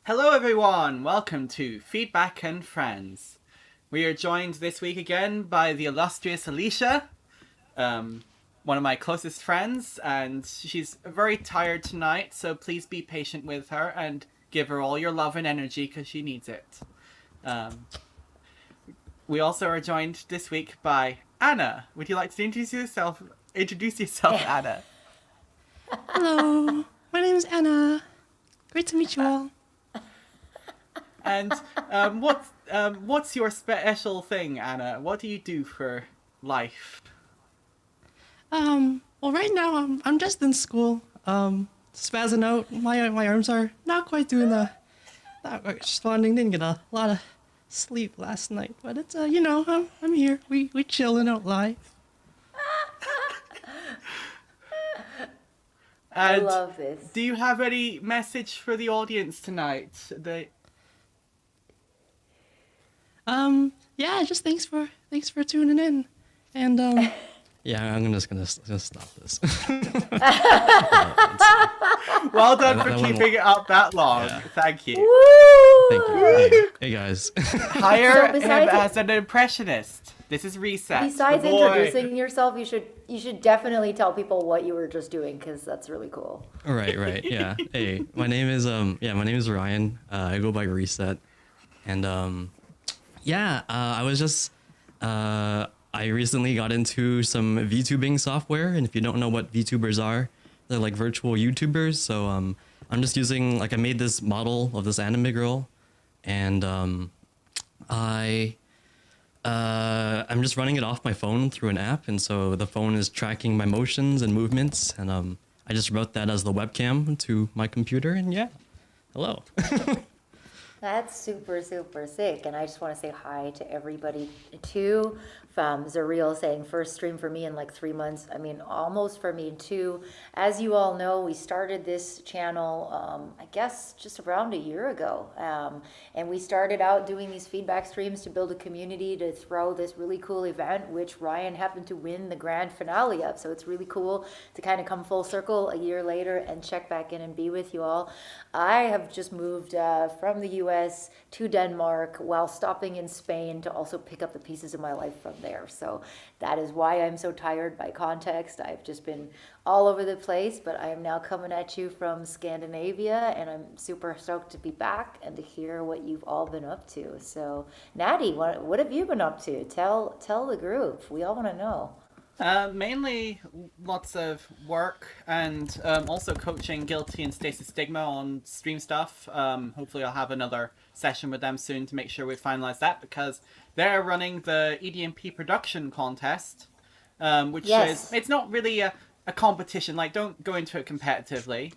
Hello everyone, welcome to Feedback and Friends. We are joined this week again by the illustrious Ill-esha, one of my closest friends, and she's very tired tonight, so please be patient with her and give her all your love and energy because she needs it. We also are joined this week by Anna. Would you like to introduce yourself? Anna. Hello, my name is Anna. Great to meet you all. And what's your special thing, Anna? What do you do for life? Well, right now I'm just in school. Spazzing out. My arms are not quite doing not quite responding. Didn't get a lot of sleep last night, but it's I'm here. We chilling out live. I And love this. do you have any message for the audience tonight? Yeah, just thanks for tuning in, and yeah, I'm just gonna stop this. Well done for keeping it up that long. Yeah. Thank you. Woo! Thank you. Hey guys. Hire So him besides- as an impressionist. This is ReSeT. Besides the boy. introducing yourself, you should definitely tell people what you were just doing because that's really cool. Right. Yeah. Hey, my name is Ryan. I go by ReSeT, and I was just I recently got into some VTubing software, and if you don't know what VTubers are, they're like virtual YouTubers. So I'm just using I made this model of this anime girl, and I'm just running it off my phone through an app, and so the phone is tracking my motions and movements, and I just wrote that as the webcam to my computer, and yeah, hello. That's super, super sick. And I just want to say hi to everybody too. From Zareel saying first stream for me in like 3 months. I mean, almost for me too. As you all know, we started this channel, I guess just around a year ago. And we started out doing these feedback streams to build a community to throw this really cool event, which Ryan happened to win the grand finale of. So it's really cool to kind of come full circle a year later and check back in and be with you all. I have just moved from the US to Denmark while stopping in Spain to also pick up the pieces of my life from there. So that is why I'm so tired by context. I've just been all over the place, but I am now coming at you from Scandinavia, and I'm super stoked to be back and to hear what you've all been up to. So Natty, what have you been up to? Tell the group. We all want to know. Mainly lots of work and also coaching Guilty and Stasis Stigma on stream stuff. Hopefully I'll have another session with them soon to make sure we finalize that because they're running the EDMP production contest, which Yes. it's not really a competition. Like, don't go into it competitively.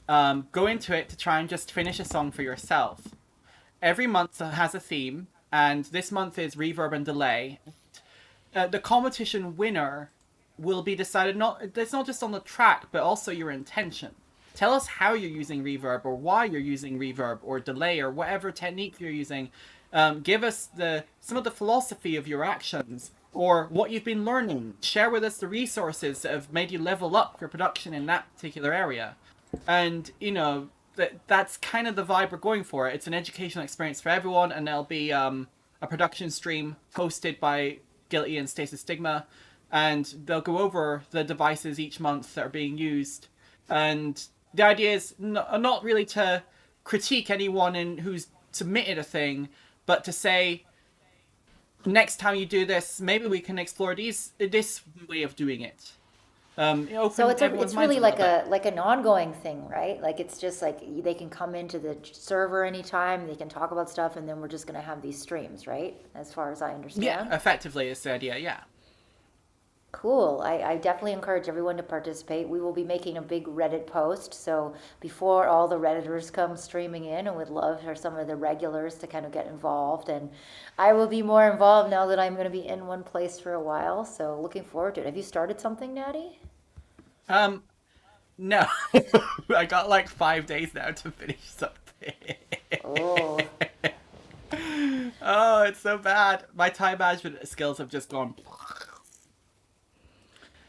Go into it to try and just finish a song for yourself. Every month has a theme, and this month is reverb and delay. The competition winner will be decided it's not just on the track, but also your intention. Tell us how you're using reverb or why you're using reverb or delay or whatever technique you're using. Give us some of the philosophy of your actions or what you've been learning. Share with us the resources that have made you level up your production in that particular area. And, that's kind of the vibe we're going for. It's an educational experience for everyone, and there'll be a production stream hosted by Guilty and Stasis Stigma, and they'll go over the devices each month that are being used. And the idea is not really to critique anyone who's submitted a thing, but to say, next time you do this, maybe we can explore this way of doing it. So it's really like an ongoing thing, right? Like it's just like they can come into the server anytime, they can talk about stuff, and then we're just going to have these streams, right? As far as I understand. Yeah, effectively is the idea, yeah. Cool. I definitely encourage everyone to participate. We will be making a big Reddit post. So before all the Redditors come streaming in, and would love for some of the regulars to kind of get involved. And I will be more involved now that I'm going to be in one place for a while. So looking forward to it. Have you started something, Natty? No. I got like 5 days now to finish something. Oh, Oh, it's so bad. My time management skills have just gone.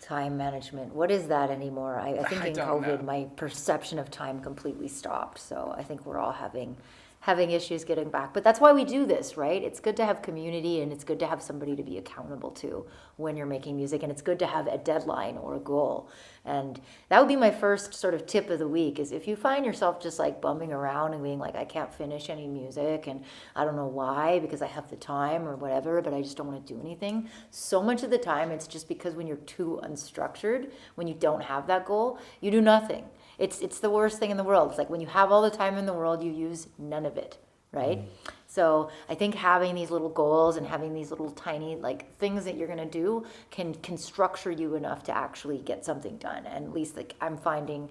Time management. What is that anymore? I think in don't COVID, know. my perception of time completely stopped. So I think we're all having issues getting back. But that's why we do this, right? It's good to have community, and it's good to have somebody to be accountable to when you're making music, and it's good to have a deadline or a goal. And that would be my first sort of tip of the week, is if you find yourself just like bumming around and being like, I can't finish any music and I don't know why, because I have the time or whatever, but I just don't want to do anything. So much of the time it's just because when you're too unstructured, when you don't have that goal, you do nothing. It's the worst thing in the world. It's like when you have all the time in the world, you use none of it, right? So I think having these little goals and having these little tiny like things that you're gonna do can structure you enough to actually get something done. And at least like I'm finding,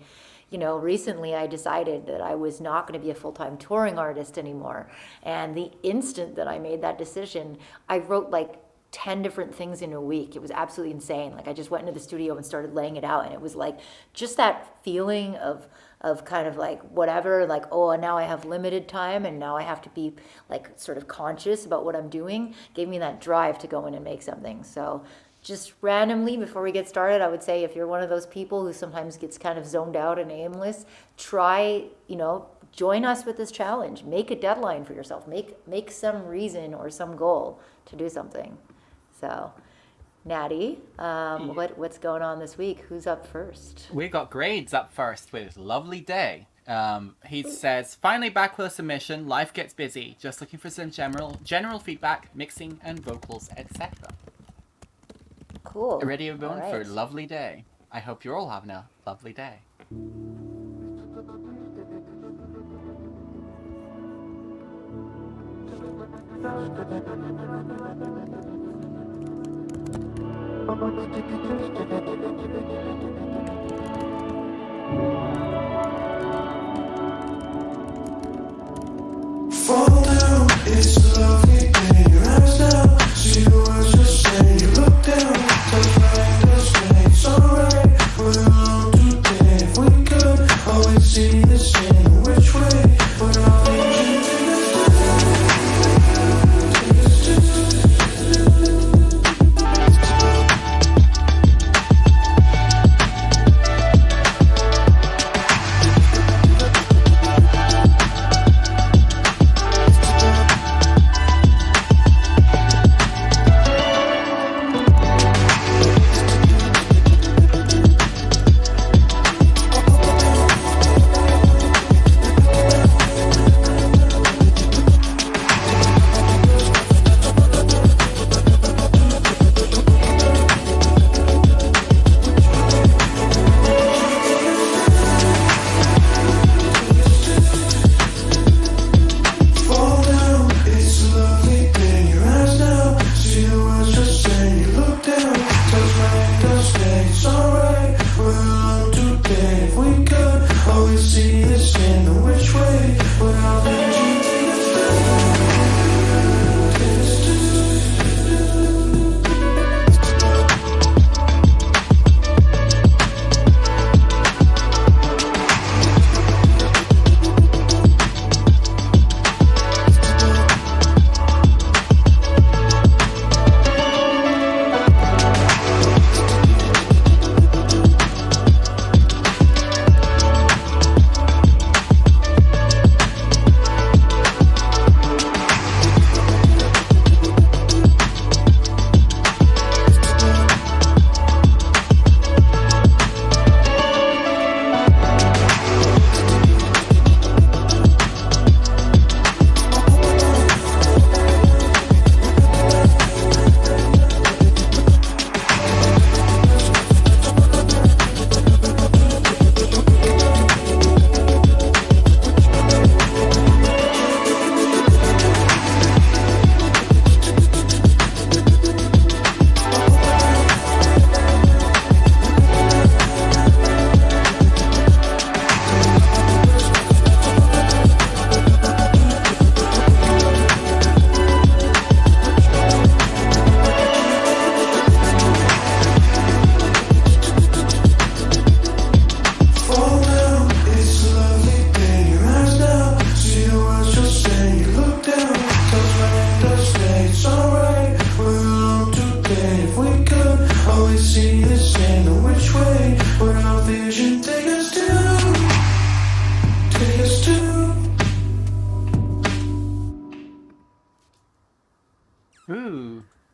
recently I decided that I was not going to be a full-time touring artist anymore. And the instant that I made that decision, I wrote like 10 different things in a week. It was absolutely insane. Like I just went into the studio and started laying it out, and it was like just that feeling of kind of like whatever, like, oh, now I have limited time and now I have to be like sort of conscious about what I'm doing, gave me that drive to go in and make something. So just randomly before we get started, I would say if you're one of those people who sometimes gets kind of zoned out and aimless, try, join us with this challenge. Make a deadline for yourself. Make some reason or some goal to do something. So, Natty, what's going on this week? Who's up first? We got Grades up first with Lovely Day. He says, finally back with a submission. Life gets busy. Just looking for some general feedback, mixing and vocals, etc. Cool. Ready, everyone, All right. for Lovely Day. I hope you're all having a lovely day. Fall down, it's a lovely day. Rise up, see the words you're saying. You look down, touch my ankles, and it's alright. We're alone today. If we could always see the same, which way? We're all leading to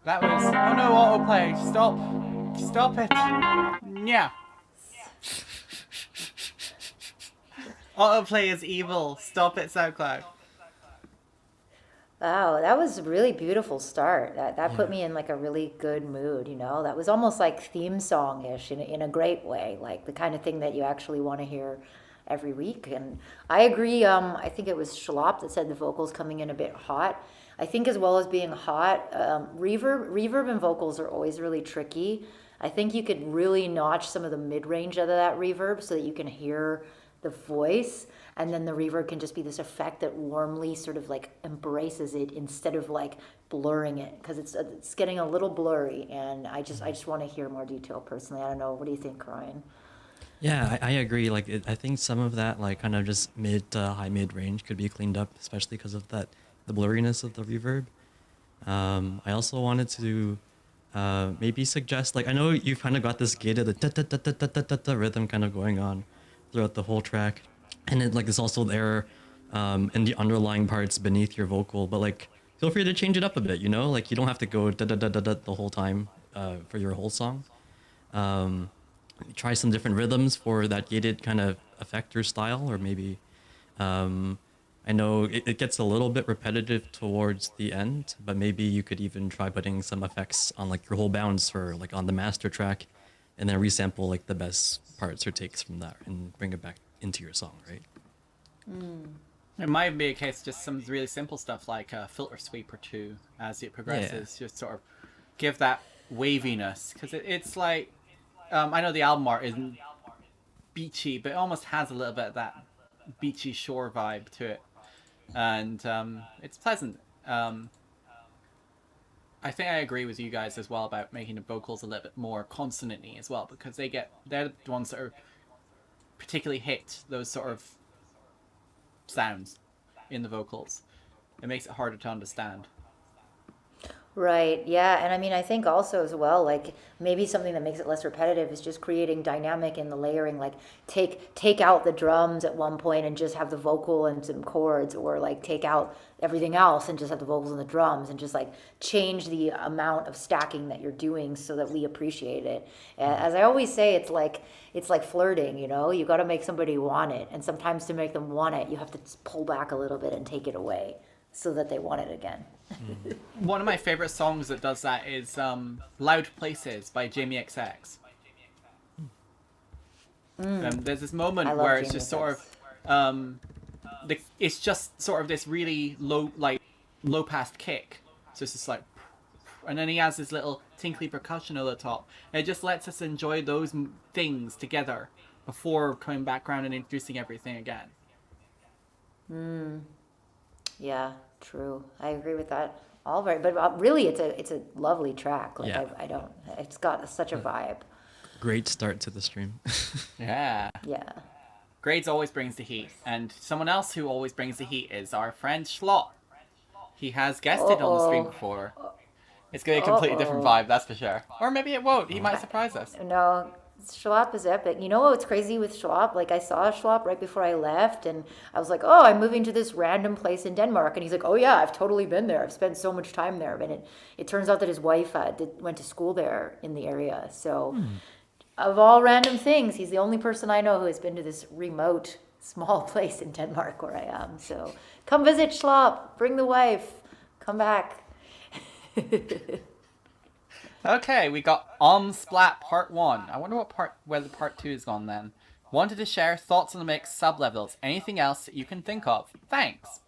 That was. Oh no, autoplay. Stop. Stop it. Yeah. Autoplay is evil. Stop it, SoundCloud. Wow, that was a really beautiful start. That put me in like a really good mood, you know? That was almost like theme song-ish in a great way, like the kind of thing that you actually want to hear every week. And I agree, I think it was Schlop that said the vocals coming in a bit hot. I think as well as being hot, reverb and vocals are always really tricky. I think you could really notch some of the mid-range out of that reverb so that you can hear the voice, and then the reverb can just be this effect that warmly sort of like embraces it instead of like blurring it, because it's getting a little blurry, and I just want to hear more detail personally. I don't know, what do you think, Ryan? Yeah, I agree. Like, I think some of that, like, kind of just mid to high mid range could be cleaned up, especially because of the blurriness of the reverb. I also wanted to maybe suggest, like, I know you've kind of got this gated the rhythm kind of going on throughout the whole track, and it like is also there in the underlying parts beneath your vocal, but like feel free to change it up a bit, you know, like you don't have to go the whole time for your whole song. Try some different rhythms for that gated kind of effector style, or maybe I know it gets a little bit repetitive towards the end, but maybe you could even try putting some effects on like your whole bounce or like on the master track, and then resample like the best parts or takes from that and bring it back into your song, right? It might be a case of just some really simple stuff like a filter sweep or two as it progresses. Just sort of give that waviness, because it's like I know the album art isn't beachy, but it almost has a little bit of that beachy shore vibe to it, and it's pleasant. I think I agree with you guys as well about making the vocals a little bit more consonant-y as well, because they're the ones that are particularly hit those sort of sounds in the vocals. It makes it harder to understand. Right, yeah, and I mean, I think also as well, like maybe something that makes it less repetitive is just creating dynamic in the layering, like take out the drums at one point and just have the vocal and some chords, or like take out everything else and just have the vocals and the drums, and just like change the amount of stacking that you're doing so that we appreciate it. As I always say, it's like flirting, you know, you got to make somebody want it, and sometimes to make them want it, you have to pull back a little bit and take it away so that they want it again. One of my favorite songs that does that is Loud Places by Jamie XX. There's this moment where it's just sort of it's just sort of this really low pass kick, so it's just like, and then he has this little tinkly percussion over the top, and it just lets us enjoy those things together before coming back around and introducing everything again. Yeah, true. I agree with that. All right, but really, it's a lovely track. Like it's got such a vibe. Great start to the stream. Yeah. Yeah. Grades always brings the heat, and someone else who always brings the heat is our friend Schlot. He has guested on the stream before. It's going to be a completely different vibe, that's for sure. Or maybe it won't. He might surprise us. No, Schlop is epic. You know what's crazy with Schlop? Like, I saw Schlop right before I left, and I was like, oh, I'm moving to this random place in Denmark. And he's like, oh, yeah, I've totally been there. I've spent so much time there. And it turns out that his wife went to school there in the area. So, of all random things, he's the only person I know who has been to this remote, small place in Denmark where I am. So, come visit Schlop. Bring the wife. Come back. Okay, we got Splat Part 1. I wonder whether Part 2 is gone then. Wanted to share thoughts on the mix, sub-levels, anything else that you can think of. Thanks.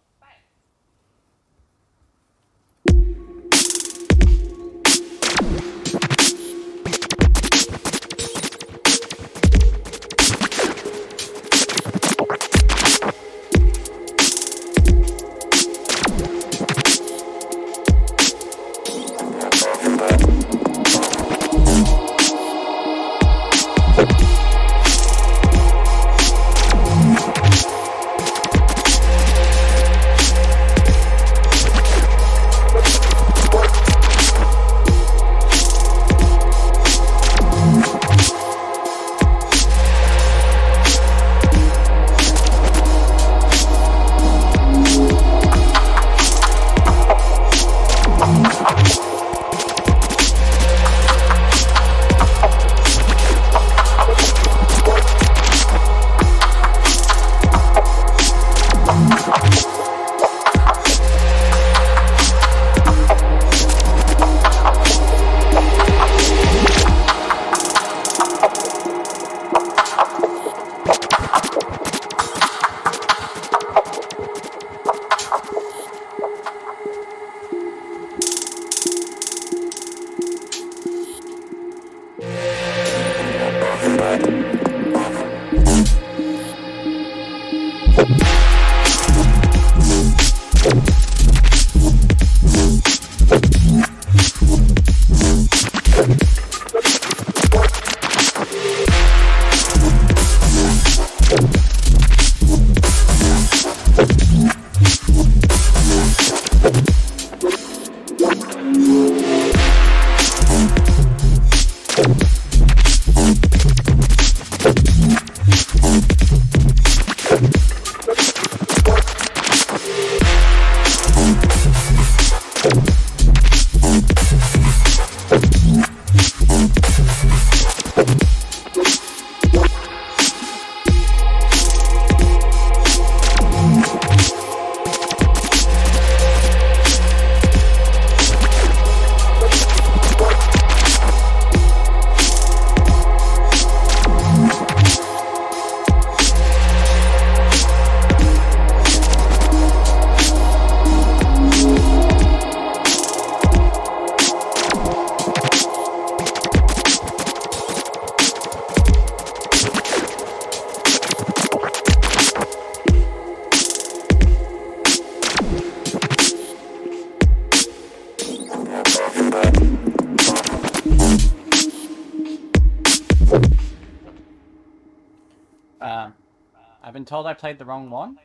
been told I played the wrong one.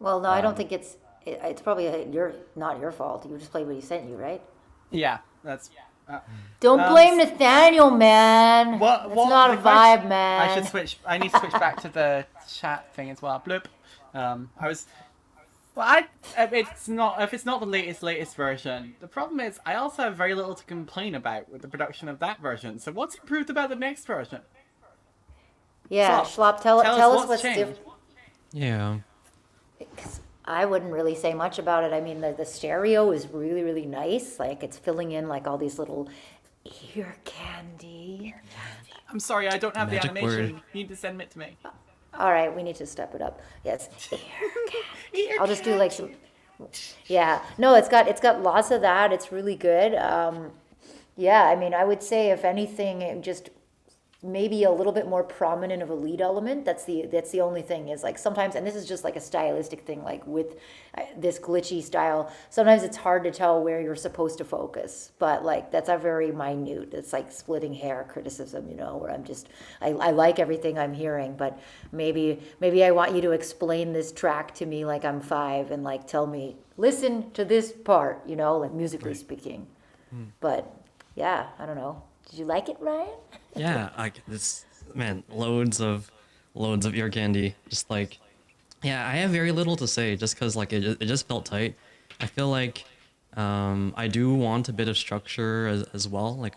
Well, no, I don't think it's probably not your fault. You just played what he sent you, right? Yeah, that's. Don't blame Nathaniel, man. What? It's not a vibe, man. I should switch. I need to switch back to the chat thing as well. Bloop. I was. Well, it's not. If it's not the latest version, the problem is I also have very little to complain about with the production of that version. So what's improved about the next version? Yeah, Schlop, tell us what's changed. different. Yeah. I wouldn't really say much about it. I mean, the stereo is really, really nice. Like, it's filling in, like, all these little ear candy. I'm sorry, I don't have the Magic animation. word. You need to send it to me. All right, we need to step it up. Yes, ear candy. Ear I'll just do, like, some... Yeah. No, it's got lots of that. It's really good. Yeah, I mean, I would say, if anything, it just... maybe a little bit more prominent of a lead element. That's the only thing, is like sometimes, and this is just like a stylistic thing, like with this glitchy style, sometimes it's hard to tell where you're supposed to focus, but like that's a very minute, it's like splitting hair criticism, where I'm just, I like everything I'm hearing, but maybe I want you to explain this track to me like I'm 5 and like tell me, listen to this part, like musically speaking. But yeah, I don't know. Did you like it, Ryan? Yeah, this man, loads of ear candy. Just like, yeah, I have very little to say, just because like it just felt tight. I feel like I do want a bit of structure as well. Like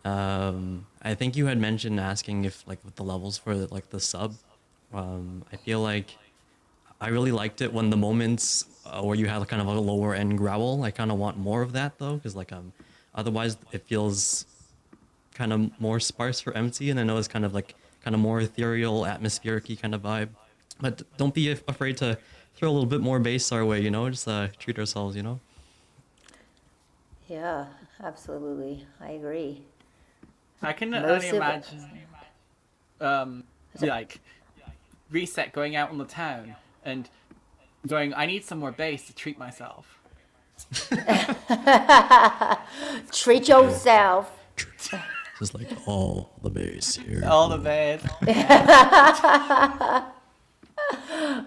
I think you had mentioned asking if like with the levels for like the sub. I feel like I really liked it when the moments where you had kind of a lower end growl. I kind of want more of that though, because like otherwise it feels kind of more sparse or empty, and I know it's kind of more ethereal, atmospheric-y kind of vibe. But don't be afraid to throw a little bit more bass our way, just treat ourselves, Yeah, absolutely. I agree. I can only Most of it. imagine, like, ReSeT going out on the town and going, I need some more bass to treat myself. Treat yourself. Just like all the bass here. All the bass.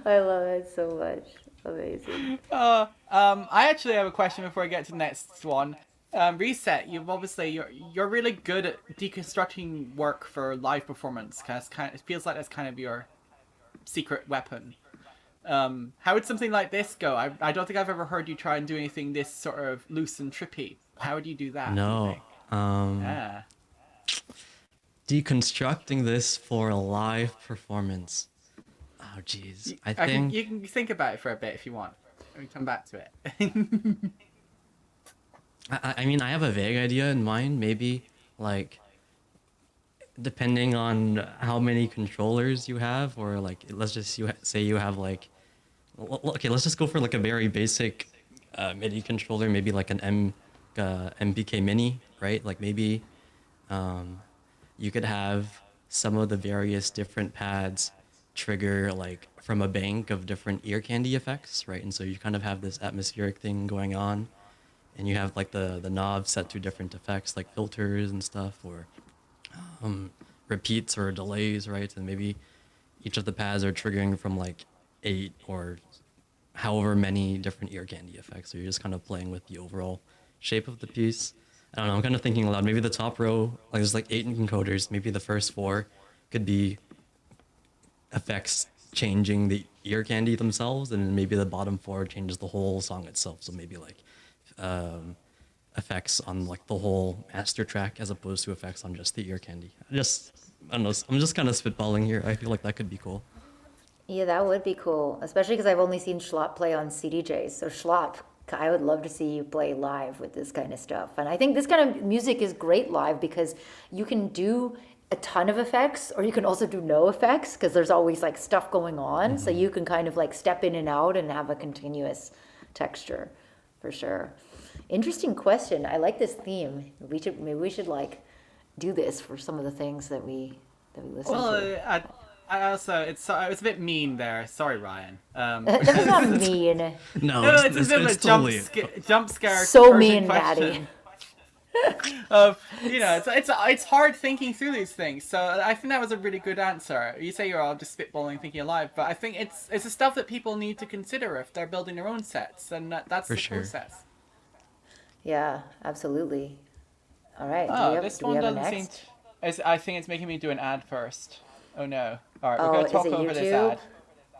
I love it so much. Amazing. I actually have a question before I get to the next one. ReSeT, you're really good at deconstructing work for live performance. It feels like that's kind of your secret weapon. How would something like this go? I don't think I've ever heard you try and do anything this sort of loose and trippy. How would you do that? No. Yeah. Deconstructing this for a live performance. Oh, jeez. I think you can think about it for a bit if you want. We come back to it. I mean, I have a vague idea in mind. Maybe like depending on how many controllers you have, or like let's just say you have like, okay, let's just go for like a very basic MIDI controller, maybe like an MPK Mini, right? Like maybe you could have some of the various different pads trigger like from a bank of different ear candy effects, right? And so you kind of have this atmospheric thing going on, and you have like the knobs set to different effects like filters and stuff, or repeats or delays, right? And maybe each of the pads are triggering from like 8 or however many different ear candy effects. So you're just kind of playing with the overall shape of the piece. I don't know, I'm kind of thinking aloud. Maybe the top row, like there's like 8 encoders. Maybe the first 4 could be effects changing the ear candy themselves, and then maybe the bottom 4 changes the whole song itself. So maybe like effects on like the whole master track as opposed to effects on just the ear candy. I don't know, I'm just kind of spitballing here. I feel like that could be cool. Yeah, that would be cool, especially because I've only seen Schlop play on CDJs. So Schlop, I would love to see you play live with this kind of stuff. And I think this kind of music is great live because you can do a ton of effects, or you can also do no effects because there's always like stuff going on. Mm-hmm. So you can kind of like step in and out and have a continuous texture for sure. Interesting question. I like this theme. Maybe we should like do this for some of the things that we listen to. I also, it's a bit mean there. Sorry, Ryan. That's not mean. No, it's a bit of a totally jump scare. So Persian mean, question. Maddie. It's hard thinking through these things. So I think that was a really good answer. You say you're all just spitballing, thinking alive, but I think it's the stuff that people need to consider if they're building their own sets, and that's For the sure. process. Yeah, absolutely. All right. Oh, this do one we have a doesn't next? seem. I think it's making me do an ad first. Oh no! All right, we're Oh, gonna is talk it over this YouTube? ad.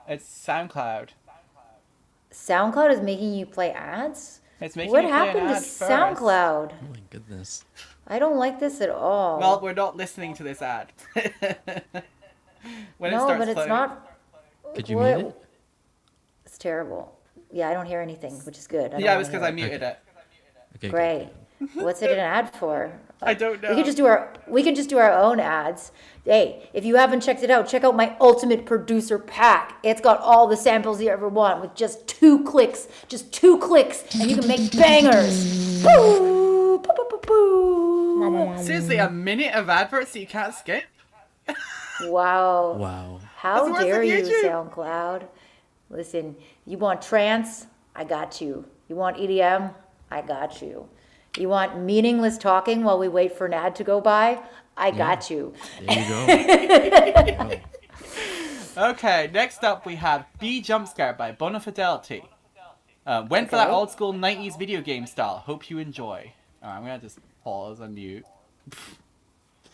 It's SoundCloud. SoundCloud is making you play ads? It's making What you play an happened to ad first. SoundCloud? Oh my goodness. I don't like this at all. Well, we're not listening to this ad. When it no, starts but it's playing. not. Could you what- mute it? It's terrible. Yeah, I don't hear anything, which is good. I don't Yeah, it was wanna because I hear muted it. Okay. Great. What's it an ad for? I don't know. We can just do our own ads. Hey, if you haven't checked it out, check out my Ultimate Producer Pack. It's got all the samples you ever want with just 2 clicks. Just 2 clicks, and you can make bangers. Boo! Boo, boo, boo, boo. Seriously, a minute of adverts that you can't skip? Wow. Wow. How That's worse dare than you, YouTube. SoundCloud? Listen, you want trance? I got you. You want EDM? I got you. You want meaningless talking while we wait for an ad to go by? I got you. There you go. Okay, next up we have Be Jump Scare by Bona Fidelity. Went for that Okay. old school 90s video game style. Hope you enjoy. Alright, I'm gonna just pause and mute.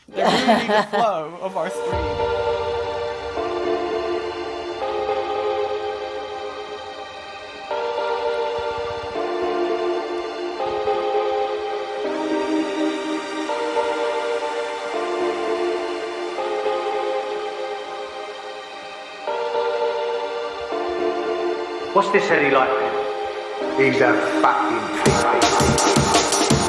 They're ruining the flow of our stream. What's this Eddie like? He's a fucking pig.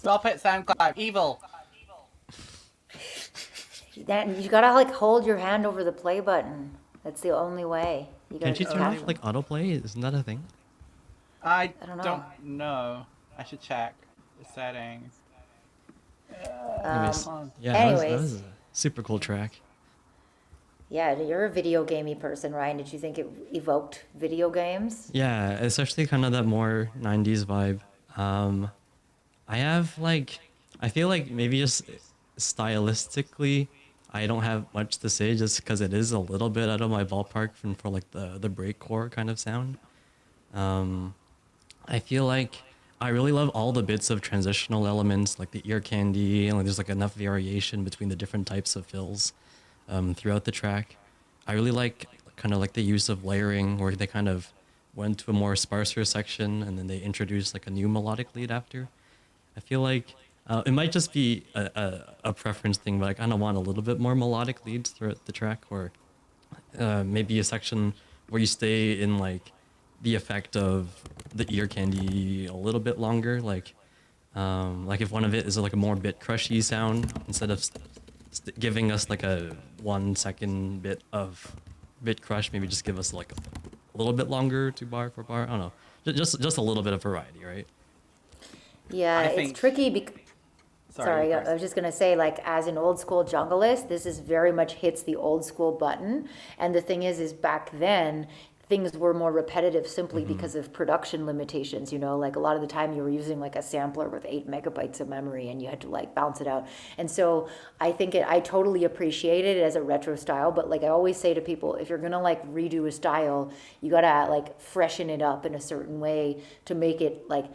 Stop it, SoundCloud. Evil. Then you gotta like hold your hand over the play button. That's the only way. You gotta Can't you just turn tap off like autoplay? Isn't that a thing? I don't know. don't know. I should check the settings. Anyways, on. yeah, that was anyways. a super cool track. Yeah, you're a video gamey person, Ryan. Did you think it evoked video games? Yeah, especially kind of that more 90s vibe. I have like, I feel like maybe just stylistically, I don't have much to say just because it is a little bit out of my ballpark for like the breakcore kind of sound. I feel like I really love all the bits of transitional elements, like the ear candy, and like, there's like enough variation between the different types of fills throughout the track. I really like kind of like the use of layering, where they kind of went to a more sparser section and then they introduced like a new melodic lead after. I feel like it might just be a preference thing, but I kind of want a little bit more melodic leads throughout the track, or maybe a section where you stay in like the effect of the ear candy a little bit longer, like if one of it is like a more bit crushy sound, instead of giving us like a 1 second bit of bit crush, maybe just give us like a little bit longer 2 bar 4 bar. I don't know, just a little bit of variety, right? Yeah, I it's think- tricky because. Sorry, I was just gonna say, like, as an old school junglist, this is very much hits the old school button. And the thing is back then, things were more repetitive simply because of production limitations, you know, like a lot of the time you were using like a sampler with 8 megabytes of memory and you had to like bounce it out. And so I think I totally appreciate it as a retro style, but like I always say to people, if you're gonna like redo a style, you gotta like freshen it up in a certain way to make it like,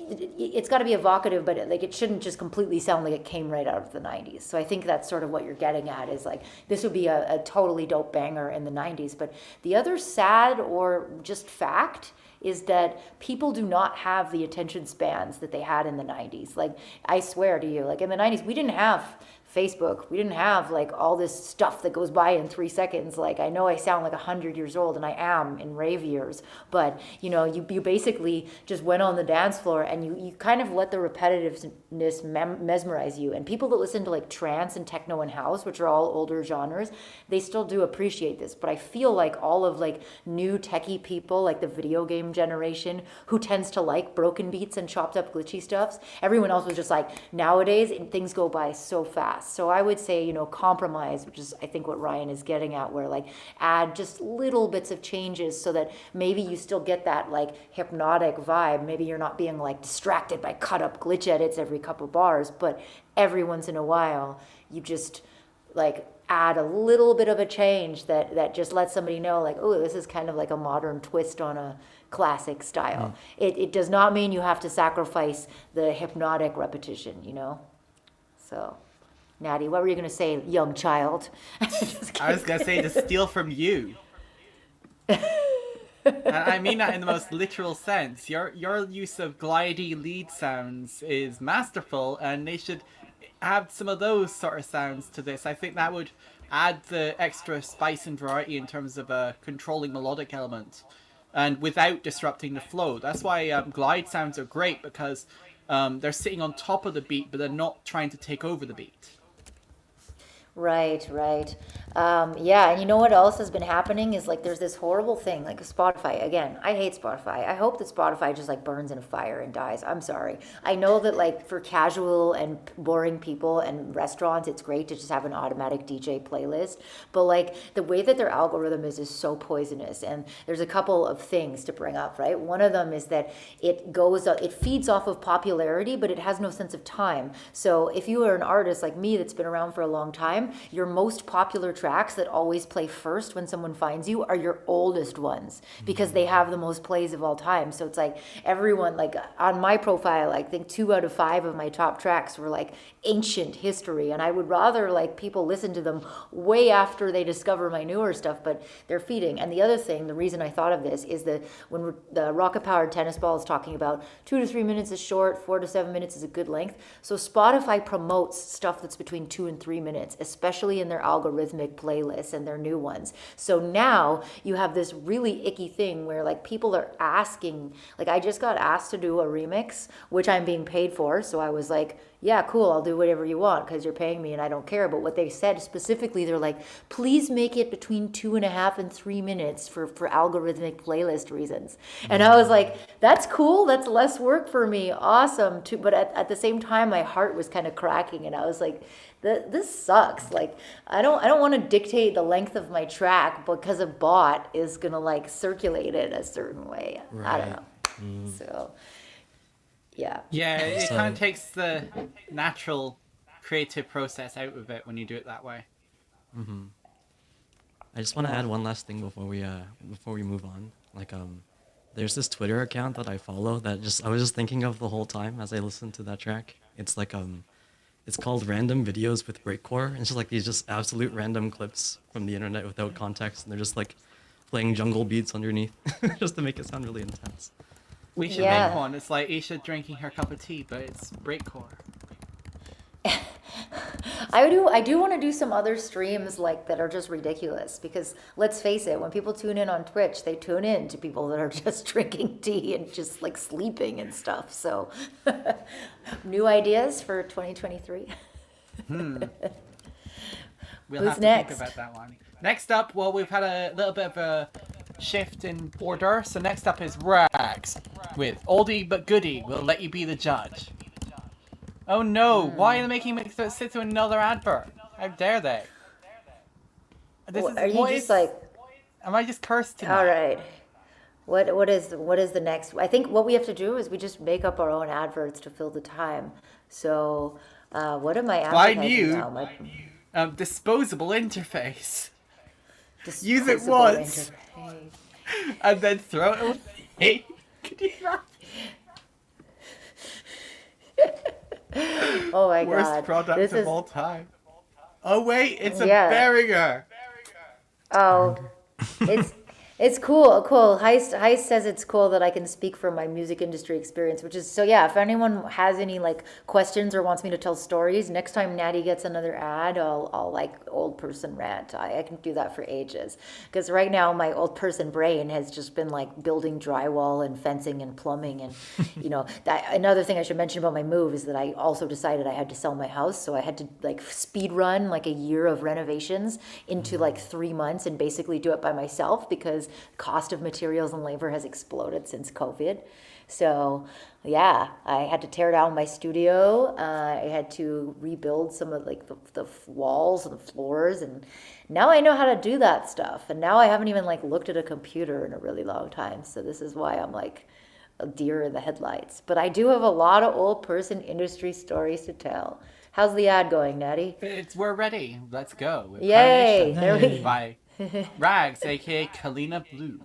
it's got to be evocative, but it shouldn't just completely sound like it came right out of the 90s. So I think that's sort of what you're getting at, is like this would be a totally dope banger in the 90s. But the other sad or just fact is that people do not have the attention spans that they had in the 90s. Like, I swear to you, like in the 90s, we didn't have Facebook. We didn't have like all this stuff that goes by in 3 seconds. Like, I know I sound like 100 years old, and I am in rave years, but you know, you basically just went on the dance floor and you kind of let the repetitiveness mesmerize you. And people that listen to like trance and techno and house, which are all older genres, they still do appreciate this. But I feel like all of like new techie people, like the video game generation, who tends to like broken beats and chopped up glitchy stuffs, everyone else was just like, nowadays things go by so fast. So I would say, you know, compromise, which is I think what Ryan is getting at, where like add just little bits of changes so that maybe you still get that like hypnotic vibe. Maybe you're not being like distracted by cut up glitch edits every couple bars, but every once in a while you just like add a little bit of a change that just lets somebody know like, oh, this is kind of like a modern twist on a classic style. It does not mean you have to sacrifice the hypnotic repetition, you know? So, Natty, what were you going to say, young child? I was going to say, to steal from you. And I mean that in the most literal sense. Your use of glidey lead sounds is masterful, and they should add some of those sort of sounds to this. I think that would add the extra spice and variety in terms of a controlling melodic element, and without disrupting the flow. That's why glide sounds are great, because they're sitting on top of the beat, but they're not trying to take over the beat. Right. Yeah, and you know what else has been happening is like there's this horrible thing like Spotify. Again, I hate Spotify. I hope that Spotify just like burns in a fire and dies. I'm sorry. I know that like for casual and boring people and restaurants, it's great to just have an automatic DJ playlist. But like the way that their algorithm is so poisonous. And there's a couple of things to bring up, right? One of them is that it feeds off of popularity, but it has no sense of time. So if you are an artist like me that's been around for a long time, your most popular tracks that always play first when someone finds you are your oldest ones, because they have the most plays of all time. So it's like everyone, like on my profile, I think 2 out of 5 of my top tracks were like ancient history, and I would rather like people listen to them way after they discover my newer stuff, but they're feeding. And the other thing, the reason I thought of this is that when the Rocket Powered Tennis Ball is talking about 2 to 3 minutes is short, 4 to 7 minutes is a good length. So Spotify promotes stuff that's between 2 and 3 minutes, especially in their algorithmic rhythmic playlists and their new ones. So now you have this really icky thing where like people are asking, like I just got asked to do a remix, which I'm being paid for. So I was like, yeah, cool, I'll do whatever you want because you're paying me and I don't care. But what they said specifically, they're like, please make it between 2.5 and 3 minutes for algorithmic playlist reasons. And I was like, that's cool, that's less work for me, awesome. But at the same time, my heart was kind of cracking and I was like, this sucks. Like, I don't want to dictate the length of my track because a bot is gonna like circulate it a certain way. I don't know. So. Yeah. Yeah, it kind of takes the natural creative process out of it when you do it that way. I just want to add one last thing before we move on. Like there's this Twitter account that I follow that I was just thinking of the whole time as I listened to that track. It's like it's called Random Videos with Breakcore. And it's just like these just absolute random clips from the internet without context, and they're just like playing jungle beats underneath just to make it sound really intense. We should make one. It's like Isha drinking her cup of tea, but it's breakcore. I do want to do some other streams like that are just ridiculous because let's face it, when people tune in on Twitch, they tune in to people that are just drinking tea and just like sleeping and stuff. So new ideas for 2023. We'll Who's have to next? think about that one. Next up, well, we've had a little bit of a shift in order. So next up is Rags with Oldie But Goodie, We'll Let You Be the Judge. Oh no, why are they making me sit through another advert? How dare they? Are you just like... Am I just cursed tonight? All right. What is the next? I think what we have to do is we just make up our own adverts to fill the time. So what am I advertising now? Disposable interface. Use Disposable it once. interface. And then throw it away. Could you not? Oh my Worst god. product of all time. Oh wait, it's a Behringer. Oh, it's cool. Heist says it's cool that I can speak from my music industry experience, which is so. Yeah, if anyone has any like questions or wants me to tell stories, next time Natty gets another ad, I'll like old person rant. I can do that for ages because right now my old person brain has just been like building drywall and fencing and plumbing and another thing I should mention about my move is that I also decided I had to sell my house, so I had to like speed run like a year of renovations into like 3 months and basically do it by myself because cost of materials and labor has exploded since COVID. So yeah, I had to tear down my studio. I had to rebuild some of like the walls and the floors, and now I know how to do that stuff. And now I haven't even like looked at a computer in a really long time. So this is why I'm like a deer in the headlights. But I do have a lot of old person industry stories to tell. How's the ad going, Natty? We're ready. Let's go. With Yay! Carnation There we go. by Rags, aka Kalina Blue.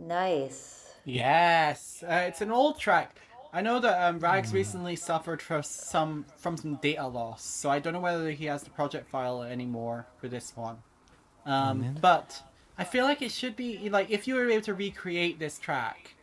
Nice. Yes, it's an old track. I know that Rags recently suffered from some data loss, so I don't know whether he has the project file anymore for this one. man. But I feel like it should be like if you were able to recreate this track,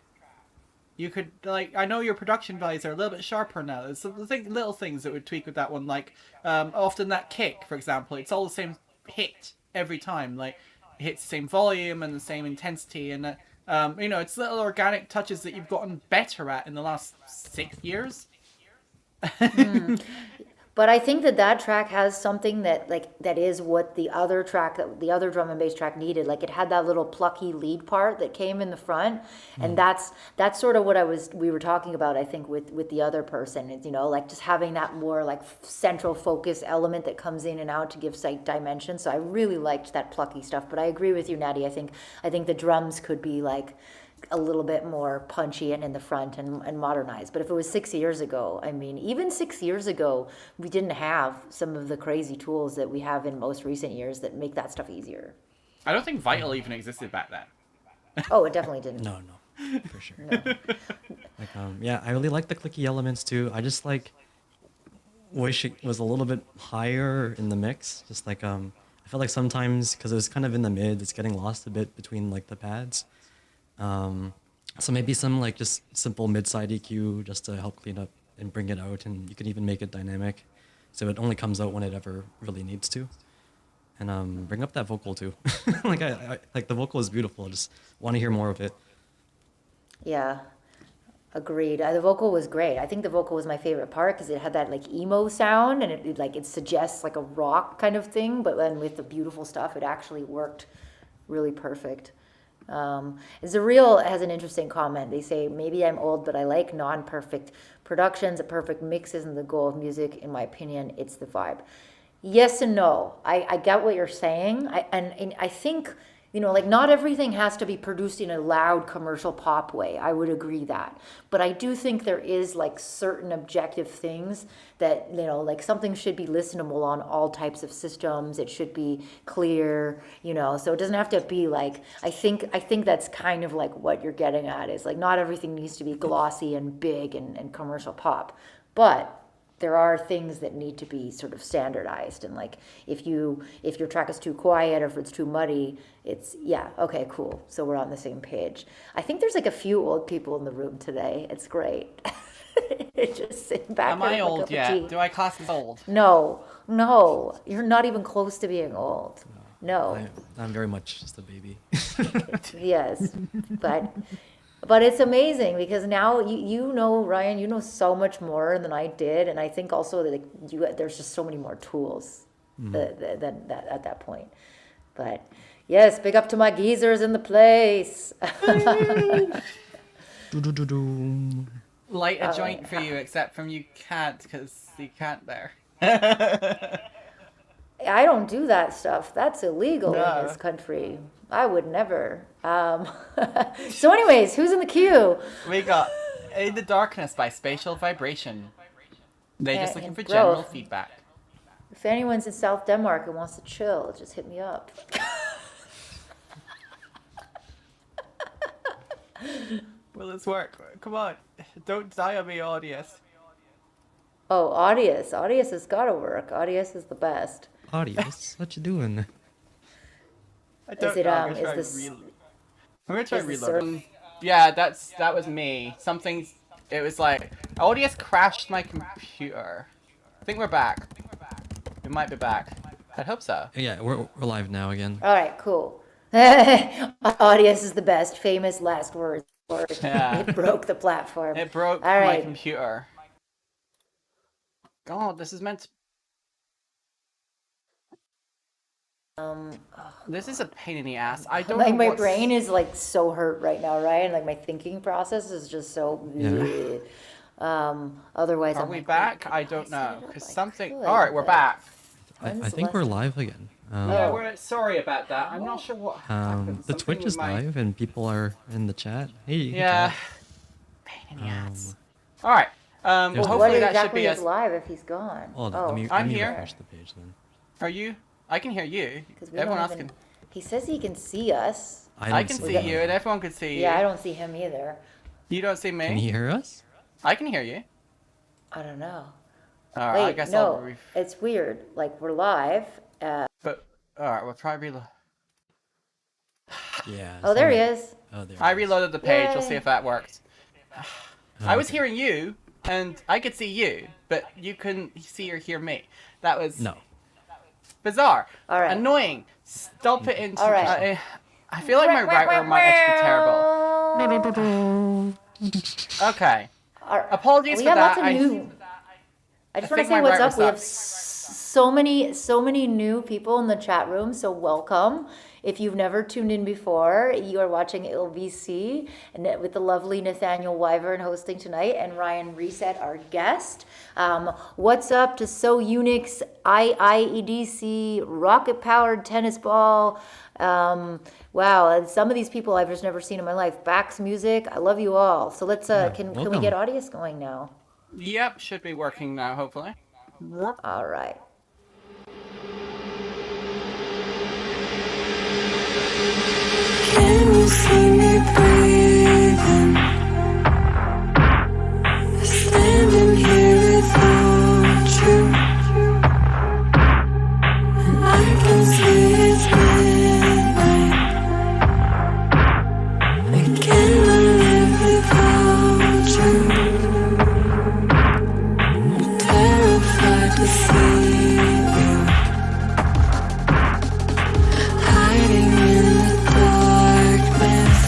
you could like I know your production values are a little bit sharper now. There's some little things that would tweak with that one, like often that kick, for example, it's all the same hit every time. Like it hits the same volume and the same intensity, and it's little organic touches that you've gotten better at in the last 6 years. But I think that track has something that is what the other drum and bass track needed. Like it had that little plucky lead part that came in the front, and that's sort of what we were talking about. I think with the other person, is like just having that more like central focus element that comes in and out to give sight dimension. So I really liked that plucky stuff. But I agree with you, Natty. I think the drums could be like a little bit more punchy and in the front and modernized. But if it was 6 years ago, I mean, even 6 years ago, we didn't have some of the crazy tools that we have in most recent years that make that stuff easier. I don't think Vital even existed back then. Oh, it definitely didn't. No, for sure. No. Like, I really like the clicky elements too. I just like wish it was a little bit higher in the mix. Just like I felt like sometimes because it was kind of in the mid, it's getting lost a bit between like the pads. So maybe some like just simple mid-side EQ just to help clean up and bring it out, and you can even make it dynamic, so it only comes out when it ever really needs to. And bring up that vocal too. Like I like the vocal is beautiful. I just want to hear more of it. Yeah, agreed. The vocal was great. I think the vocal was my favorite part because it had that like emo sound, and it suggests like a rock kind of thing, but then with the beautiful stuff, it actually worked really perfect. Zareel has an interesting comment. They say, maybe I'm old, but I like non-perfect productions. A perfect mix isn't the goal of music. In my opinion, it's the vibe. Yes and no. I get what you're saying. And I think, like not everything has to be produced in a loud commercial pop way. I would agree that. But I do think there is like certain objective things that, like something should be listenable on all types of systems. It should be clear, so it doesn't have to be like, I think that's kind of like what you're getting at is like not everything needs to be glossy and big and commercial pop. But there are things that need to be sort of standardized, and like if your track is too quiet or if it's too muddy, it's okay, cool, so we're on the same page. I think there's like a few old people in the room today. It's great. Just sitting back. Am I old yet? Do I class as old? No, you're not even close to being old. No. I'm very much just a baby. Yes, but it's amazing because now Ryan, you know so much more than I did, and I think also that there's just so many more tools than that at that point. But yes, big up to my geezers in the place. Light a joint for you, except from you can't because you can't there. I don't do that stuff. That's illegal in this country. I would never. So anyways, who's in the queue? We got In the Darkness by Spatial Vibration. They're just looking for Growth. general feedback. If anyone's in South Denmark and wants to chill, just hit me up. Will this work? Come on. Don't die on me, Audius. Oh, Audius. Audius has got to work. Audius is the best. Audius, what you doing? I don't Is it, know. I'm is gonna try this- I'm gonna try is the reloading. Yeah, that was me. It was like Audius crashed my computer. I think we're back. We might be back. I hope so. Yeah, we're live now again. All right, cool. Audius is the best. Famous last words. Yeah. It broke the platform. It broke All my right. computer. God, this is meant to... This is a pain in the ass. I don't know Like my what's- brain is like so hurt right now, right? And like my thinking process is just so. Yeah. Otherwise, Are I'm we like, back? wait, I could don't set know. it up? Because I something... could, Alright, we're but back. I when's think we're left? live again. Yeah, we're sorry about that. I'm not sure what happened. The Something Twitch with is my- live and people are in the chat. Hey, Yeah. chat. Pain in the ass. Alright. Well, There's- What hopefully that should exactly be is us. live if he's gone? Hold oh, on, let I'm me here. refresh the page then. Are you? I can hear you. 'cause we Everyone don't else even- can... He says he can see us. I can see you, and everyone can see you. Yeah, I don't see him either. You don't see me? Can you hear us? I can hear you. I don't know. Alright, Wait, I guess no, I'll... it's weird. Like, we're live. But, alright, we'll try reload. Yeah. Oh, there he is. Oh, there. I he is. reloaded the page, we'll Yay. see if that works. I was Okay. hearing you, and I could see you, but you couldn't see or hear me. That was No. bizarre. Alright. Annoying. Stop it into... Alright. I feel like my router might actually be terrible. Okay. Apologies We for have that. lots of new. I just want think to say my what's router up. We have sucks. so many new people in the chat room. So welcome. If you've never tuned in before, you are watching ILVC and with the lovely Nathaniel Wyvern hosting tonight and Ryan ReSeT, our guest. What's up to So Unix, IEDC, rocket powered tennis ball. Wow, and some of these people I've just never seen in my life. Bax Music, I love you all. So let's can we welcome. get audience going now? Yep, should be working now, hopefully. All right. Can you see me breathing? Standing here without you, and I can see it's midnight. I cannot live without you. I'm terrified to see you hiding in the darkness,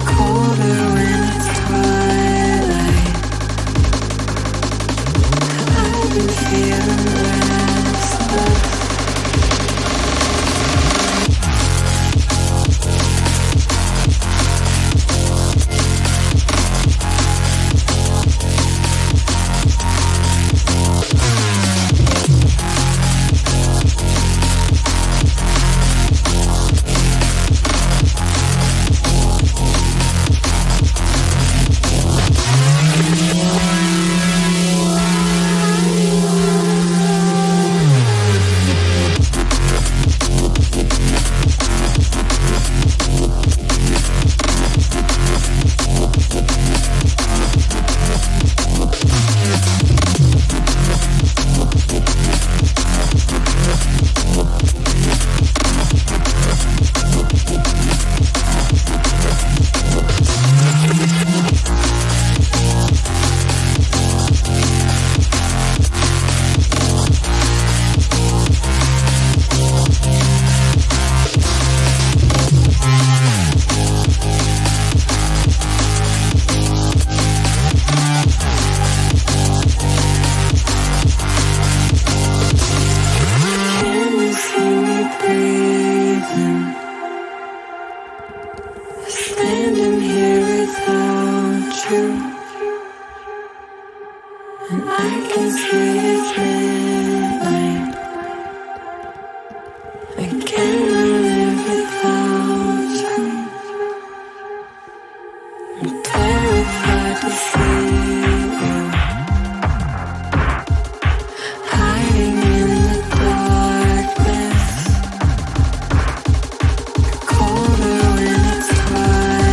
colder when it's twilight. I've been feeling restless. Can you see me breathing? Standing here without you, and I can see it's midnight. I cannot live without you. I'm terrified to see you hiding in the darkness, colder when it's twilight.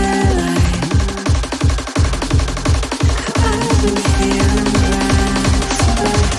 I've been feeling restless.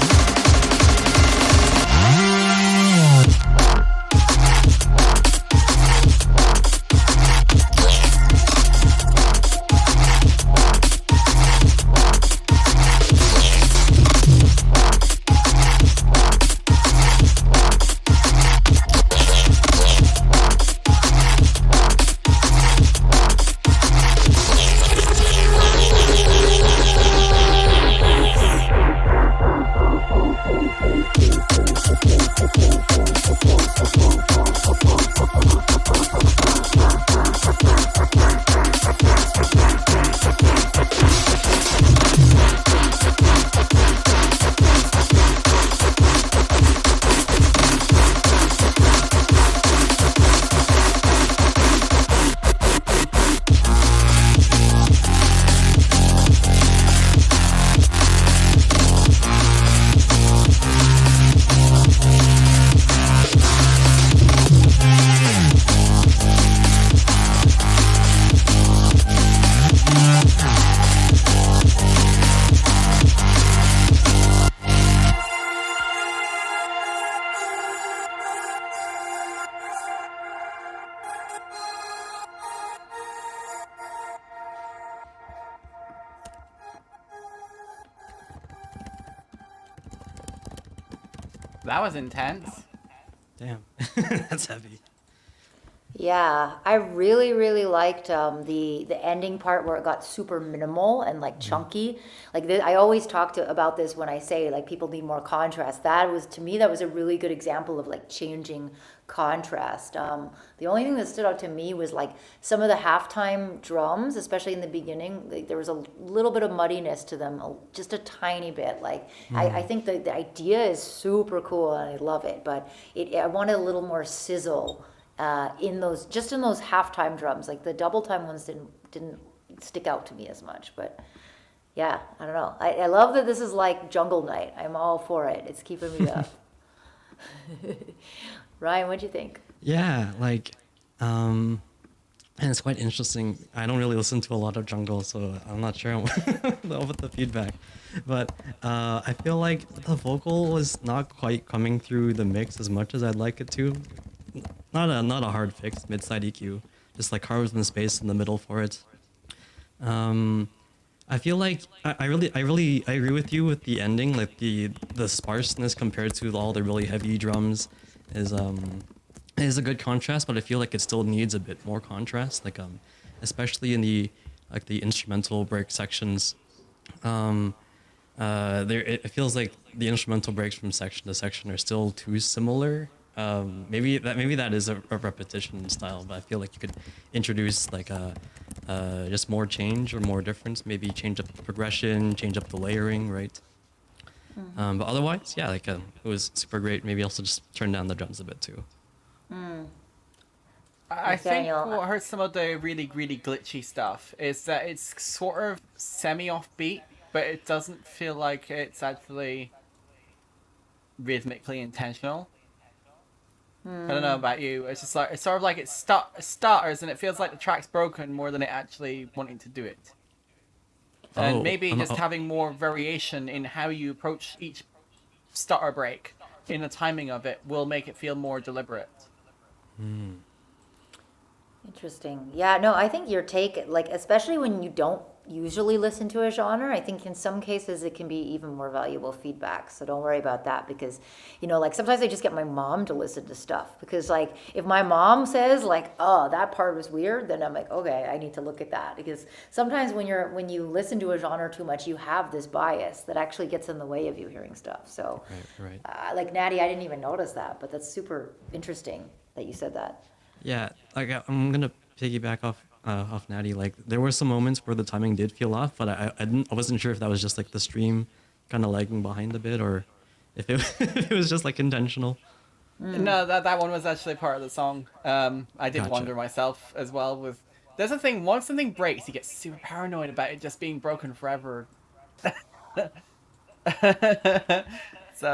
That was intense. Damn, that's heavy. Yeah, I really, really liked the ending part where it got super minimal and like chunky. Like I always about this when I say like people need more contrast. That was to me that was a really good example of like changing contrast. The only thing that stood out to me was like some of the halftime drums, especially in the beginning. Like, there was a little bit of muddiness to them, just a tiny bit. Like I think the idea is super cool and I love it, but I wanted a little more sizzle in those halftime drums. Like the double time ones didn't stick out to me as much, but yeah, I don't know. I love that this is like Jungle Night. I'm all for it. It's keeping me up. Ryan, what'd you think? Yeah, like, and it's quite interesting. I don't really listen to a lot of jungle, so I'm not sure with the feedback. But I feel like the vocal was not quite coming through the mix as much as I'd like it to. Not a hard fix, mid-side EQ, just like carves in the space in the middle for it. I feel like I agree with you with the ending, like the sparseness compared to all the really heavy drums is a good contrast, but I feel like it still needs a bit more contrast, like especially in the instrumental break sections. It feels like the instrumental breaks from section to section are still too similar. Maybe that is a repetition style, but I feel like you could introduce like just more change or more difference. Maybe change up the progression, change up the layering, right? But otherwise, yeah, like it was super great. Maybe also just turn down the drums a bit too. I think Nathaniel, what hurts some of the really, really glitchy stuff is that it's sort of semi-offbeat, but it doesn't feel like it's actually rhythmically intentional. I don't know about you. It's just like it's sort of like it stutters and it feels like the track's broken more than it actually wanting to do it. And maybe just having more variation in how you approach each stutter break in the timing of it will make it feel more deliberate. Interesting. Yeah, no, I think your take, like, especially when you don't usually listen to a genre, I think in some cases it can be even more valuable feedback. So don't worry about that because, like sometimes I just get my mom to listen to stuff because, like, if my mom says, like, oh, that part was weird, then I'm like, okay, I need to look at that because sometimes when you listen to a genre too much, you have this bias that actually gets in the way of you hearing stuff. So, Right. Like Natty, I didn't even notice that, but that's super interesting that you said that. Yeah, like I'm gonna piggyback off Natty. Like there were some moments where the timing did feel off, but I wasn't sure if that was just like the stream kind of lagging behind a bit, or if it if it was just like intentional. No, that one was actually part of the song. I did Gotcha. wonder myself as well. There's a thing, once something breaks, you get super paranoid about it just being broken forever. So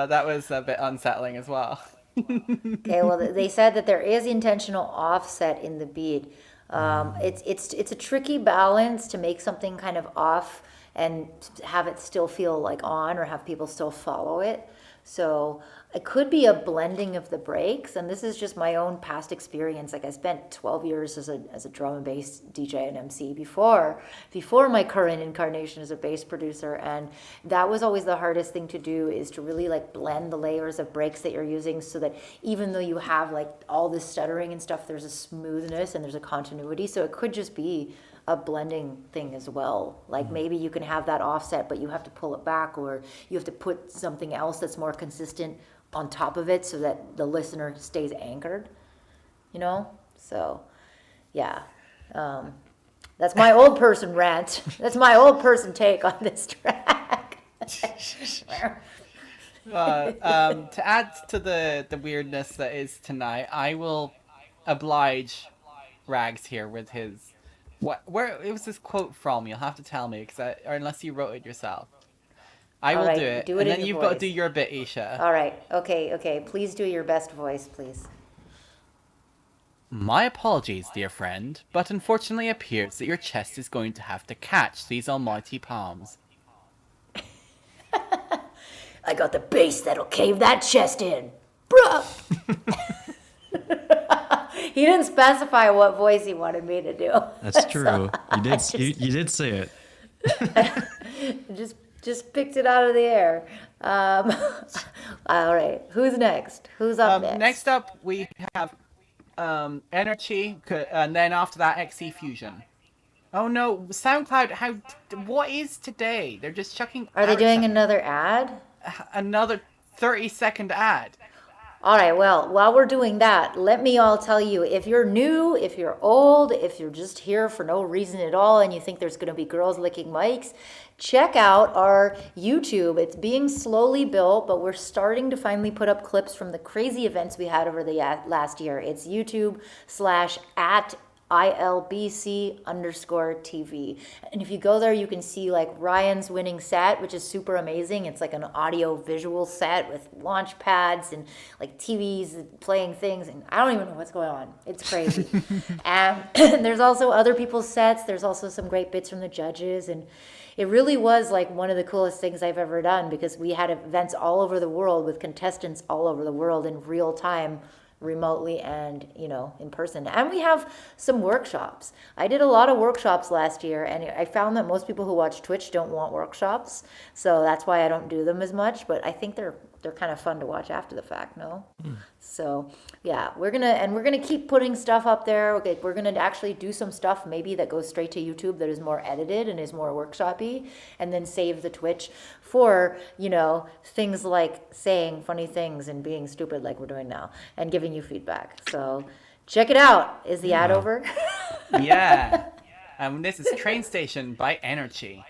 that was a bit unsettling as well. Okay, well, they said that there is intentional offset in the beat. It's a tricky balance to make something kind of off and have it still feel like on or have people still follow it. So it could be a blending of the breaks, and this is just my own past experience. Like I spent 12 years as a drum and bass DJ and MC before my current incarnation as a bass producer, and that was always the hardest thing to do, is to really like blend the layers of breaks that you're using so that even though you have like all this stuttering and stuff, there's a smoothness and there's a continuity. So it could just be a blending thing as well. Like maybe you can have that offset, but you have to pull it back, or you have to put something else that's more consistent on top of it so that the listener stays anchored, So, yeah. That's my old person rant. That's my old person take on this track. To add to the weirdness that is tonight, I will oblige Rags here with his... Where it was this quote from? You'll have to tell me, or unless you wrote it yourself. I will do it, and then you've got to do your bit, Isha. All right. Okay. Please do your best voice, please. My apologies, dear friend, but unfortunately it appears that your chest is going to have to catch these almighty palms. I got the bass that'll cave that chest in. Bruh! He didn't specify what voice he wanted me to do. That's true. You did say it. Just picked it out of the air. All right. Who's next? Who's up Next up, we have Energy, and then after that, XE Fusion. Oh no, SoundCloud! What is today? They're just chucking. Are they out doing another ad? another 30-second ad? All right, well, while we're doing that, let me all tell you, if you're new, if you're old, if you're just here for no reason at all and you think there's going to be girls licking mics, check out our YouTube. It's being slowly built, but we're starting to finally put up clips from the crazy events we had over the last year. It's YouTube/at ILBC_TV. And if you go there, you can see like Ryan's winning set, which is super amazing. It's like an audio visual set with launch pads and like TVs playing things. And I don't even know what's going on. It's crazy. And there's also other people's sets. There's also some great bits from the judges. And it really was like one of the coolest things I've ever done, because we had events all over the world with contestants all over the world in real time, remotely and in person. And we have some workshops. I did a lot of workshops last year, and I found that most people who watch Twitch don't want workshops, so that's why I don't do them as much. But I think they're kind of fun to watch after the fact. So yeah, we're gonna keep putting stuff up there. Okay, we're gonna actually do some stuff maybe that goes straight to YouTube that is more edited and is more workshopy, and then save the Twitch for things like saying funny things and being stupid like we're doing now, and giving you feedback. So check it out. Is the ad over? Yeah. This is Train Station by Energy.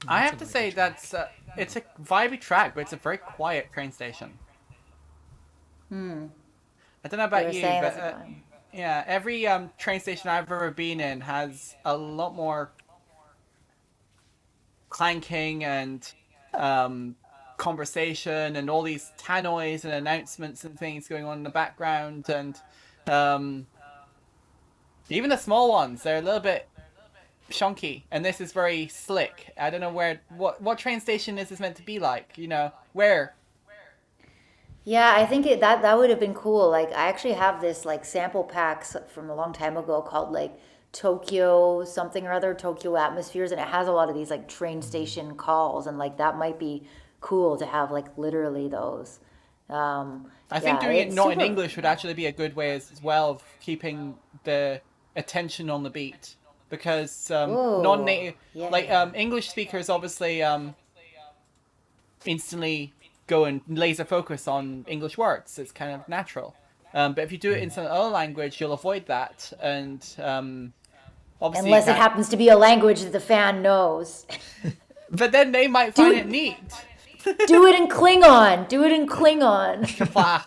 I have to say it's a vibey track, but it's a very quiet train station. I don't know about you, but yeah, every train station I've ever been in has a lot more clanking and conversation and all these tannoys and announcements and things going on in the background, and even the small ones, they're a little bit shonky, and this is very slick. I don't know what train station is this meant to be like, where? Yeah, I think that would have been cool. Like I actually have this like sample packs from a long time ago called like Tokyo something or other, Tokyo Atmospheres, and it has a lot of these like train station calls, and like that might be cool to have like literally those. I think Yeah, doing it it's not in super. English would actually be a good way as well of keeping the attention on the beat, because Ooh, non-native, like yeah. English speakers obviously instantly go and laser focus on English words. It's kind of natural. But if you do it in some other language, you'll avoid that, and obviously you Unless it can't. happens to be a language that the fan knows. But then they might Do find it it, neat. do it in Klingon. Do it in Klingon. Kapla.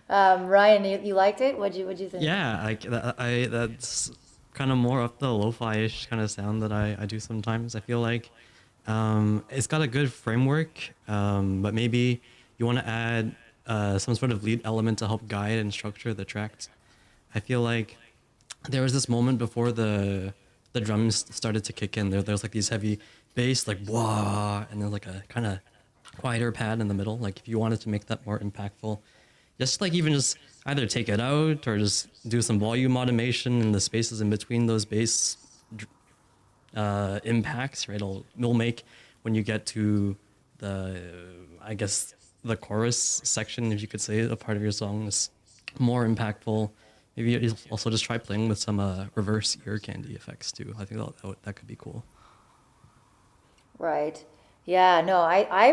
Ryan, you liked it? What'd you think? Yeah, like that's kind of more of the lo-fi-ish kind of sound that I do sometimes. I feel like it's got a good framework, but maybe you want to add some sort of lead element to help guide and structure the tracks. I feel like there was this moment before the drums started to kick in. There's like these heavy bass, like wah, and then like a kind of quieter pad in the middle. Like if you wanted to make that more impactful, just like even just either take it out or just do some volume automation in the spaces in between those bass impacts, right? It'll make when you get to the, I guess, the chorus section, if you could say, a part of your song is more impactful. Maybe you also just try playing with some reverse ear candy effects too. I think that could be cool. Right. Yeah, no,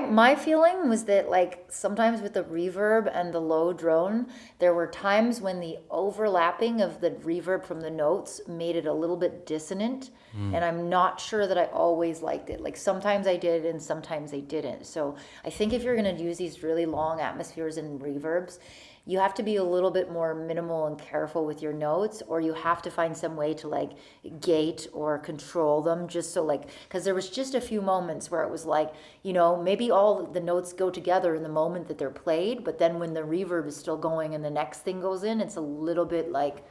my feeling was that like sometimes with the reverb and the low drone, there were times when the overlapping of the reverb from the notes made it a little bit dissonant, and I'm not sure that I always liked it. Like sometimes I did and sometimes I didn't. So I think if you're going to use these really long atmospheres and reverbs, you have to be a little bit more minimal and careful with your notes, or you have to find some way to like gate or control them, just so like, because there was just a few moments where it was like, maybe all the notes go together in the moment that they're played, but then when the reverb is still going and the next thing goes in, it's a little bit like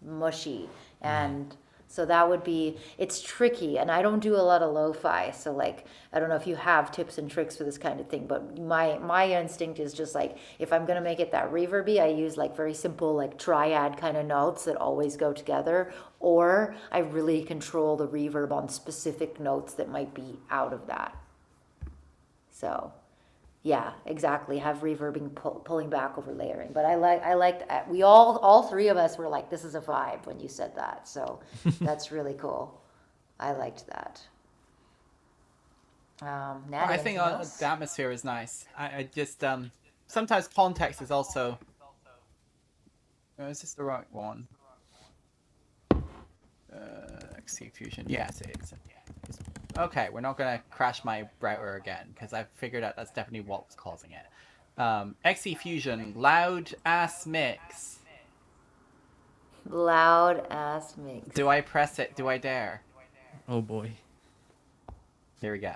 mushy. And so that would be, it's tricky, and I don't do a lot of lo-fi, so like I don't know if you have tips and tricks for this kind of thing, but my instinct is just like if I'm gonna make it that reverby, I use like very simple like triad kind of notes that always go together, or I really control the reverb on specific notes that might be out of that. So yeah, exactly. Have reverbing pulling back over layering. But I liked we all three of us were like, this is a vibe when you said that. So that's really cool. I liked that. Natty, I think anything else? the atmosphere is nice. I just sometimes context is also. Oh, is this the right one? XC Fusion. Yes, it is. Okay, we're not gonna crash my router again because I figured out that's definitely what was causing it. XC Fusion, loud ass mix. Loud ass mix. Do I press it? Do I dare? Oh boy. Here we go.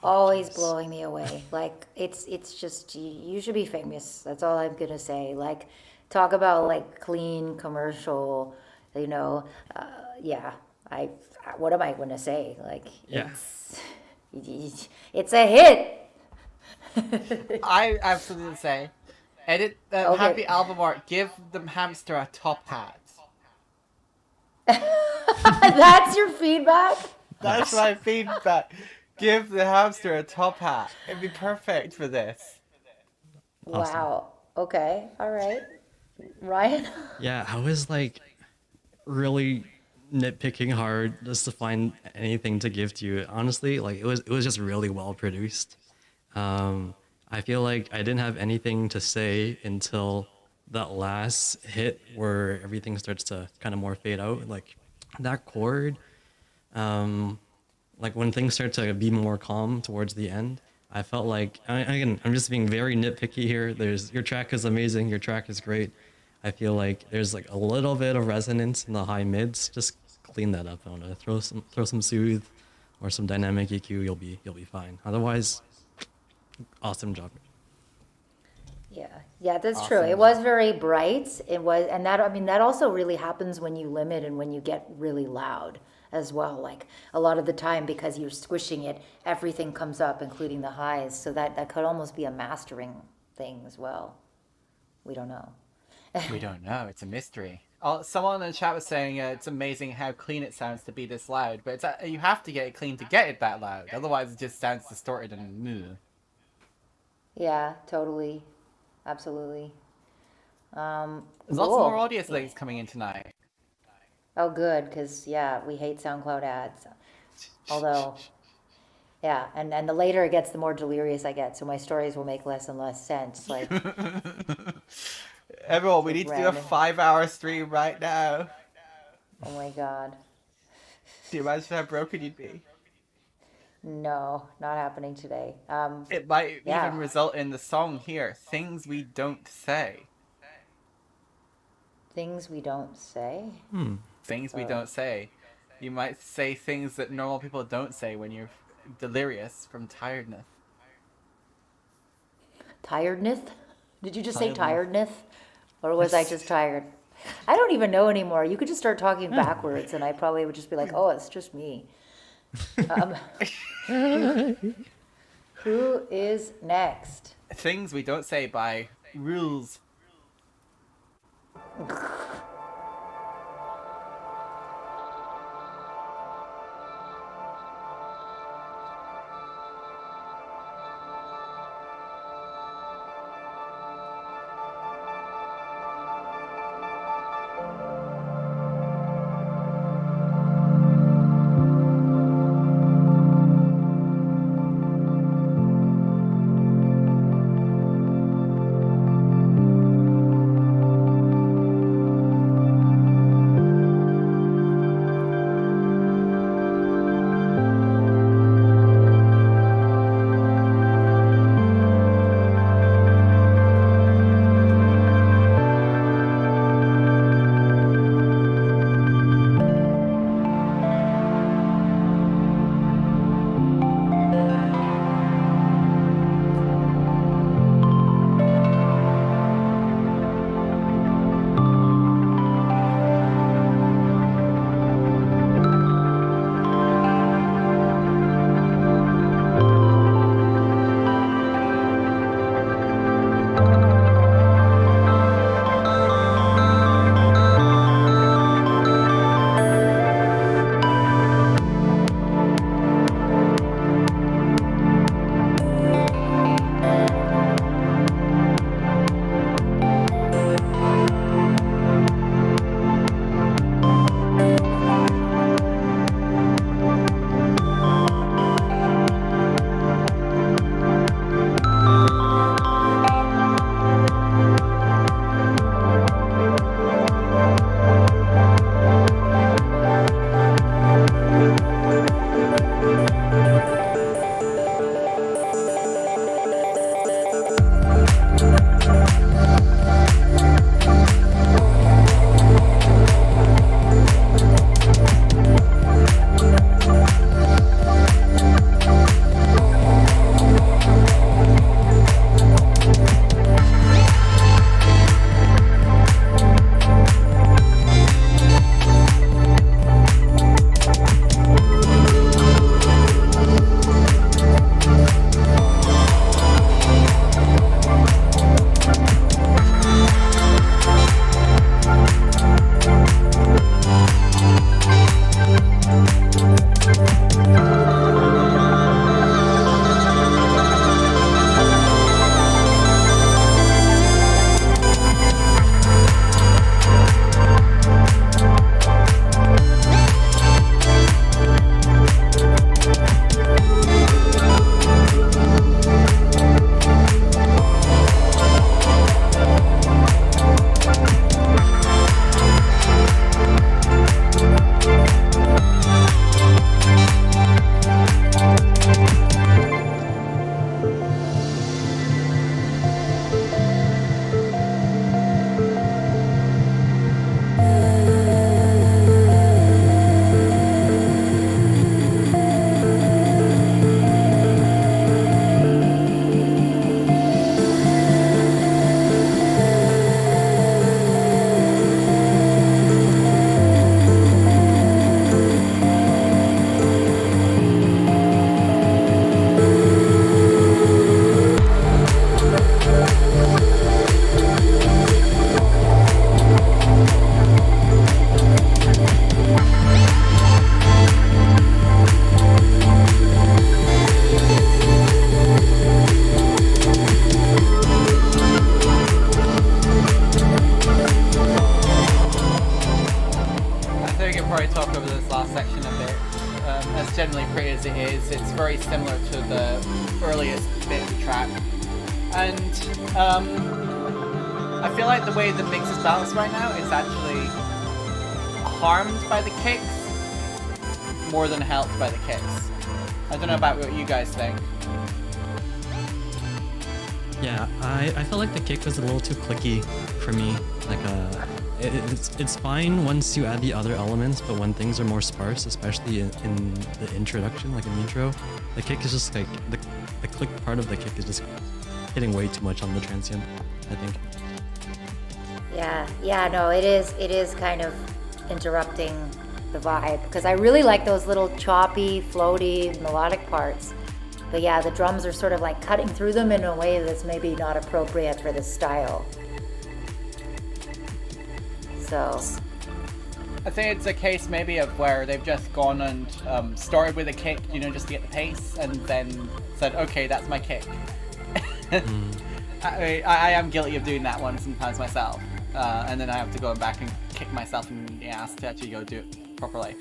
always blowing me away. Like it's just you should be famous. That's all I'm gonna say. Like talk about like clean commercial, you know. Yeah, I what am I gonna say? Like Yeah. it's a hit. I absolutely say, edit Okay. happy album art. Give the hamster a top hat. That's your feedback. That's my feedback. Give the hamster a top hat. It'd be perfect for this. Awesome. Wow. Okay. All right. Ryan. Yeah, I was like really nitpicking hard just to find anything to give to you. Honestly, like it was just really well produced. I feel like I didn't have anything to say until that last hit where everything starts to kind of more fade out. Like that chord, like when things start to be more calm towards the end, I felt like again, I'm just being very nitpicky here. There's your track is amazing, your track is great. I feel like there's like a little bit of resonance in the high mids. Just clean that up. I want to throw some soothe or some dynamic EQ. You'll be fine. Otherwise, awesome job. Yeah, that's true. Awesome. It was very bright. It was, and that, I mean, that also really happens when you limit and when you get really loud as well. Like a lot of the time, because you're squishing it, everything comes up, including the highs. So that could almost be a mastering thing as well. We don't know. We don't know. It's a mystery. Oh, someone in the chat was saying it's amazing how clean it sounds to be this loud, but it's you have to get it clean to get it that loud. Otherwise, it just sounds distorted and moo. Yeah, totally. Absolutely. There's lots Cool. more audio links coming in tonight. Oh, good, because, yeah, we hate SoundCloud ads. Although, yeah, and the later it gets, the more delirious I get, so my stories will make less and less sense. Like, Everyone, we need to do a random. 5-hour stream right now. oh my God. Do you imagine how broken you'd be? No, not happening today. It might Yeah. even result in the song here, Things We Don't Say. Things we don't say. Things we don't say. You might say things that normal people don't say when you're delirious from tiredness. Tiredness? Did you just say Tiredness. tiredness? Or was I just tired? I don't even know anymore. You could just start talking backwards, and I probably would just be like, oh, it's just me. Who is next? Things We Don't Say by Rules. pretty as it is, it's very similar to the earliest bit of the track. And I feel like the way the mix is balanced right now is actually harmed by the kicks more than helped by the kicks. I don't know about what you guys think. Yeah, I felt like the kick was a little too clicky for me. Like it's fine once you add the other elements, but when things are more sparse, especially in the introduction, like in the intro, the kick is just like the click part of the kick is just hitting way too much on the transient, I think. Yeah, no, it is kind of interrupting the vibe, because I really like those little choppy, floaty, melodic parts. But yeah, the drums are sort of like cutting through them in a way that's maybe not appropriate for this style. So I think it's a case maybe of where they've just gone and started with a kick, you know, just to get the pace, and then said, okay, that's my kick. I am guilty of doing that one sometimes myself. And then I have to go back and kick myself in the ass to actually go do it properly.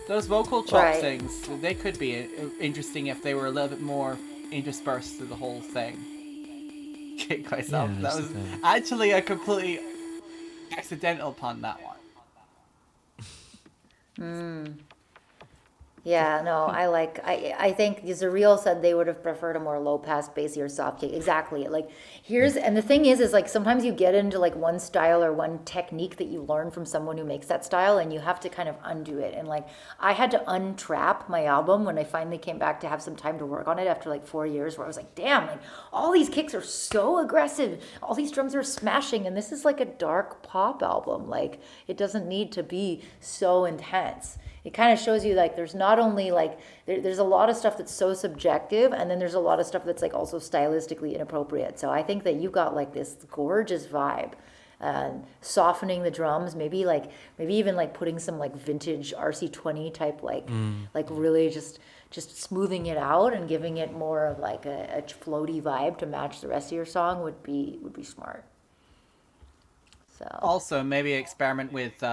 Those vocal chop things, they could be interesting if they were a little bit more interspersed through the whole thing. Kick myself. Yeah, that was actually a completely accidental pun, that one. yeah, no, I think Zariel said they would have preferred a more low pass, bassy, or soft kick. Exactly. Like and the thing is like sometimes you get into like one style or one technique that you learn from someone who makes that style, and you have to kind of undo it. And like I had to untrap my album when I finally came back to have some time to work on it after like 4 years, where I was like, damn, like all these kicks are so aggressive, all these drums are smashing, and this is like a dark pop album. Like it doesn't need to be so intense. It kind of shows you like there's not only like there's a lot of stuff that's so subjective, and then there's a lot of stuff that's like also stylistically inappropriate. So I think that you got like this gorgeous vibe, softening the drums, maybe even like putting some like vintage RC20 type like really just smoothing it out and giving it more of like a floaty vibe to match the rest of your song would be smart. So Also, maybe experiment with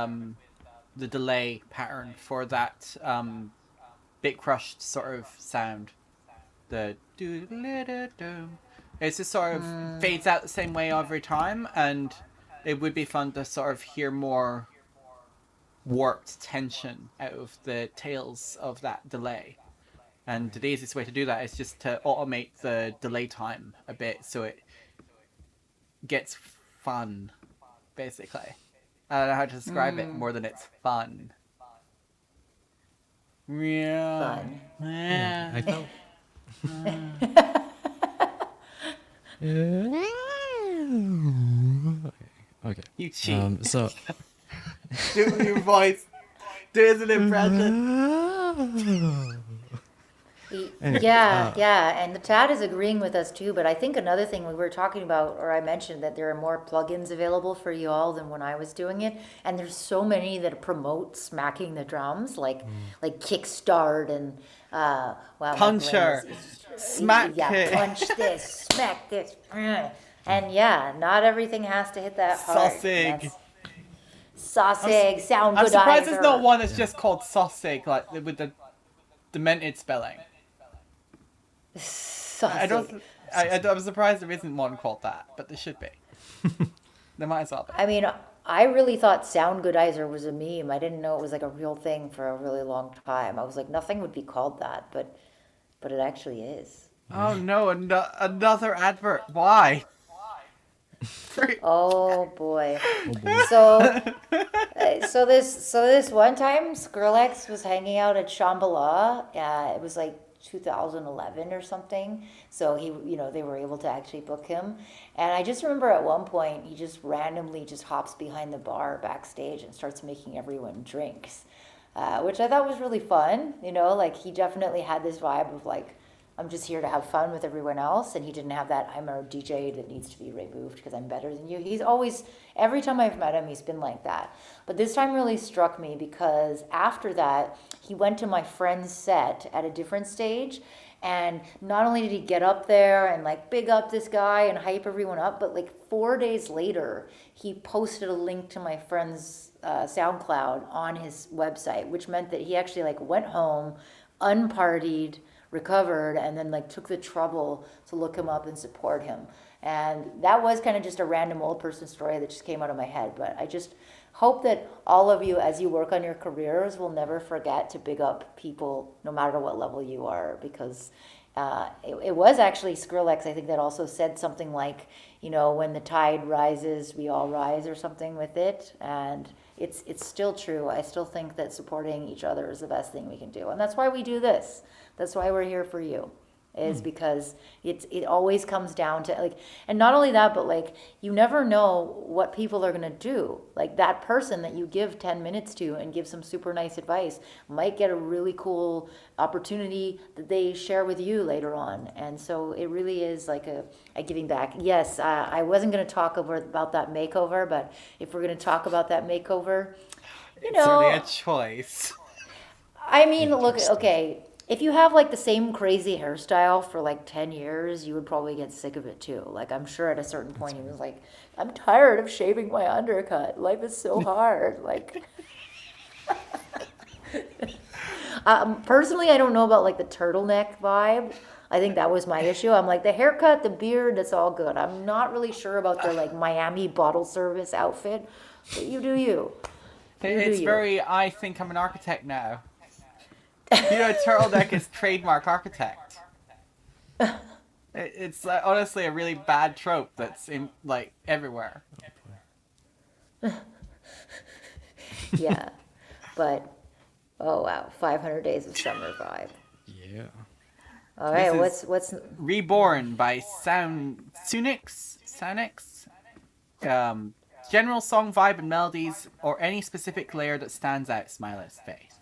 the delay pattern for that bit crushed sort of sound. The do-do-do-do. It's just sort of fades out the same way every time, and it would be fun to sort of hear more warped tension out of the tails of that delay. And the easiest way to do that is just to automate the delay time a bit so it gets fun, basically. I don't know how to describe it more than it's fun. Yeah. fun. Yeah. I felt. Okay. You cheat. So. Do your voice. Do it as an impression. Anyway, Yeah, and the chat is agreeing with us too, but I think another thing we were talking about, or I mentioned that there are more plugins available for you all than when I was doing it, and there's so many that promote smacking the drums, like Kickstart and wow, Puncher. Smack it. punch this, smack this, and yeah, not everything has to hit that hard. Sausage. Sausage, sound I'm good. surprised there's not one that's just called sausage, like with the demented spelling. Sausage. I'm surprised there isn't one called that, but there should be. There might as well be. I mean, I really thought Sound Goodizer was a meme. I didn't know it was like a real thing for a really long time. I was like, nothing would be called that, but it actually is. Oh no, another advert. Why? Oh boy. So this one time, Skrillex was hanging out at Shambhala. It was like 2011 or something. So they were able to actually book him. And I just remember at one point, he just randomly just hops behind the bar backstage and starts making everyone drinks, which I thought was really fun. Like he definitely had this vibe of like, I'm just here to have fun with everyone else, and he didn't have that I'm a DJ that needs to be removed because I'm better than you. He's always, every time I've met him, he's been like that. But this time really struck me because after that, he went to my friend's set at a different stage, And not only did he get up there and like big up this guy and hype everyone up, but like 4 days later, he posted a link to my friend's SoundCloud on his website, which meant that he actually like went home, unpartied, recovered, and then like took the trouble to look him up and support him. And that was kind of just a random old person story that just came out of my head. But I just hope that all of you, as you work on your careers, will never forget to big up people, no matter what level you are, because it was actually Skrillex, I think, that also said something like, you know, when the tide rises, we all rise, or something with it. And it's still true. I still think that supporting each other is the best thing we can do. And that's why we do this. That's why we're here for you. Is because it always comes down to like, and not only that, but like you never know what people are gonna do. Like that person that you give 10 minutes to and give some super nice advice might get a really cool opportunity that they share with you later on. And so it really is like a giving back. Yes, I wasn't gonna talk about that makeover, but if we're gonna talk about that makeover, you know, It's certainly a choice. I mean, look, okay, if you have like the same crazy hairstyle for like 10 years, you would probably get sick of it too. Like, I'm sure at a certain point he was like, I'm tired of shaving my undercut. Life is so hard. Like, personally, I don't know about like the turtleneck vibe. I think that was my issue. I'm like, the haircut, the beard, that's all good. I'm not really sure about the like Miami bottle service outfit, but you do you. It's very, I think I'm an architect now. You know, turtleneck is trademark architect. It's honestly a really bad trope that's in like everywhere. Yeah, but oh wow, 500 Days of Summer vibe. Yeah. All right, This is what's Reborn by Sounix. General song vibe and melodies, or any specific layer that stands out. Smiley's face.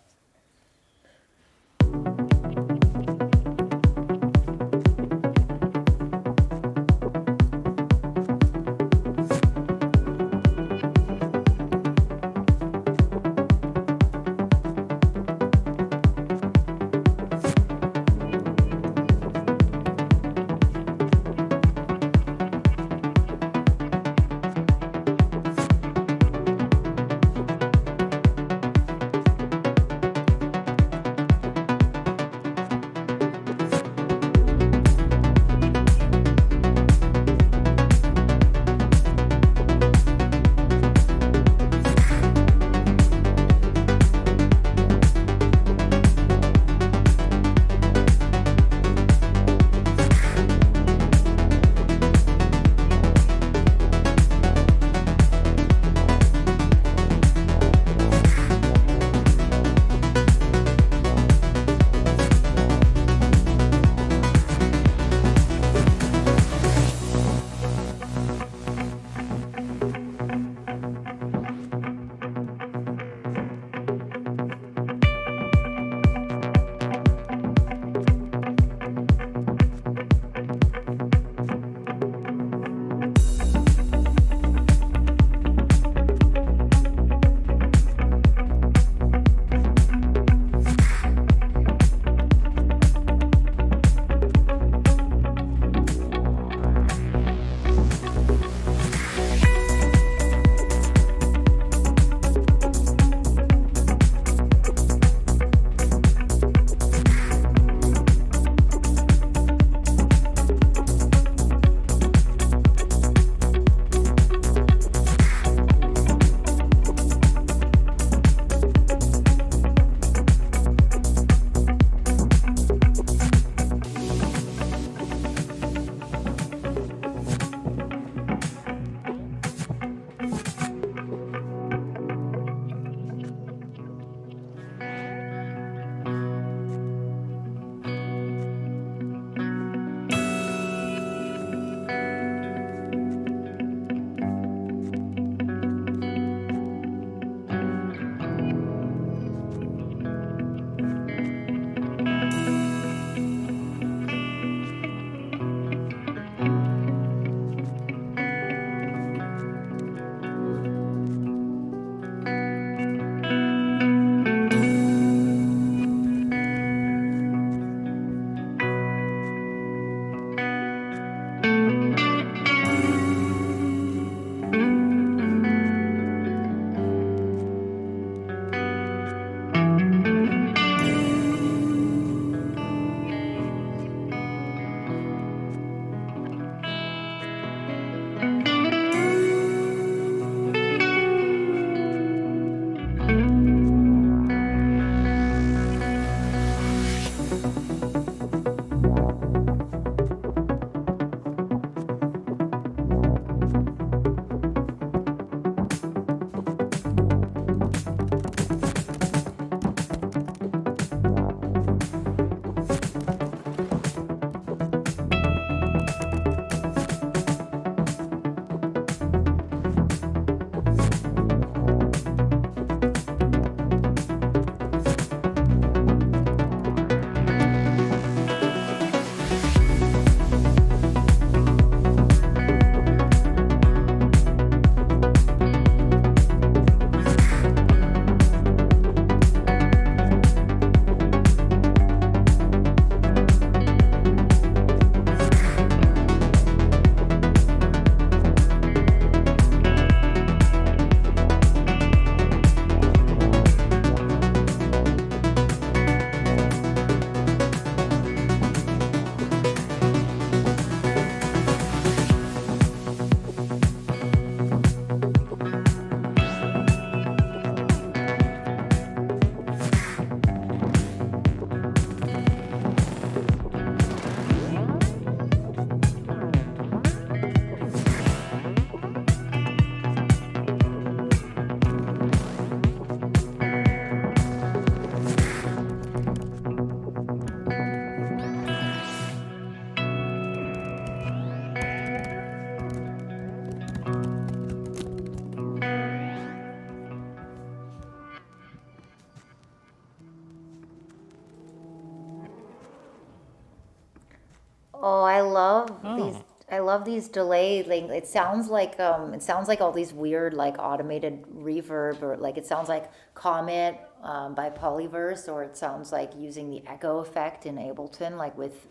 Oh, I love these. Oh. I love these delay. Like it sounds like all these weird like automated reverb, or like it sounds like Comet by Polyverse, or it sounds like using the echo effect in Ableton, like with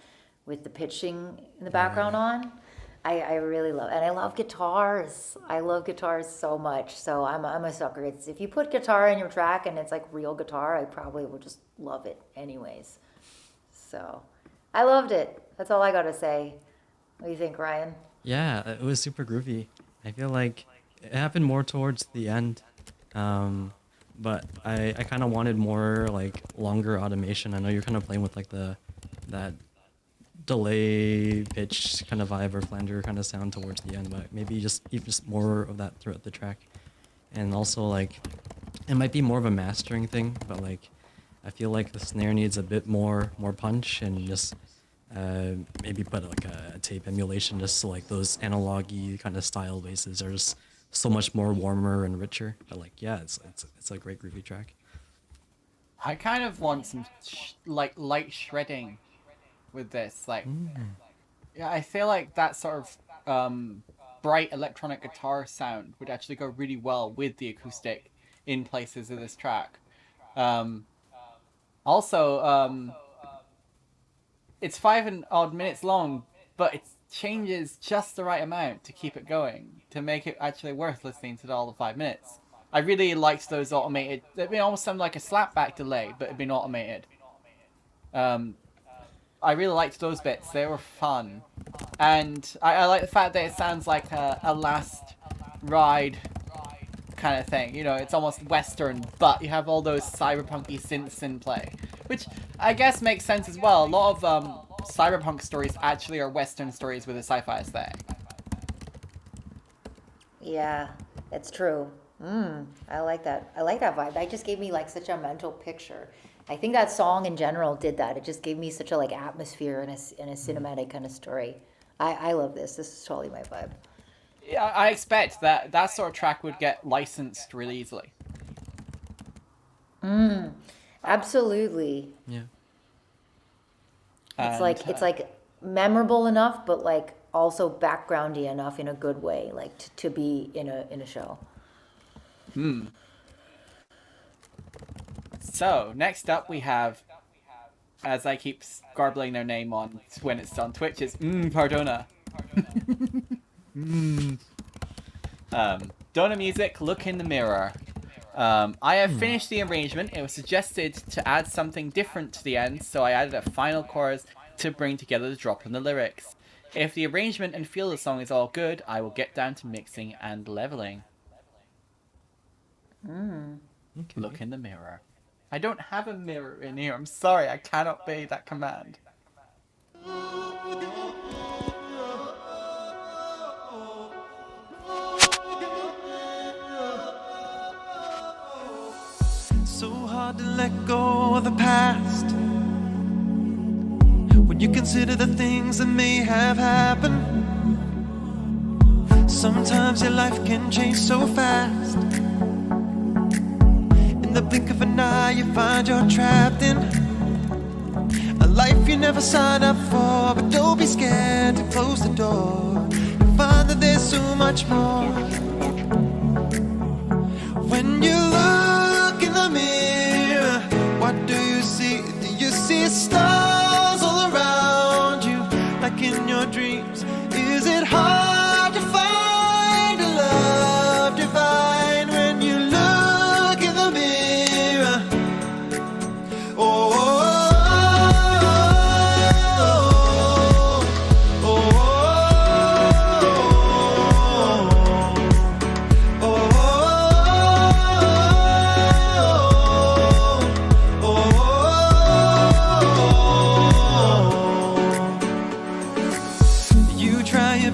the pitching in the background on. I really love, and I love guitars. I love guitars so much. So I'm a sucker. It's if you put guitar in your track and it's like real guitar, I probably will just love it anyways. So I loved it. That's all I gotta say. What do you think, Ryan? Yeah, it was super groovy. I feel like it happened more towards the end, but I kind of wanted more like longer automation. I know you're kind of playing with like that delay pitch kind of vibe or flanger kind of sound towards the end, but maybe just even just more of that throughout the track. And also like it might be more of a mastering thing, but like I feel like the snare needs a bit more punch, and just maybe put like a tape emulation, just so like those analog-y kind of style basses are just so much more warmer and richer. But like yeah, it's a great groovy track. I kind of want some like light shredding with this. Like, yeah, I feel like that sort of bright electronic guitar sound would actually go really well with the acoustic in places of this track. Also, it's 5 and odd minutes long, but it changes just the right amount to keep it going, to make it actually worth listening to all the 5 minutes. I really liked those automated. It almost sounded like a slapback delay, but it'd been automated. I really liked those bits. They were fun. And I like the fact that it sounds like a last ride kind of thing. You know, it's almost Western, but you have all those cyberpunky synths in play, which I guess makes sense as well. A lot of cyberpunk stories actually are Western stories with a sci-fi aesthetic. Yeah, it's true. I like that. I like that vibe. That just gave me like such a mental picture. I think that song in general did that. It just gave me such a like atmosphere and a cinematic kind of story. I love this. This is totally my vibe. Yeah, I expect that that sort of track would get licensed really easily. Absolutely. Yeah. It's like memorable enough, but like also backgroundy enough in a good way, like to be in a show. So, next up we have, as I keep garbling their name on when it's on Twitch, it's Pardona. Dona Music, Look in the Mirror. I have finished the arrangement. It was suggested to add something different to the end, so I added a final chorus to bring together the drop in the lyrics. If the arrangement and feel of the song is all good, I will get down to mixing and leveling. Okay. Look in the mirror. I don't have a mirror in here. I'm sorry, I cannot obey that command. So hard to let go of the past when you consider the things that may have happened. Sometimes your life can change so fast. In the blink of an eye you find you're trapped in a life you never signed up for. But don't be scared to close the door. You'll find that there's so much more. When you look in the mirror, what do you see? Do you see stars all around you, like in your dreams? Is it hard to find a love divine when you look in the mirror? Oh,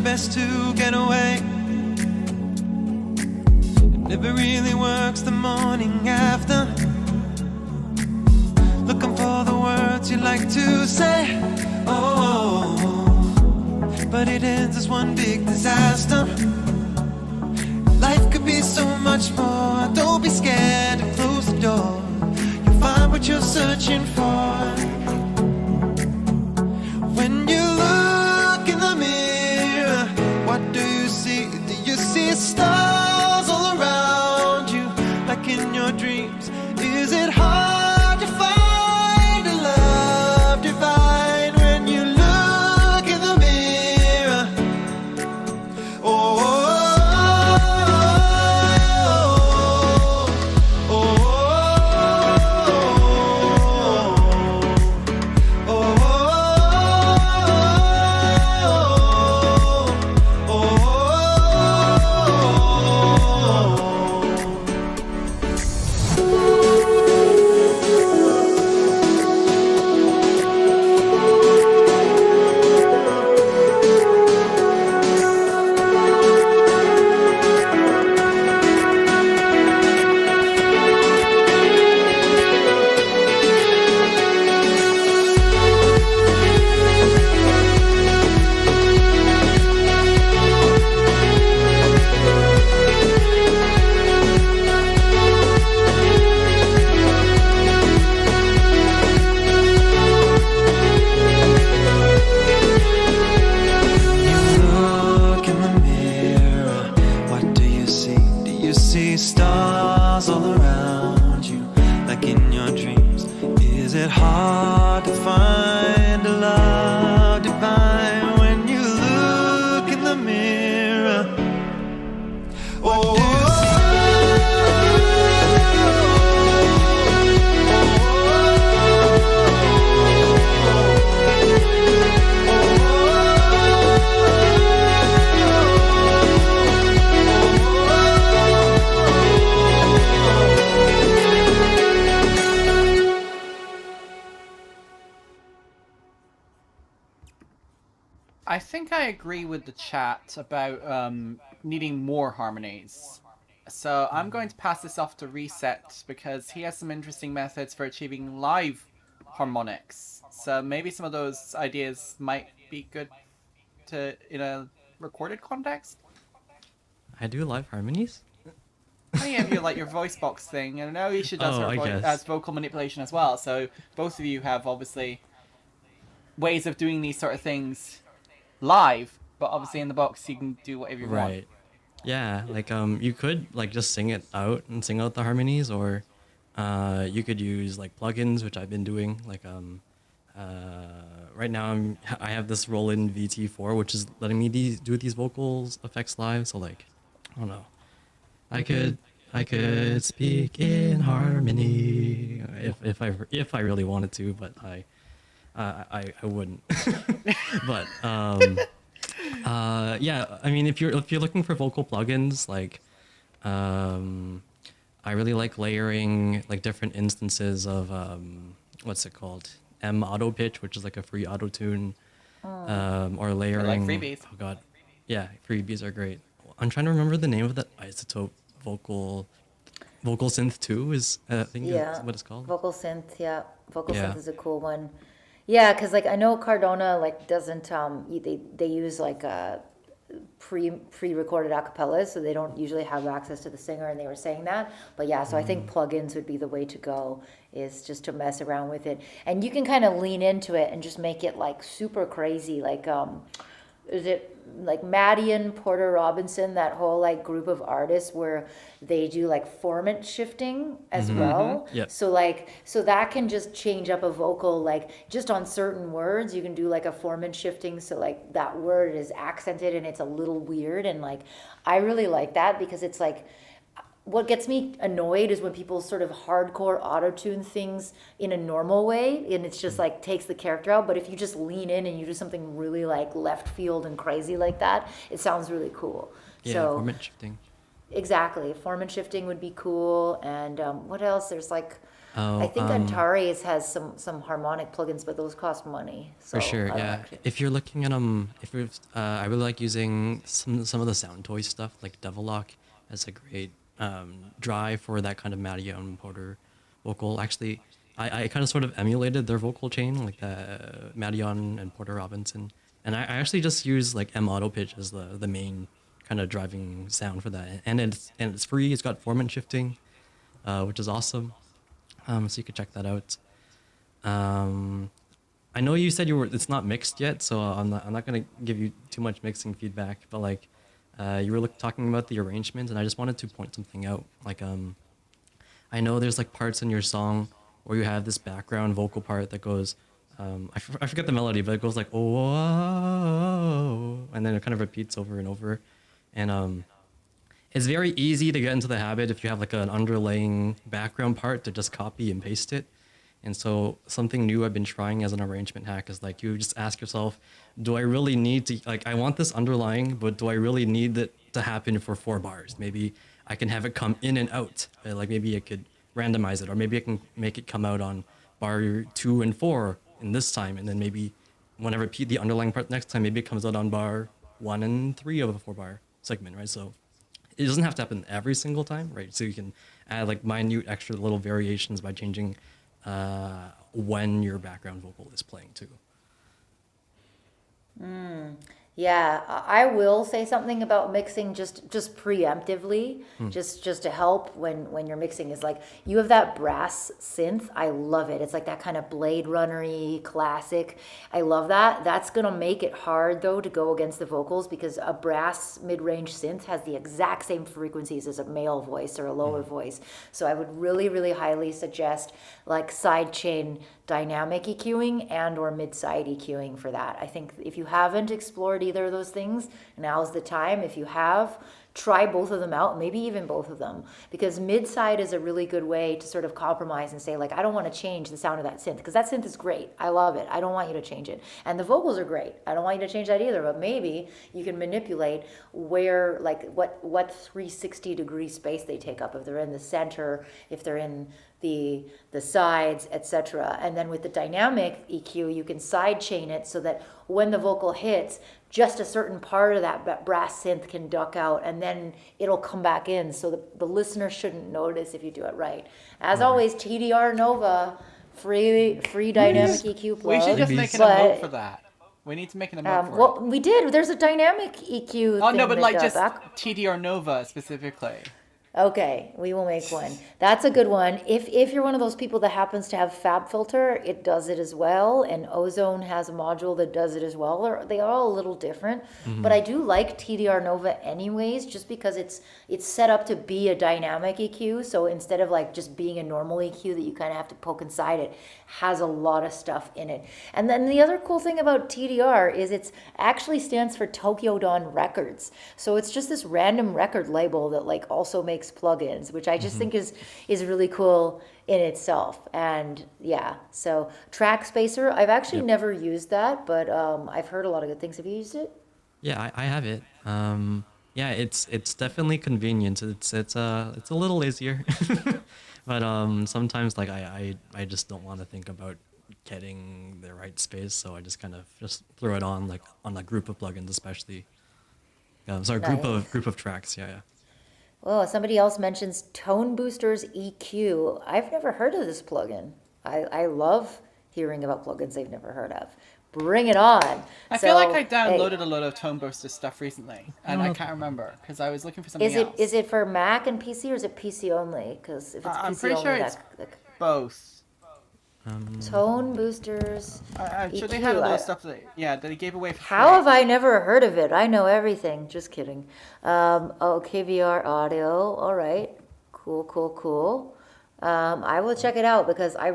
best to get away. It never really works the morning after. Looking for the words you like to say. Oh, but it ends as one big disaster. Life could be so much more. Don't be scared to close the door. You'll find what you're searching for. When you look I think I agree with the chat about needing more harmonies. So I'm going to pass this off to ReSeT because he has some interesting methods for achieving live harmonics. So maybe some of those ideas might be good to in a recorded context. I do live harmonies. Oh yeah, if you like your voice box thing, and I know Isha does Oh, her I guess. as vocal manipulation as well. So both of you have obviously ways of doing these sort of things live, but obviously in the box you can do whatever you want. Right. Yeah, like you could like just sing it out and sing out the harmonies, or you could use like plugins, which I've been doing. Like right now I have this Roland VT4, which is letting me do these vocals effects live. So like, I don't know, I could speak in harmony if I really wanted to, but I wouldn't. But yeah, I mean, if you're looking for vocal plugins, like, I really like layering like different instances of what's it called? M Auto Pitch, which is like a free auto tune, or layering. freebies. Oh God, yeah, freebies are great. I'm trying to remember the name of that isotope vocal synth 2 is I think Yeah. that's what it's called. Vocal synth, yeah. Vocal Yeah. synth is a cool one. Yeah, because like I know Cardona like doesn't they use like pre-recorded acapellas, so they don't usually have access to the singer, and they were saying that. But yeah, so I think plugins would be the way to go, is just to mess around with it, and you can kind of lean into it and just make it like super crazy, like is it like Maddie and Porter Robinson, that whole like group of artists where they do like formant shifting as well. Yep. So that can just change up a vocal, like just on certain words you can do like a formant shifting, so like that word is accented and it's a little weird, and like I really like that because it's like what gets me annoyed is when people sort of hardcore auto-tune things in a normal way, and it's just like takes the character out. But if you just lean in and you do something really like left field and crazy like that, it sounds really cool. Yeah, So format shifting. exactly, form and shifting would be cool. And what else? There's like Oh, I think Antares has some harmonic plugins, but those cost money. So for sure, I don't yeah. actually- If you're looking at if you're, I really like using some of the Sound Toy stuff, like Devil Lock as a great drive for that kind of Mattia and Porter vocal. Actually, I kind of sort of emulated their vocal chain, like Madion and Porter Robinson, and I actually just use like M Auto Pitch as the main kind of driving sound for that, and it's free. It's got formant shifting, which is awesome. So you could check that out. I know you said it's not mixed yet, so I'm not gonna give you too much mixing feedback, but like you were talking about the arrangement, and I just wanted to point something out. Like I know there's like parts in your song where you have this background vocal part that goes I forget the melody, but it goes like oh, and then it kind of repeats over and over, and it's very easy to get into the habit if you have like an underlaying background part to just copy and paste it. And so something new I've been trying as an arrangement hack is like you just ask yourself, do I really need to, like, I want this underlying, but do I really need it to happen for 4 bars? Maybe I can have it come in and out. Like maybe I could randomize it, or maybe I can make it come out on bar 2 and 4 in this time, and then maybe when I repeat the underlying part next time, maybe it comes out on bar 1 and 3 of a 4-bar segment, right? So it doesn't have to happen every single time, right? So you can add like minute extra little variations by changing when your background vocal is playing too. Yeah, I will say something about mixing just preemptively, just to help when you're mixing, is like you have that brass synth. I love it. It's like that kind of Blade Runner-y classic. I love that. That's gonna make it hard though to go against the vocals, because a brass mid-range synth has the exact same frequencies as a male voice or a lower voice. So I would really, really highly suggest like sidechain dynamic EQing and or mid-side EQing for that. I think if you haven't explored either of those things, now's the time. If you have, try both of them out, maybe even both of them, because mid-side is a really good way to sort of compromise and say, like, I don't want to change the sound of that synth, because that synth is great. I love it. I don't want you to change it. And the vocals are great. I don't want you to change that either, but maybe you can manipulate where, like, what 360-degree space they take up, if they're in the center, if they're in the sides, etc. And then with the dynamic EQ, you can side chain it so that when the vocal hits, just a certain part of that brass synth can duck out, and then it'll come back in, so the listener shouldn't notice if you do it right. As always, TDR Nova, free dynamic EQ plug. We should just make an emote for that. We need to make an emote for well, we did. There's a dynamic EQ. Oh no, thing but that, like just back- TDR Nova specifically. Okay, we will make one. That's a good one. If you're one of those people that happens to have FabFilter, it does it as well, and Ozone has a module that does it as well. They are all a little different, but I do like TDR Nova anyways, just because it's set up to be a dynamic EQ. So instead of like just being a normal EQ that you kind of have to poke inside, it has a lot of stuff in it. And then the other cool thing about TDR is it's actually stands for Tokyo Dawn Records. So it's just this random record label that like also makes plugins, which I just think is really cool in itself. And yeah, so Track Spacer, I've actually never used that, but I've heard a lot of good things. Have you used it? Yeah, I have it. Yeah, it's definitely convenient. It's a little lazier, but sometimes like I just don't want to think about getting the right space, so I just kind of just throw it on like on a group of plugins, especially. Sorry, Nice. group of tracks. Yeah. Oh, somebody else mentions Tone Boosters EQ. I've never heard of this plugin. I love hearing about plugins I've never heard of. Bring it on. I feel like I hey, downloaded a lot of Tone Booster stuff recently, and I can't remember because I was looking for something else. is it for Mac and PC, or is it PC only? Because if it's PC I'm pretty only, sure it's both. Tone Boosters I'm sure they EQ. had a lot of stuff that they gave away for How free. have I never heard of it? I know everything. Just kidding. KVR audio. All right. Cool. I will check it out, because I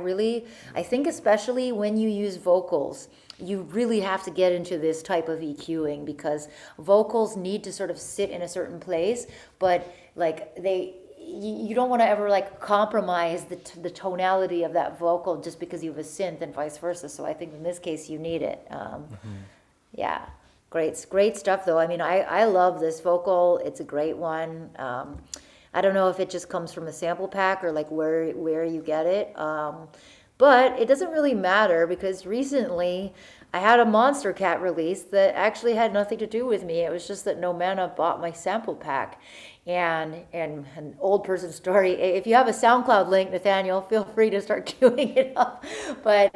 think especially when you use vocals, you really have to get into this type of EQing, because vocals need to sort of sit in a certain place, but like you don't want to ever like compromise the tonality of that vocal just because you have a synth, and vice versa. So I think in this case you need it. Yeah, great stuff though. I mean, I love this vocal. It's a great one. I don't know if it just comes from a sample pack or like where you get it. But it doesn't really matter, because recently I had a Monster Cat release that actually had nothing to do with me. It was just that No Mana bought my sample pack. And an old person story, if you have a SoundCloud link, Nathaniel, feel free to start queuing it up. But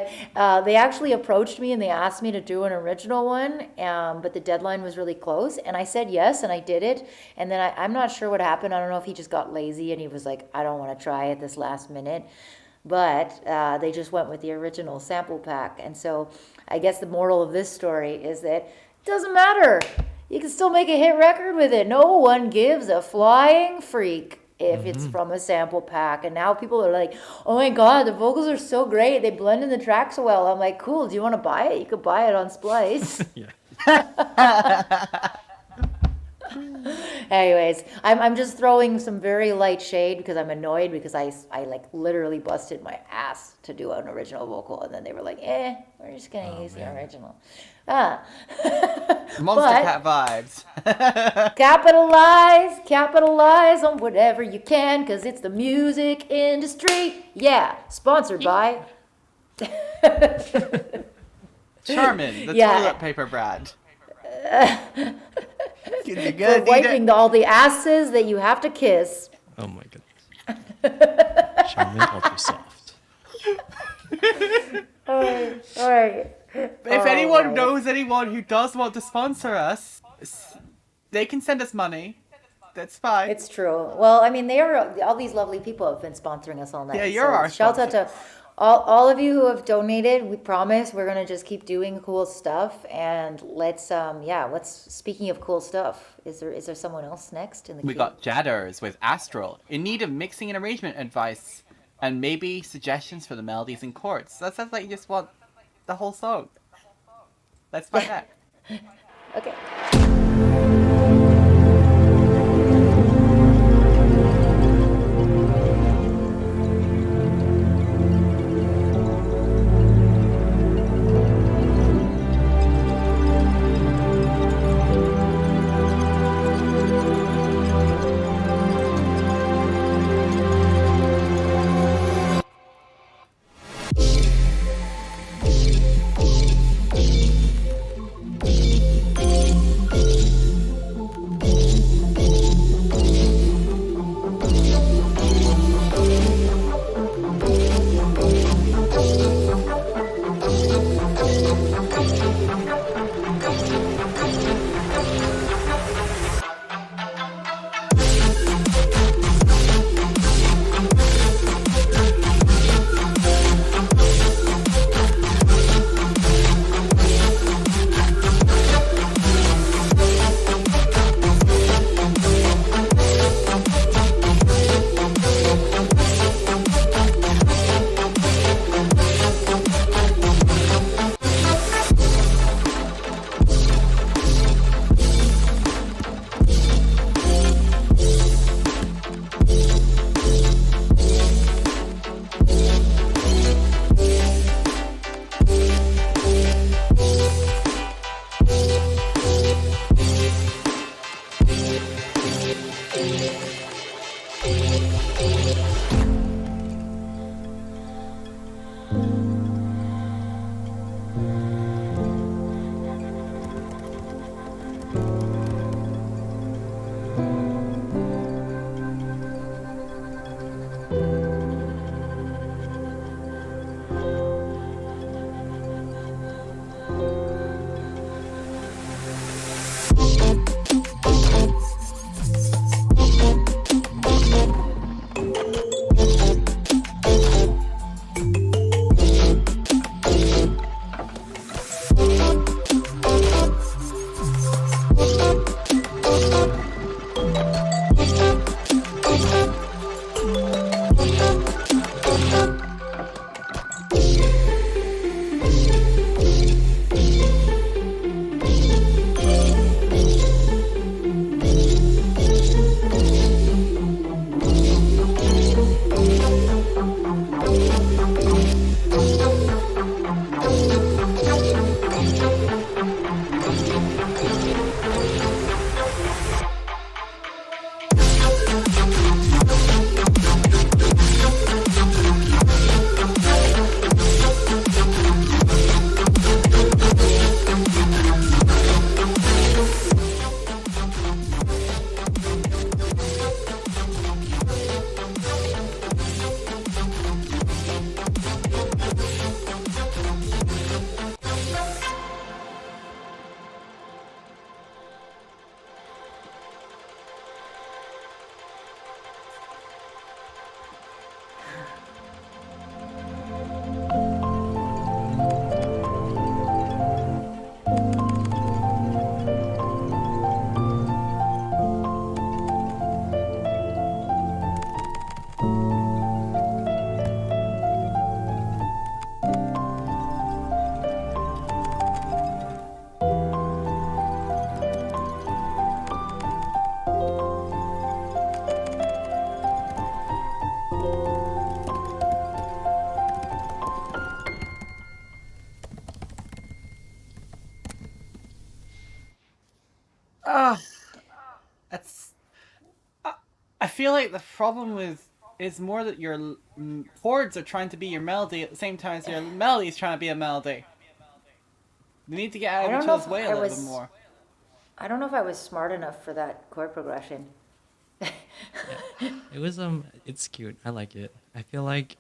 they actually approached me and they asked me to do an original one, but the deadline was really close. And I said yes, and I did it. And then I'm not sure what happened. I don't know if he just got lazy and he was like, I don't want to try it this last minute. But they just went with the original sample pack. And so I guess the moral of this story is that it doesn't matter. You can still make a hit record with it. No one gives a flying freak if it's from a sample pack. And now people are like, oh my God, the vocals are so great. They blend in the track so well. I'm like, cool, do you want to buy it? You could buy it on Splice. Anyways, I'm just throwing some very light shade because I'm annoyed, because I like literally busted my ass to do an original vocal, and then they were like, we're just gonna use the original. Monster But- Cat vibes. Capitalize on whatever you can, because it's the music industry. Yeah, sponsored by. Charmin, the Yeah. toilet paper brand. You're For gonna need wiping it. all the asses that you have to kiss. Oh my goodness. Charmin Ultra Soft. All right. If anyone knows anyone who does want to sponsor us, they can send us money. That's fine. It's true. Well, I mean, all these lovely people have been sponsoring us all night. Yeah, you're our shout out to all of you who have donated. We promise we're gonna just keep doing cool stuff, and let's speaking of cool stuff, is there someone else next in the We queue? got Jadders with Astral, in need of mixing and arrangement advice, and maybe suggestions for the melodies and chords. That sounds like you just want the whole song. Let's find out. Okay. That's. I feel like the problem is more that your chords are trying to be your melody at the same time as your melody is trying to be a melody. They need to get out I of don't each know other's if way a I little bit was. more. I don't know if I was smart enough for that chord progression. It was it's cute. I like it. I feel like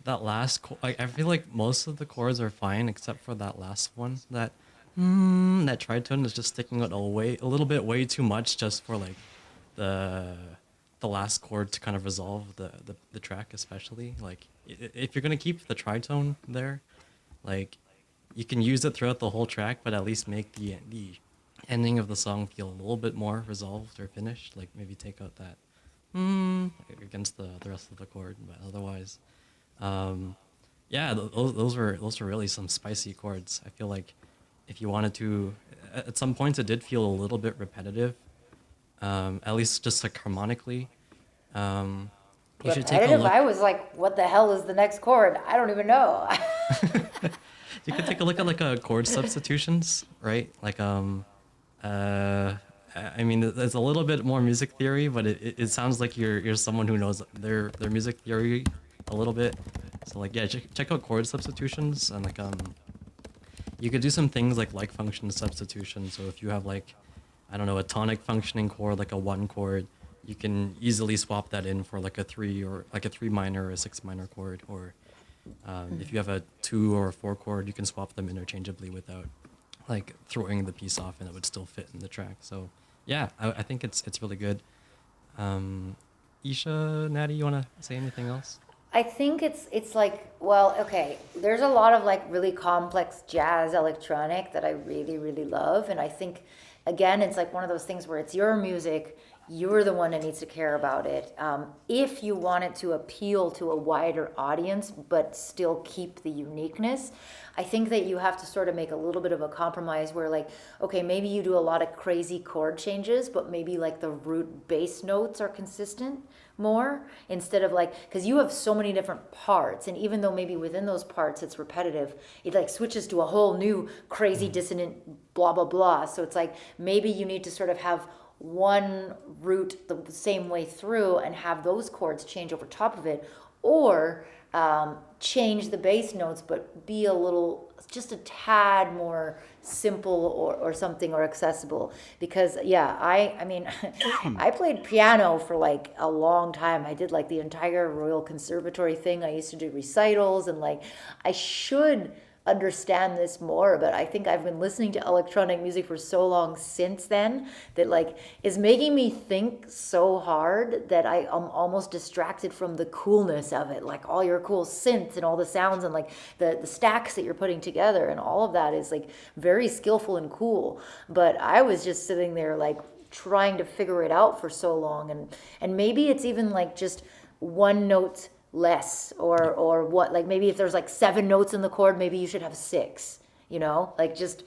that like I feel like most of the chords are fine except for that last one. That tritone is just sticking out a little bit way too much just for like the the last chord to kind of resolve the track, especially like if you're gonna keep the tritone there, like you can use it throughout the whole track, but at least make the ending of the song feel a little bit more resolved or finished. Like maybe take out that against the rest of the chord, but otherwise, yeah, those were really some spicy chords. I feel like if you wanted to, at some points it did feel a little bit repetitive, at least just like harmonically. You should take a Repetitive. look. I was like, what the hell is the next chord? I don't even know. You could take a look at like chord substitutions, right? Like I mean, there's a little bit more music theory, but it sounds like you're someone who knows their music theory a little bit. So like yeah, check out chord substitutions and like you could do some things like function substitution. So if you have like I don't know a tonic functioning chord like a 1 chord, you can easily swap that in for like a 3 or like a 3 minor or a 6 minor chord. Or if you have a 2 or a 4 chord, you can swap them interchangeably without like throwing the piece off, and it would still fit in the track. So yeah, I think it's really good. Isha, Natty, you want to say anything else? I think it's like, well, okay, there's a lot of like really complex jazz electronic that I really, really love. And I think, again, it's like one of those things where it's your music, you're the one that needs to care about it. If you want it to appeal to a wider audience, but still keep the uniqueness, I think that you have to sort of make a little bit of a compromise where like, okay, maybe you do a lot of crazy chord changes, but maybe like the root bass notes are consistent more instead of like, because you have so many different parts, and even though maybe within those parts it's repetitive, it like switches to a whole new crazy dissonant blah blah blah. So it's like maybe you need to sort of have one root the same way through and have those chords change over top of it, or change the bass notes but be a little, just a tad more simple or something, or accessible. Because yeah, I mean I played piano for like a long time. I did like the entire Royal Conservatory thing. I used to do recitals, and like I should understand this more, but I think I've been listening to electronic music for so long since then that like is making me think so hard that I'm almost distracted from the coolness of it, like all your cool synths and all the sounds and like the stacks that you're putting together, and all of that is like very skillful and cool. But I was just sitting there like trying to figure it out for so long, and maybe it's even like just one note less, or what, like maybe if there's like 7 notes in the chord, maybe you should have 6, you know, like just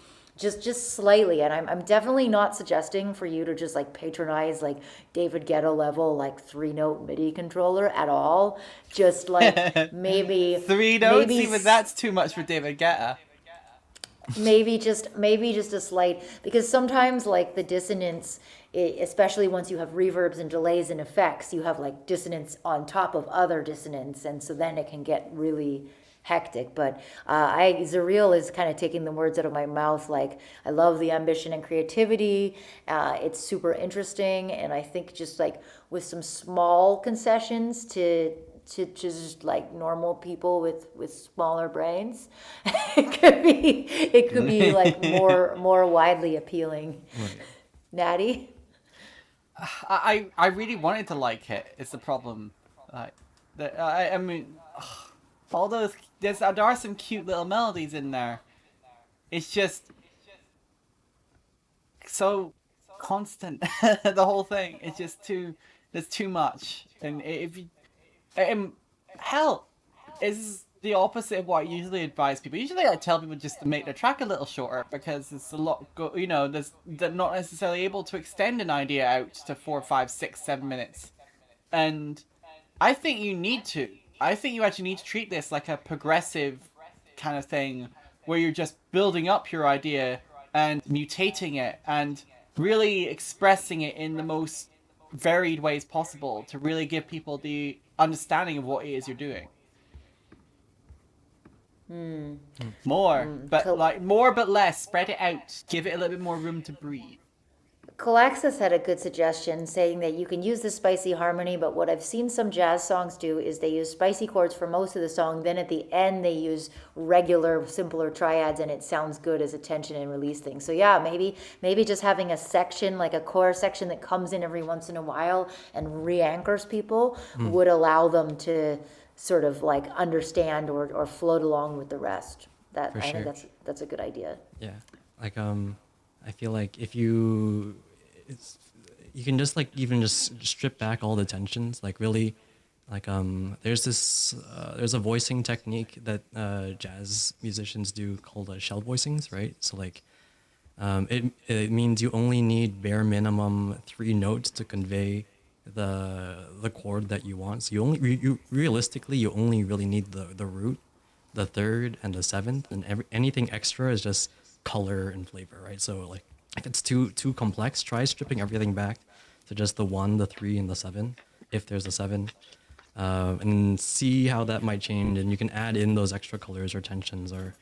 slightly. And I'm definitely not suggesting for you to just like patronize like David Guetta level like 3-note MIDI controller at all. Just like maybe 3 notes, maybe even that's too much for David Guetta. maybe just a slight, because sometimes like the dissonance, especially once you have reverbs and delays and effects, you have like dissonance on top of other dissonance, and so then it can get really hectic. But Zariel is kind of taking the words out of my mouth. Like, I love the ambition and creativity. It's super interesting, and I think just like with some small concessions to just like normal people with smaller brains, it could be like more widely appealing. Right. Natty? I really wanted to like it. It's the problem. Like, I mean, all those there are some cute little melodies in there. It's just so constant. The whole thing. It's just there's too much. And if you, hell, is the opposite of what I usually advise people. Usually I tell people just to make the track a little shorter, because it's a lot, they're not necessarily able to extend an idea out to 4, 5, 6, 7 minutes. And I think you need to. I think you actually need to treat this like a progressive kind of thing, where you're just building up your idea and mutating it. And really expressing it in the most varied ways possible to really give people the understanding of what it is you're doing. More, but Cool. like more but less. Spread it out. Give it a little bit more room to breathe. Colaxis had a good suggestion saying that you can use the spicy harmony, but what I've seen some jazz songs do is they use spicy chords for most of the song, then at the end they use regular, simpler triads, and it sounds good as a tension and release thing. So yeah, maybe just having a section, like a chorus section that comes in every once in a while and re-anchors people would allow them to sort of like understand or float along with the rest. That For I think sure. that's a good idea. Yeah, like I feel like if you can just like even just strip back all the tensions, like really, like there's a voicing technique that jazz musicians do called shell voicings, right? So like it means you only need bare minimum 3 notes to convey the chord that you want. So you realistically you only really need the root, the third, and the seventh, and anything extra is just color and flavor, right? So like if it's too complex, try stripping everything back to just the 1, the 3, and the 7, if there's a 7, and see how that might change. And you can add in those extra colors or tensions, or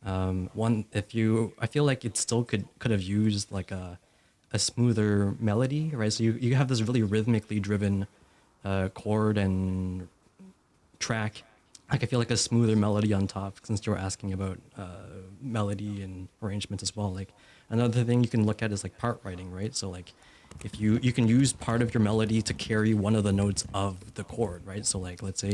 I feel like it still could have used like a smoother melody, right? So you have this really rhythmically driven chord and track. Like I feel like a smoother melody on top, since you're asking about melody and arrangement as well. Like another thing you can look at is like part writing, right? So like if you can use part of your melody to carry one of the notes of the chord, right? So like let's say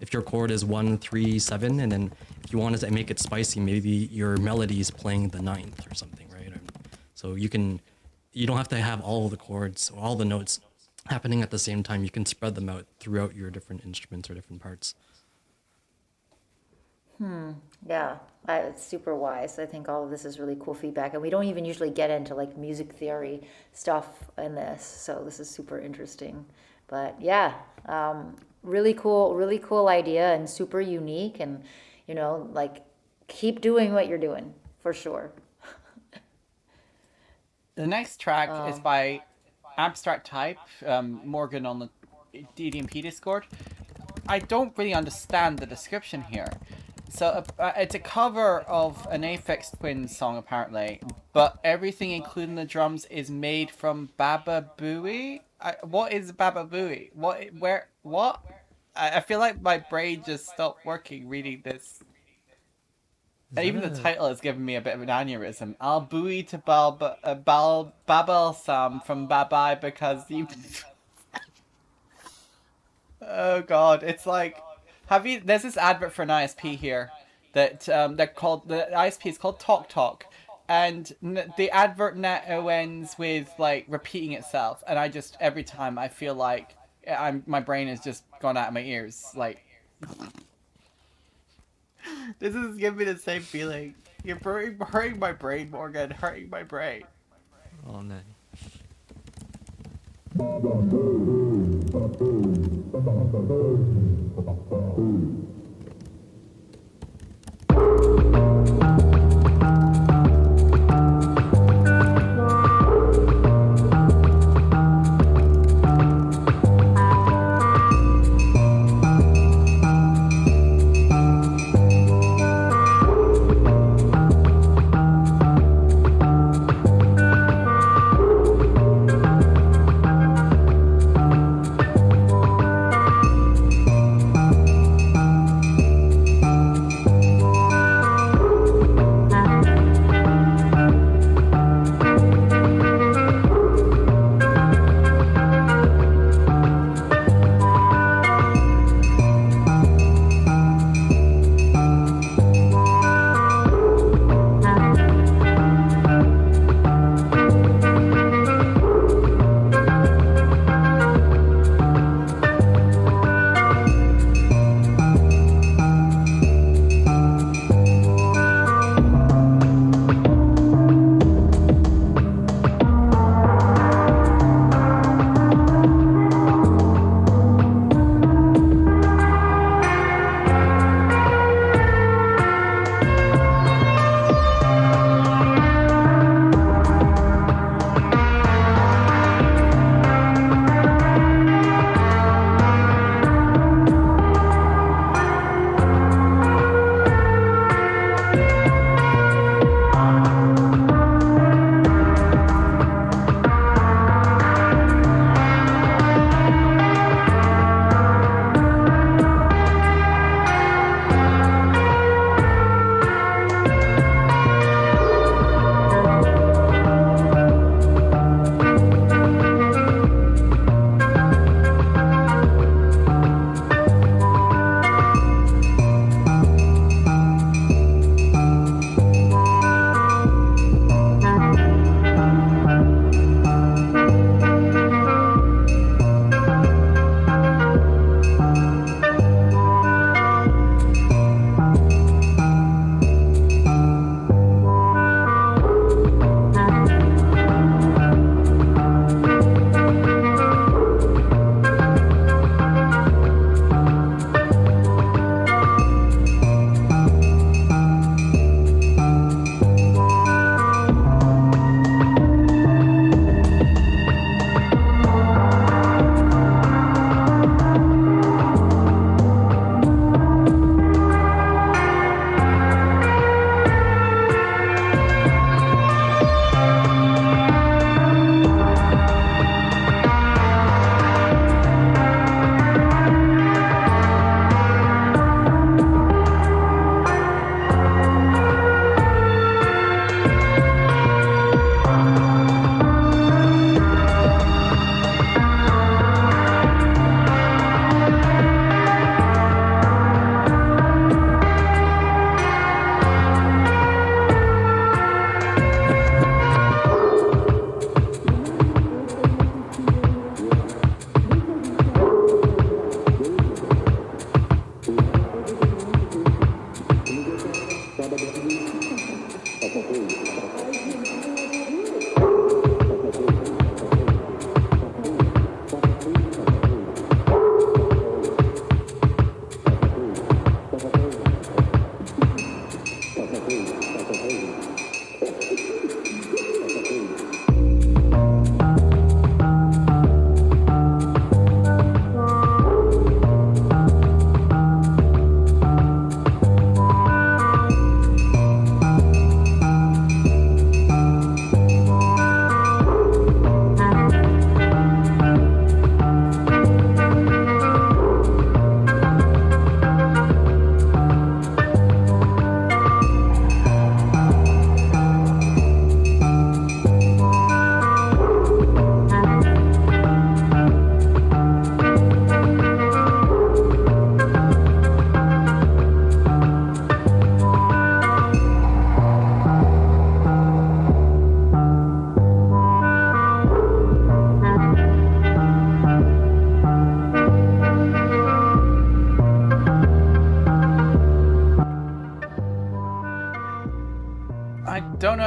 if your chord is 1, 3, 7, and then if you wanted to make it spicy, maybe your melody is playing the 9th or something, right? So you don't have to have all of the chords or all the notes happening at the same time. You can spread them out throughout your different instruments or different parts. Yeah, it's super wise. I think all of this is really cool feedback, and we don't even usually get into like music theory stuff in this, so this is super interesting. But yeah, really cool idea and super unique, and like keep doing what you're doing for sure. The next track is by Abstract Type, Morgan on the EDMP Discord. I don't really understand the description here. So it's a cover of an Aphex Twins song apparently, but everything including the drums is made from Baba Booey. What is Baba Booey? What? I feel like my brain just stopped working reading this. Even the title has given me a bit of an aneurysm. I'll buoy to Babel Sam from Babai because you. Oh god, it's like, there's this advert for an ISP here that the ISP is called Talk Talk, and the advert now ends with like repeating itself, and every time I feel like my brain has just gone out of my ears, like. This is giving me the same feeling. You're hurting my brain, Morgan. Hurting my brain. Oh man.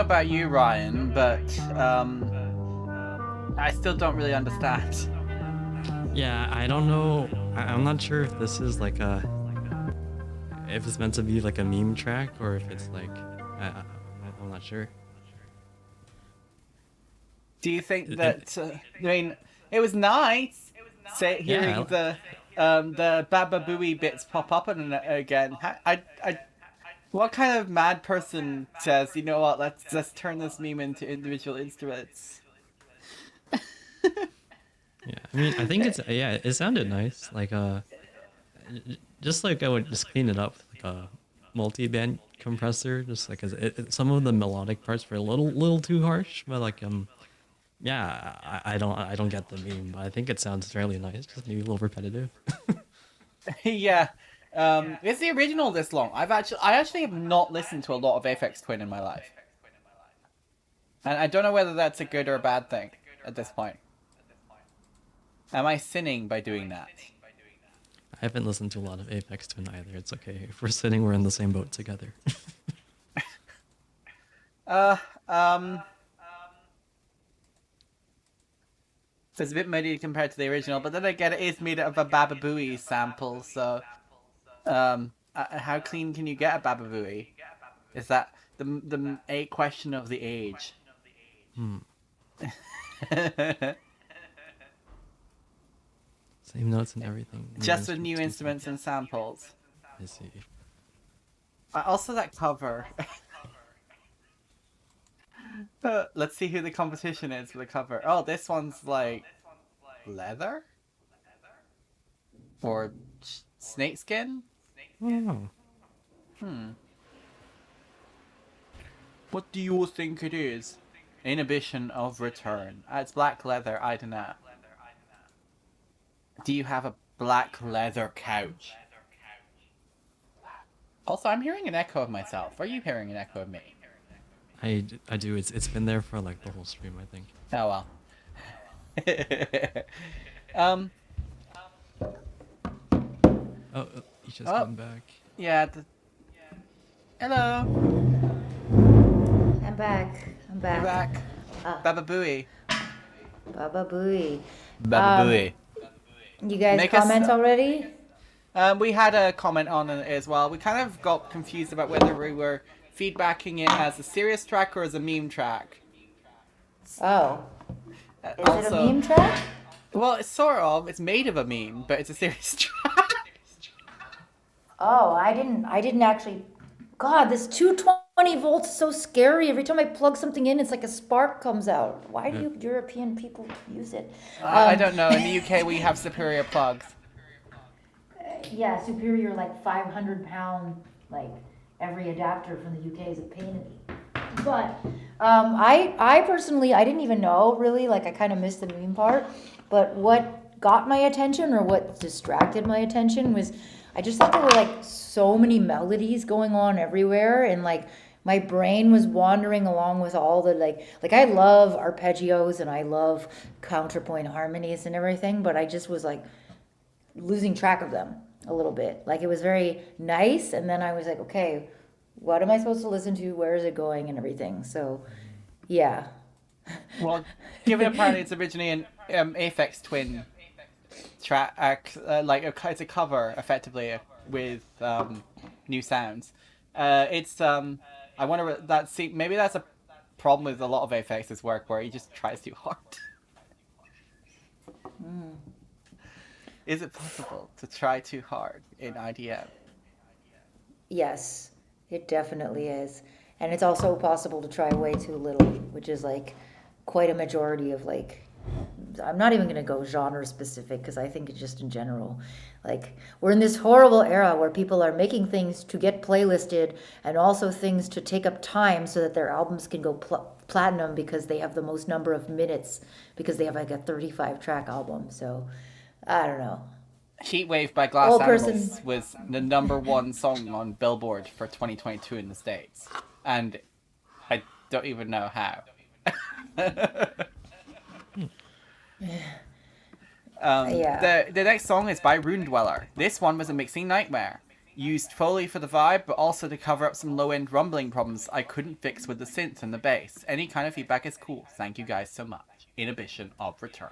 about you, Ryan, but I still don't really understand. Yeah, I don't know. I'm not sure if this is like if it's meant to be like a meme track or if it's like, I'm not sure. Do you think that? I mean, it was nice hearing the Baba Booey bits pop up again. What kind of mad person says, you know what? Let's turn this meme into individual instruments. Yeah, I mean, I think it sounded nice. Like just like I would just clean it up with like a multi-band compressor, just like some of the melodic parts were a little too harsh, but like yeah, I don't get the meme, but I think it sounds fairly nice, just maybe a little repetitive. Yeah. Is the original this long? I actually have not listened to a lot of Aphex Twin in my life. And I don't know whether that's a good or a bad thing at this point. Am I sinning by doing that? I haven't listened to a lot of Aphex Twin either. It's okay. If we're in the same boat together. So it's a bit muddy compared to the original, but then again, it is made out of a Baba Booey sample, so how clean can you get a Baba Booey? Is that the a question of the age? Same notes and everything. Just with new instruments and samples. I see. Also, that cover. Let's see who the competition is for the cover. Oh, this one's like leather or snakeskin. Oh. What do you think it is? Inhibition of return. It's black leather. I don't know. Do you have a black leather couch? Also, I'm hearing an echo of myself. Are you hearing an echo of me? I do. It's been there for like the whole stream, I think. Oh well. Oh, he's just come back. Yeah. Hello. I'm back. You're back. Baba Booey. Baba Booey. Baba Booey. You guys Make comment us- already? We had a comment on it as well. We kind of got confused about whether we were feedbacking it as a serious track or as a meme track. Oh. Is it a meme track? Well, it's sort of. It's made of a meme, but it's a serious track. Oh, I didn't actually. God, this 220 volts is so scary. Every time I plug something in, it's like a spark comes out. Why do you European people use it? I don't know. In the UK, we have superior plugs. Yeah, Superior, like 500-pound, like every adapter from the UK is a pain in the. But I personally, I didn't even know really. Like I kind of missed the meme part. But what got my attention or what distracted my attention was I just thought there were like so many melodies going on everywhere, and like my brain was wandering along with all the like I love arpeggios and I love counterpoint harmonies and everything, but I just was like losing track of them a little bit. Like it was very nice, and then I was like, okay, what am I supposed to listen to? Where is it going and everything? So, yeah. Well, given apparently it's originally an Aphex Twin track, it's a cover effectively with new sounds. It's I wonder maybe that's a problem with a lot of Aphex's work where he just tries too hard. Is it possible to try too hard in IDM? Yes, it definitely is. And it's also possible to try way too little, which is like quite a majority of like, I'm not even going to go genre specific because I think it's just in general. Like we're in this horrible era where people are making things to get playlisted and also things to take up time so that their albums can go platinum because they have the most number of minutes because they have like a 35 track album. So I don't know. Heatwave by Glass Old Animals person. was the #1 song on Billboard for 2022 in the States. And I don't even know how. Yeah. The next song is by Rune Dweller. This one was a mixing nightmare. used Foley for the vibe, but also to cover up some low-end rumbling problems I couldn't fix with the synth and the bass. Any kind of feedback is cool. Thank you guys so much. Inhibition of return.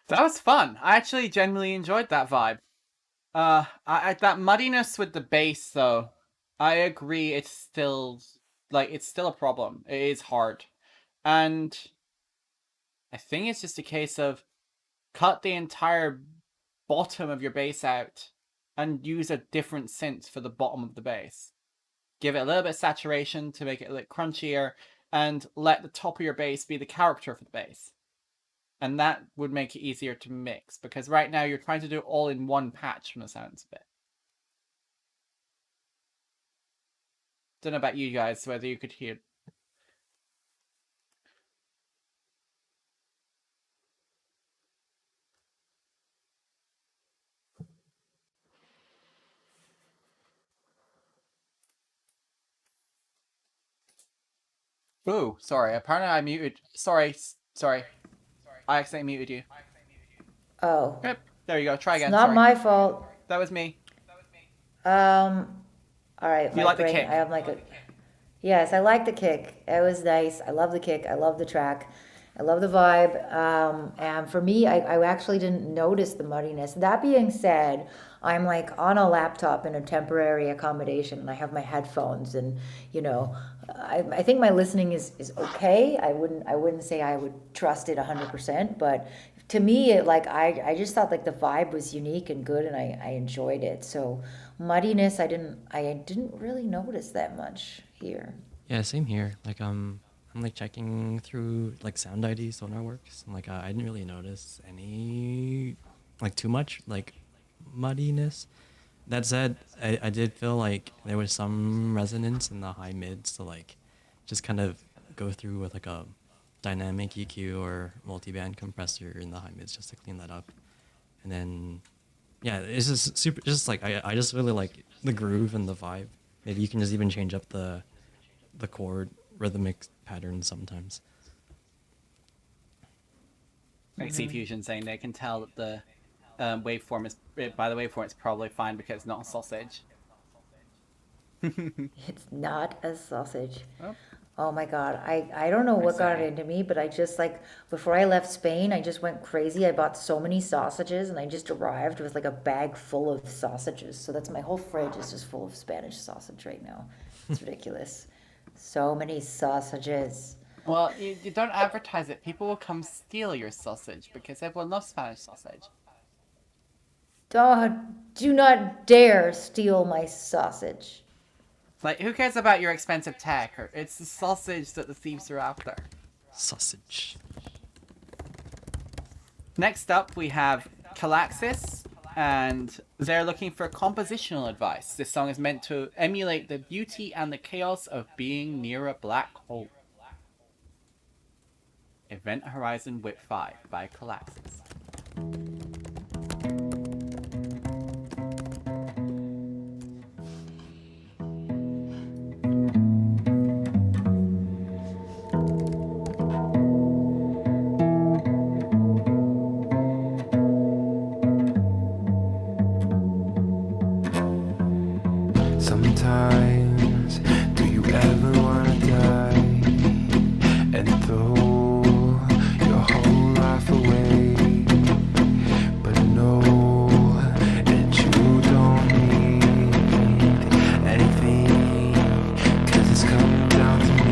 That was fun. I actually genuinely enjoyed that vibe. That muddiness with the bass, though, I agree. It's still it's still a problem. It is hard, and I think it's just a case of cut the entire bottom of your bass out and use a different synth for the bottom of the bass. Give it a little bit of saturation to make it a little crunchier, and let the top of your bass be the character for the bass. And that would make it easier to mix, because right now you're trying to do it all in one patch from the sounds of it. Don't know about you guys, whether you could hear. Ooh, sorry. Apparently I muted. Sorry. I accidentally muted you. Oh, Yep. There you go. Try again. it's not Sorry. my fault. That was me. All right, You my like the brain. kick? I have like a. Yes, I like the kick. It was nice. I love the kick. I love the track. I love the vibe. And for me, I actually didn't notice the muddiness. That being said, I'm like on a laptop in a temporary accommodation, and I have my headphones, and I think my listening is okay. I wouldn't say I would trust it 100%, but to me, I just thought like the vibe was unique and good, and I enjoyed it. So muddiness, I didn't really notice that much here. Yeah, same here. Like I'm like checking through like Sound ID SonarWorks, and like I didn't really notice any like too much like muddiness. That said, I did feel like there was some resonance in the high mids to like just kind of go through with like a dynamic EQ or multi-band compressor in the high mids just to clean that up. And then, yeah, it's just super. Just like I just really like the groove and the vibe. Maybe you can just even change up the chord rhythmic pattern sometimes. Like C Fusion saying they can tell that the waveform is by the waveform it's probably fine because it's not a sausage. It's not a sausage. Oh. Oh my God. I don't know what got sorry. into me, but I just like, before I left Spain, I just went crazy. I bought so many sausages and I just arrived with like a bag full of sausages. So that's my whole fridge is just full of Spanish sausage right now. It's ridiculous. So many sausages. Well, you don't advertise it. People will come steal your sausage because everyone loves Spanish sausage. Do not dare steal my sausage. Like, who cares about your expensive tech? It's the sausage that the thieves are after. Sausage. Next up, we have Calaxis, and they're looking for compositional advice. This song is meant to emulate the beauty and the chaos of being near a black hole. Event Horizon Whip 5 by Calaxis. Sometimes, do you ever wanna die and throw your whole life away? But know that you don't need anything, 'cause it's coming down to me.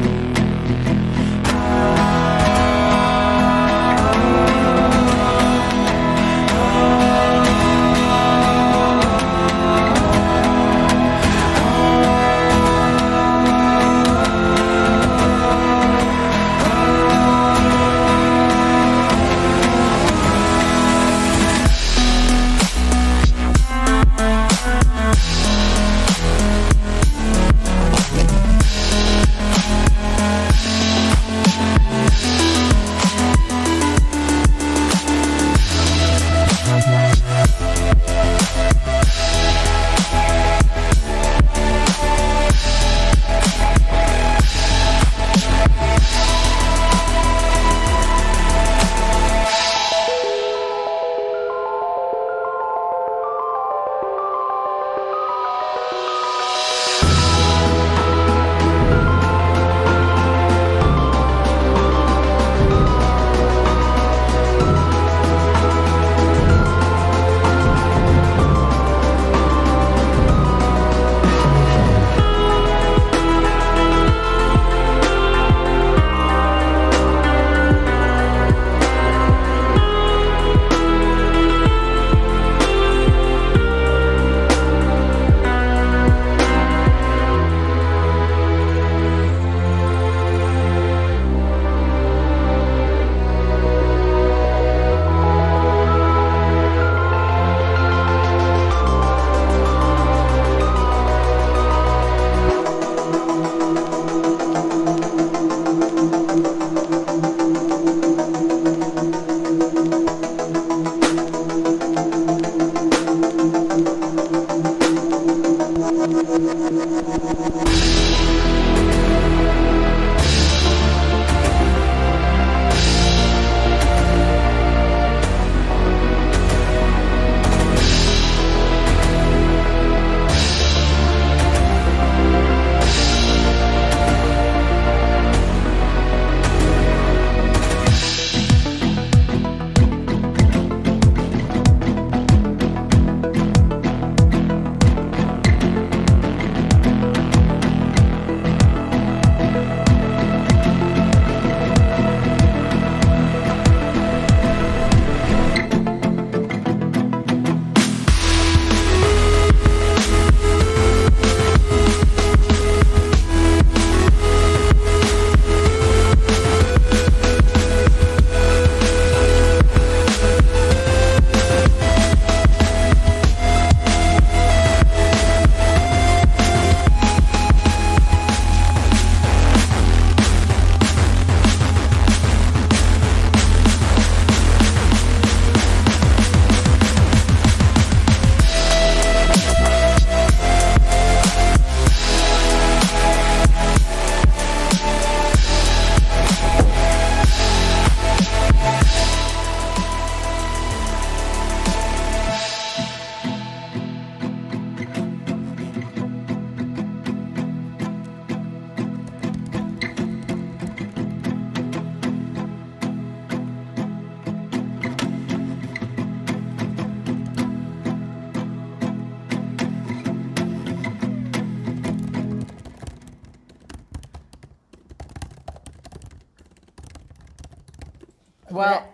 Well,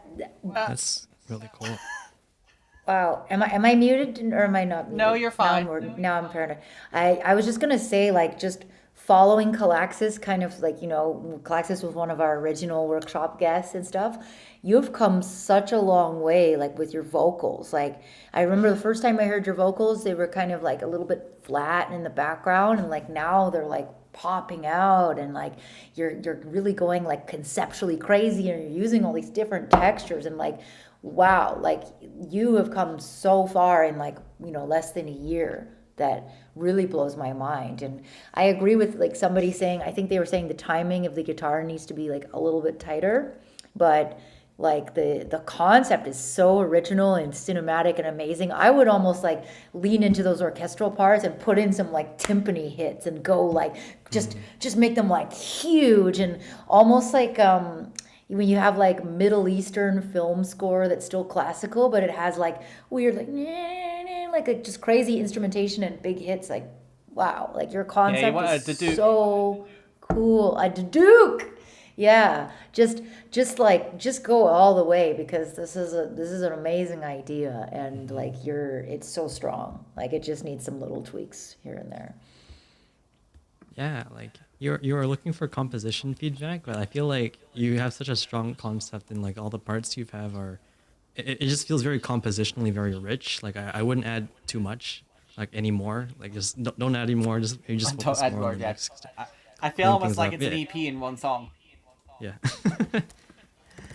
That's really cool. Wow, am I muted or am I not muted? No, you're fine. Now I'm paranoid. I was just gonna say, like, just following Calaxis, kind of like, Calaxis was one of our original workshop guests and stuff. You've come such a long way, like with your vocals. Like, I remember the first time I heard your vocals, they were kind of like a little bit flat in the background, and like now they're like popping out, and like you're really going like conceptually crazy, and you're using all these different textures, and like, wow, like you have come so far in like, less than a year. That really blows my mind. And I agree with like somebody saying, I think they were saying the timing of the guitar needs to be like a little bit tighter, but like the concept is so original and cinematic and amazing. I would almost like lean into those orchestral parts and put in some like timpani hits and go like just make them like huge, and almost like when you have like Middle Eastern film score that's still classical, but it has like weird like just crazy instrumentation and big hits. Like, wow, like your concept is so cool. A Duke. Yeah, just go all the way, because this is an amazing idea, and like it's so strong. Like it just needs some little tweaks here and there. Yeah, like you are looking for composition feedback, but I feel like you have such a strong concept, and like all the parts you have are, it just feels very compositionally very rich. Like I wouldn't add too much, like anymore. Like just don't add anymore. Just focus more on the next. I feel almost like it's an EP in one song. Yeah.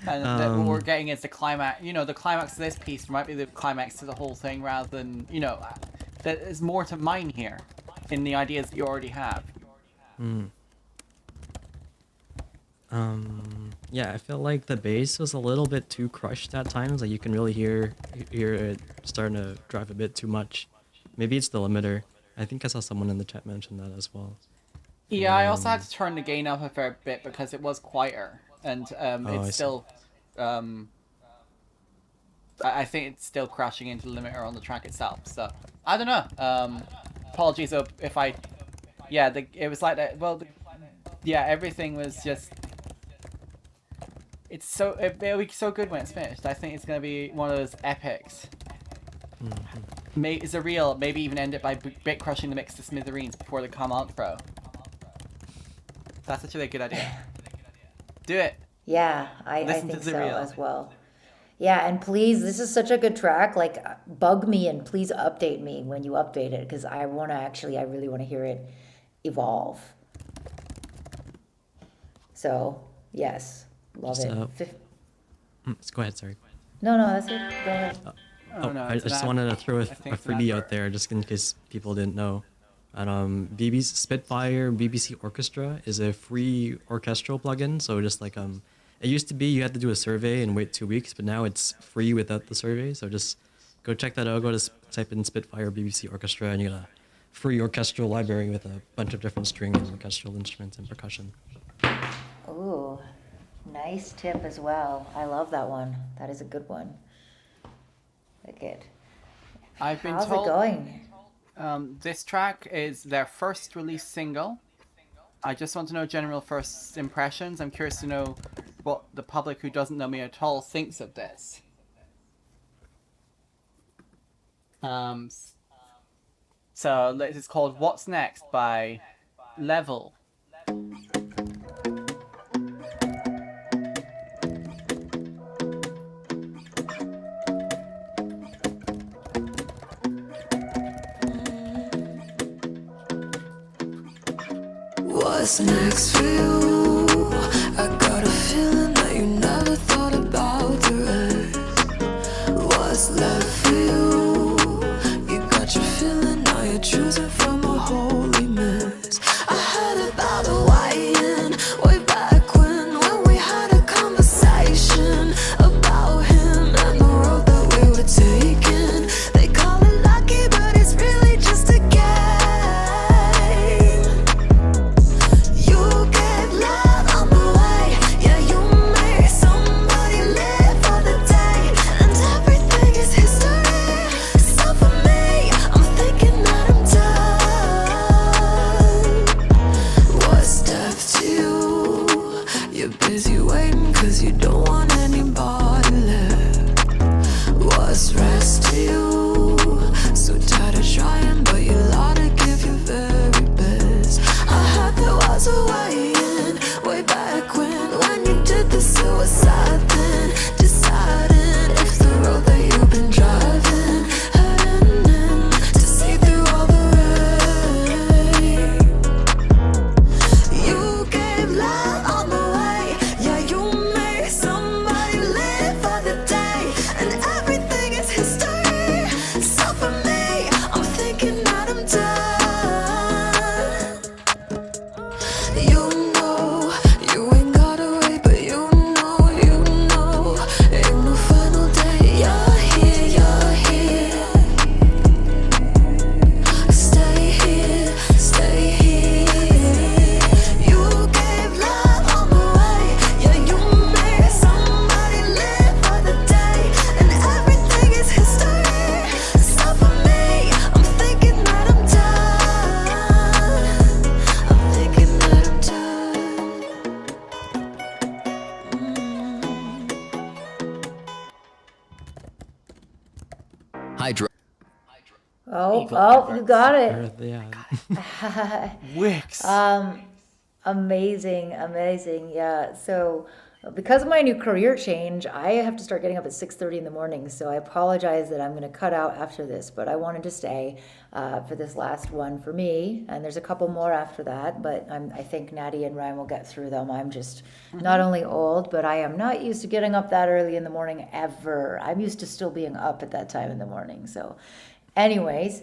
And what we're getting is the climax. The climax of this piece might be the climax to the whole thing, rather than there's more to mine here in the ideas that you already have. Yeah, I feel like the bass was a little bit too crushed at times. Like you can really hear it starting to drive a bit too much. Maybe it's the limiter. I think I saw someone in the chat mention that as well. Yeah, I also had to turn the gain up a fair bit because it was quieter, and it's still. I think it's still crashing into the limiter on the track itself. So I don't know. Apologies if I. Yeah, it was like that. Well, everything was just. It'll be so good when it's finished. I think it's gonna be one of those epics. It's a real. Maybe even end it by bit crushing the mix to smithereens before the come outro. That's actually a good idea. Do it. Yeah, I think so as well. Yeah, and please, this is such a good track. Like, bug me and please update me when you update it, because I really want to hear it evolve. So, yes, love it. Go ahead, sorry. No, that's it. Go ahead. I just wanted to throw a freebie out there just in case people didn't know. BB's Spitfire BBC Orchestra is a free orchestral plugin. So just like it used to be you had to do a survey and wait 2 weeks, but now it's free without the survey. So just go check that out. Go to type in Spitfire BBC Orchestra, and you get a free orchestral library with a bunch of different strings and orchestral instruments and percussion. Ooh, nice tip as well. I love that one. That is a good one. Wicked. I've been How's told. it going? This track is their first release single. I just want to know general first impressions. I'm curious to know what the public who doesn't know me at all thinks of this. So it's called What's Next by Level. What's next for you? I got a feeling that you never thought about the rest. What's left for you? You got your feeling, now you're choosing from a holy mess. I heard about a Hawaiian way back when we had a conversation about him and the road that we were taking. They call it lucky, but it's really just a game. You get love on the way. Oh, Eagle oh, you got it. Or, yeah. Wicks. Amazing, amazing. Yeah. So because of my new career change, I have to start getting up at 6:30 in the morning. So I apologize that I'm going to cut out after this, but I wanted to stay for this last one for me. And there's a couple more after that, but I think Natty and Ryan will get through them. I'm just not only old, but I am not used to getting up that early in the morning ever. I'm used to still being up at that time in the morning. So anyways,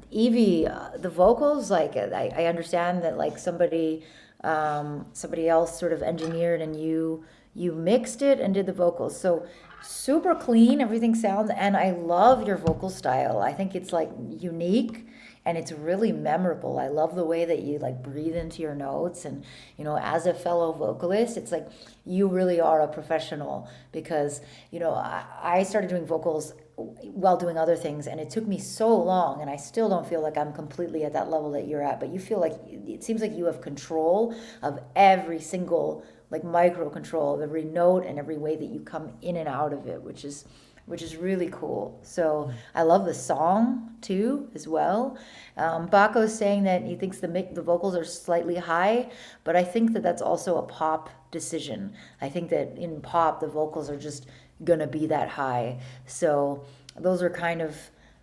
Evie, the vocals, like I understand that like somebody else sort of engineered and you mixed it and did the vocals. So super clean, everything sounds, and I love your vocal style. I think it's like unique and it's really memorable. I love the way that you like breathe into your notes, and as a fellow vocalist, it's like you really are a professional, because I started doing vocals while doing other things, and it took me so long, and I still don't feel like I'm completely at that level that you're at, but you feel like it seems like you have control of every single, like, micro control of every note and every way that you come in and out of it, which is really cool. So I love the song too as well. Baco's saying that he thinks the vocals are slightly high, but I think that that's also a pop decision. I think that in pop the vocals are just gonna be that high. So those are kind of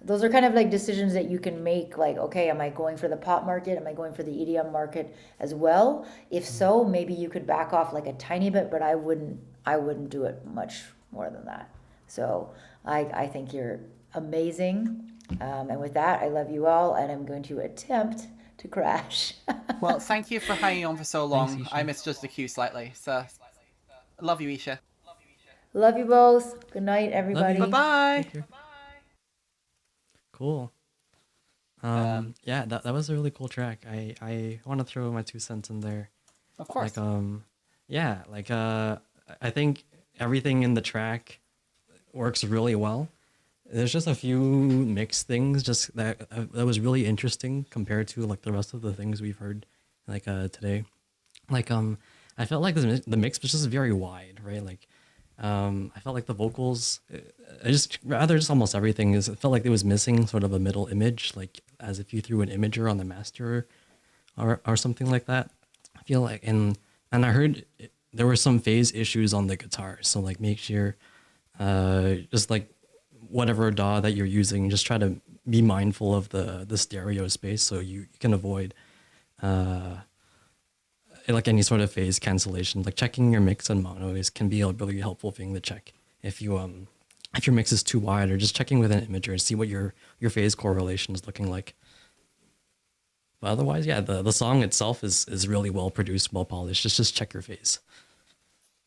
like decisions that you can make, like, okay, am I going for the pop market? Am I going for the EDM market as well? If so, maybe you could back off like a tiny bit, but I wouldn't do it much more than that. So I think you're amazing. And with that, I love you all, and I'm going to attempt to crash. Well, thank you for hanging on for so long. Isha. I misjudged the cue slightly, so love you, Isha. Love you both. Good night, everybody. you. Bye-bye. Take care. Cool. Um, Yeah, that was a really cool track. I want to throw my 2 cents in there. Of course. Like, yeah, like, I think everything in the track works really well. There's just a few mixed things just that was really interesting compared to like the rest of the things we've heard like today. Like, I felt like the mix was just very wide, right? Like, I felt like the vocals, just almost everything it felt like it was missing sort of a middle image, like as if you threw an imager on the master or something like that. I feel like, and I heard there were some phase issues on the guitar, so like make sure, just like whatever DAW that you're using, just try to be mindful of the stereo space so you can avoid like any sort of phase cancellation. Like checking your mix on mono can be a really helpful thing to check if your mix is too wide, or just checking with an imager and see what your phase correlation is looking like. But otherwise, yeah, the song itself is really well produced, well polished. Just check your phase.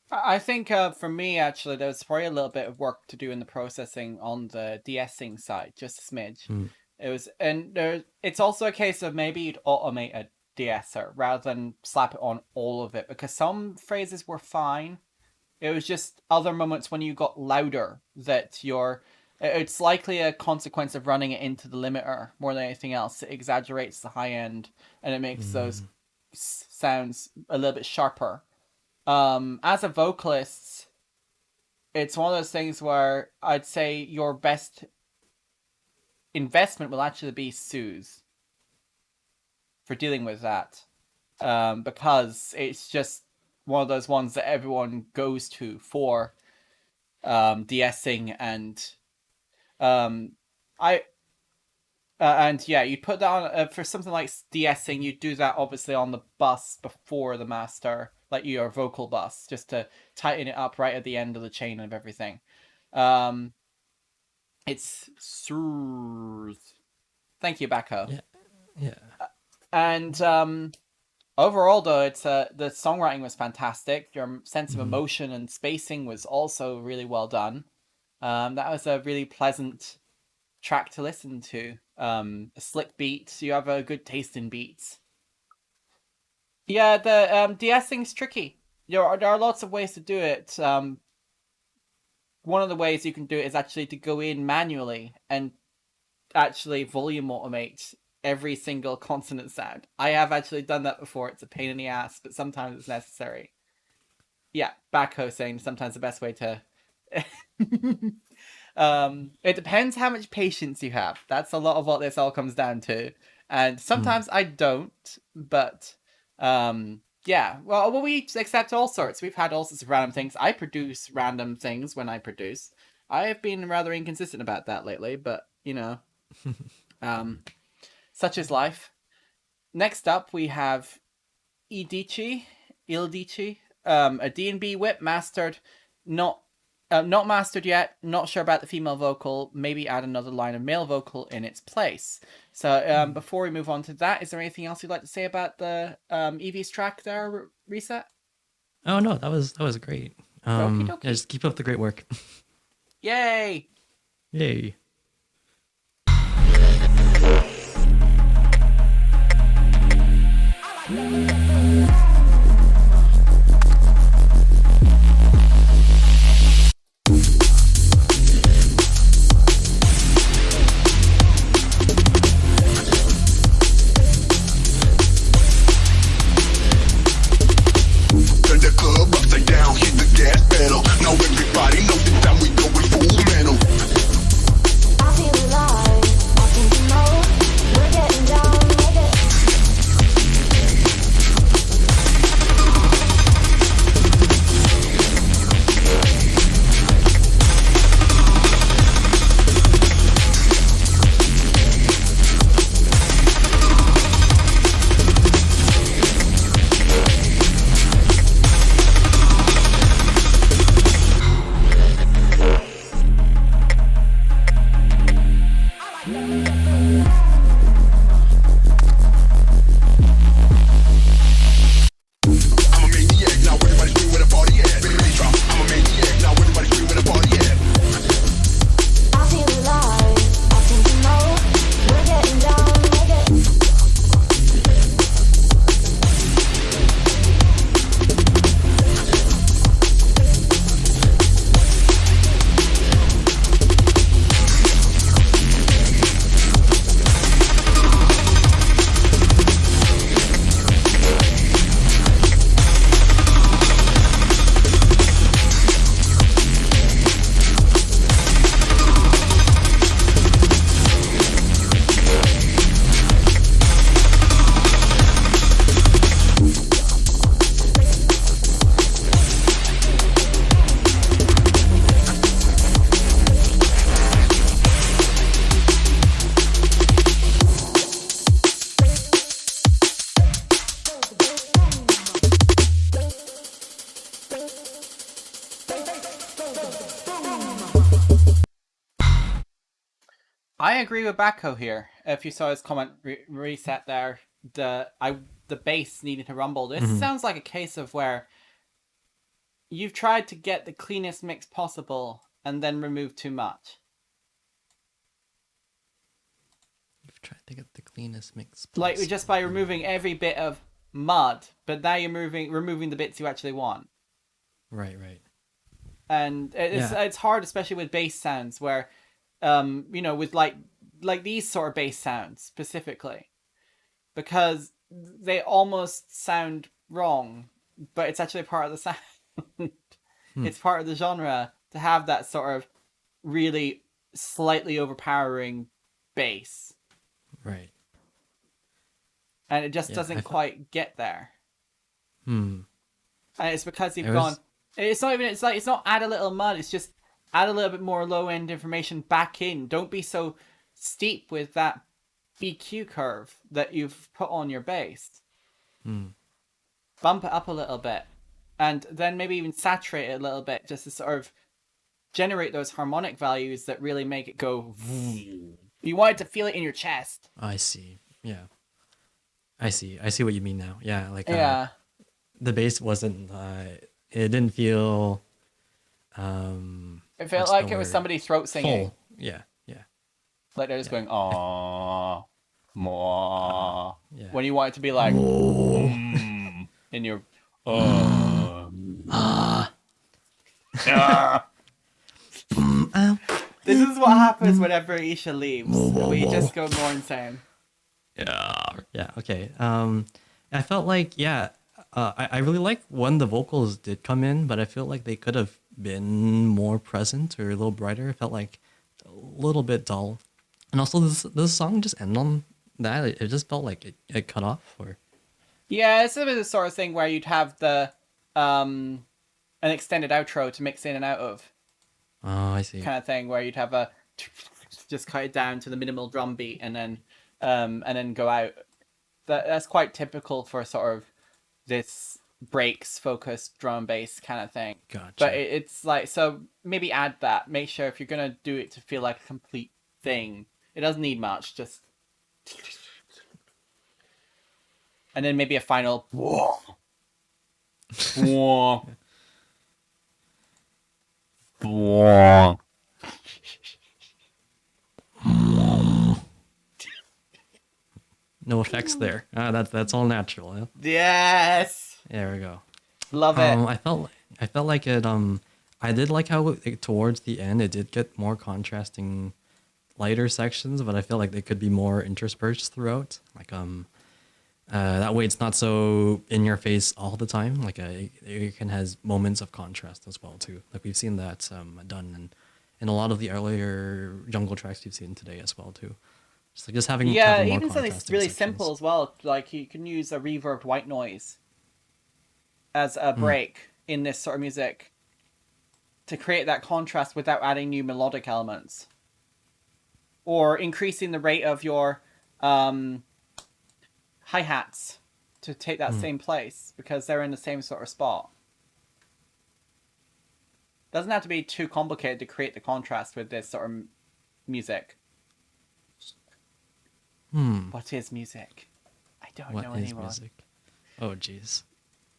I think for me, actually, there was probably a little bit of work to do in the processing on the de-essing side, just a smidge. It was, and it's also a case of maybe you'd automate a de-esser rather than slap it on all of it, because some phrases were fine. It was just other moments when you got louder that it's likely a consequence of running it into the limiter more than anything else. It exaggerates the high end and it makes those sounds a little bit sharper. As a vocalist, it's one of those things where I'd say your best investment will actually be Soothe for dealing with that. Because it's just one of those ones that everyone goes to for de-essing, and and yeah, you put that on for something like de-essing. You do that obviously on the bus before the master, like your vocal bus, just to tighten it up right at the end of the chain of everything. It's Soothe. Thank you, Bacco. Yeah. And overall, though, it's the songwriting was fantastic. Your sense of emotion and spacing was also really well done. That was a really pleasant track to listen to. A slick beat. You have a good taste in beats. Yeah, the de-essing's tricky. There are lots of ways to do it. One of the ways you can do it is actually to go in manually and actually volume automate every single consonant sound. I have actually done that before. It's a pain in the ass, but sometimes it's necessary. Yeah, Backho saying sometimes the best way to It depends how much patience you have. That's a lot of what this all comes down to. And sometimes I don't, but yeah. Well, we accept all sorts. We've had all sorts of random things. I produce random things when I produce. I have been rather inconsistent about that lately, but such is life. Next up, we have Ill-esha, a D&B whip mastered, not mastered yet, not sure about the female vocal, maybe add another line of male vocal in its place. So before we move on to that, is there anything else you'd like to say about the Evie's track there, ReSeT? Oh no, that was great. Okie dokie. Yeah, just keep up the great work. Yay! Yay. Turn the club upside down, hit the gas pedal. Now everybody knows this time we going full metal. I feel alive, I think you know, we're getting down with it. I'm a maniac, now everybody scream where the party at. Bass drop. I'm a maniac, now everybody scream where the party at. I feel alive, I think you know, we're getting down with it. I agree with Bacco here. If you saw his comment ReSeT there, the bass needed to rumble. This sounds like a case of where you've tried to get the cleanest mix possible and then remove too much. You've tried to get the cleanest mix. Like just by removing every bit of mud, but now you're removing the bits you actually want. Right. And it's hard, especially with bass sounds, where with like these sort of bass sounds specifically, because they almost sound wrong, but it's actually part of the sound. It's part of the genre to have that sort of really slightly overpowering bass, Right. and it just doesn't quite get there. And it's because you've gone. It's not even. It's like it's not add a little mud. It's just add a little bit more low end information back in. Don't be so steep with that BQ curve that you've put on your bass. Bump it up a little bit, and then maybe even saturate it a little bit, just to sort of generate those harmonic values that really make it go. You want it to feel it in your chest. I see. Yeah. I see what you mean now. Yeah, like the bass wasn't it didn't feel It felt what's like the it was word? somebody throat singing. full. Yeah. Like they're just going, "Aww, more." Yeah. When you want it to be like, in your, This is what happens whenever Isha leaves. We just go more insane. Yeah, okay. I felt like, I really like when the vocals did come in, but I feel like they could have been more present or a little brighter. I felt like little bit dull. And also, this song just ended on that. It just felt like it cut off. Or Yeah, it's a bit of the sort of thing where you'd have the an extended outro to mix in and out of, oh, I see. kind of thing, where you'd have a just cut it down to the minimal drum beat and then go out. That's quite typical for sort of this breaks focused drum and bass kind of thing. Gotcha. But it's like, so maybe add that. Make sure if you're gonna do it to feel like a complete thing, it doesn't need much. Just and then maybe a final. Whoa. Whoa. Whoa. No effects there. That's all natural. Yeah? Yes. There we go. Love it. I felt like it. I did like how towards the end it did get more contrasting, lighter sections, but I feel like they could be more interspersed throughout. Like that way it's not so in your face all the time. Like it can has moments of contrast as well too. Like we've seen that done in a lot of the earlier jungle tracks you've seen today as well too. Just having Yeah, having more even something contrasting really sections. simple as well. Like you can use a reverbed white noise as a break in this sort of music to create that contrast without adding new melodic elements, or increasing the rate of your hi-hats to take that same place because they're in the same sort of spot. Doesn't have to be too complicated to create the contrast with this sort of music. What is music? I don't know What is anymore. music? Oh jeez.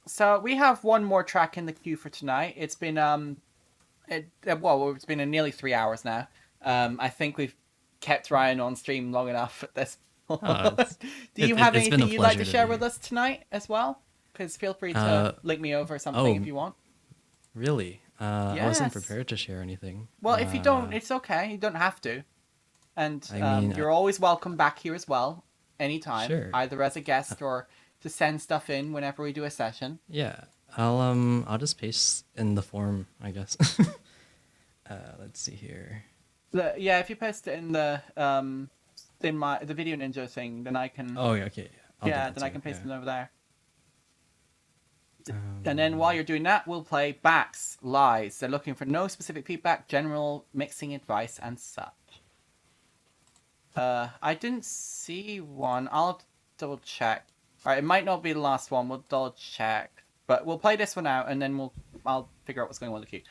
So we have one more track in the queue for tonight. It's been it's been nearly 3 hours now. I think we've kept Ryan on stream long enough at this point. Do you have it's been a anything you'd like to pleasure to share be with here. us tonight as well? Because feel free to link me over something if you want. Really? I wasn't Yes. prepared to share anything. Well, if you don't, it's okay. You don't have to. And I mean, you're always welcome back here as well, anytime, Sure. either as a guest or to send stuff in whenever we do a session. Yeah, I'll just paste in the form, I guess. Let's see here. Yeah, if you post it in the the Video Ninja thing, then I can. Oh, yeah, okay. I'll do yeah, that then I too, can paste yeah. it over there. And then while you're doing that, we'll play Backs Lies. They're looking for no specific feedback, general mixing advice, and such. I didn't see one. I'll double check. Alright, it might not be the last one. We'll double check. But we'll play this one out, and then I'll figure out what's going on with the queue.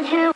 You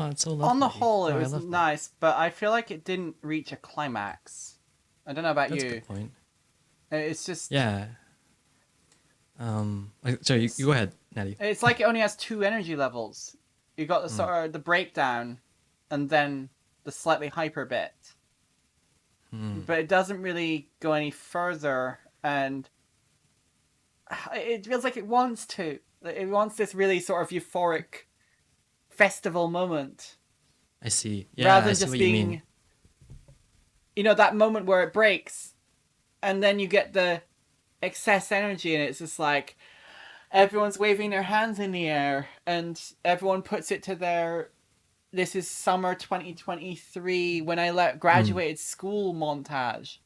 Oh, it's so lovely. On the whole, it Oh, I was love that. nice, but I feel like it didn't reach a climax. I don't know about That's a you. good point. It's just Yeah. Sorry, you go ahead, Natty. it's like it only has two energy levels. You got the Hmm. sort of the breakdown, and then the slightly hyper bit. But it doesn't really go any further, and it feels like it wants to. It wants this really sort of euphoric festival moment, I see. Yeah, rather I than see just what you being, mean. that moment where it breaks, and then you get the excess energy, and it's just like everyone's waving their hands in the air, and everyone puts it to their "This is summer 2023 when I graduated school" montage.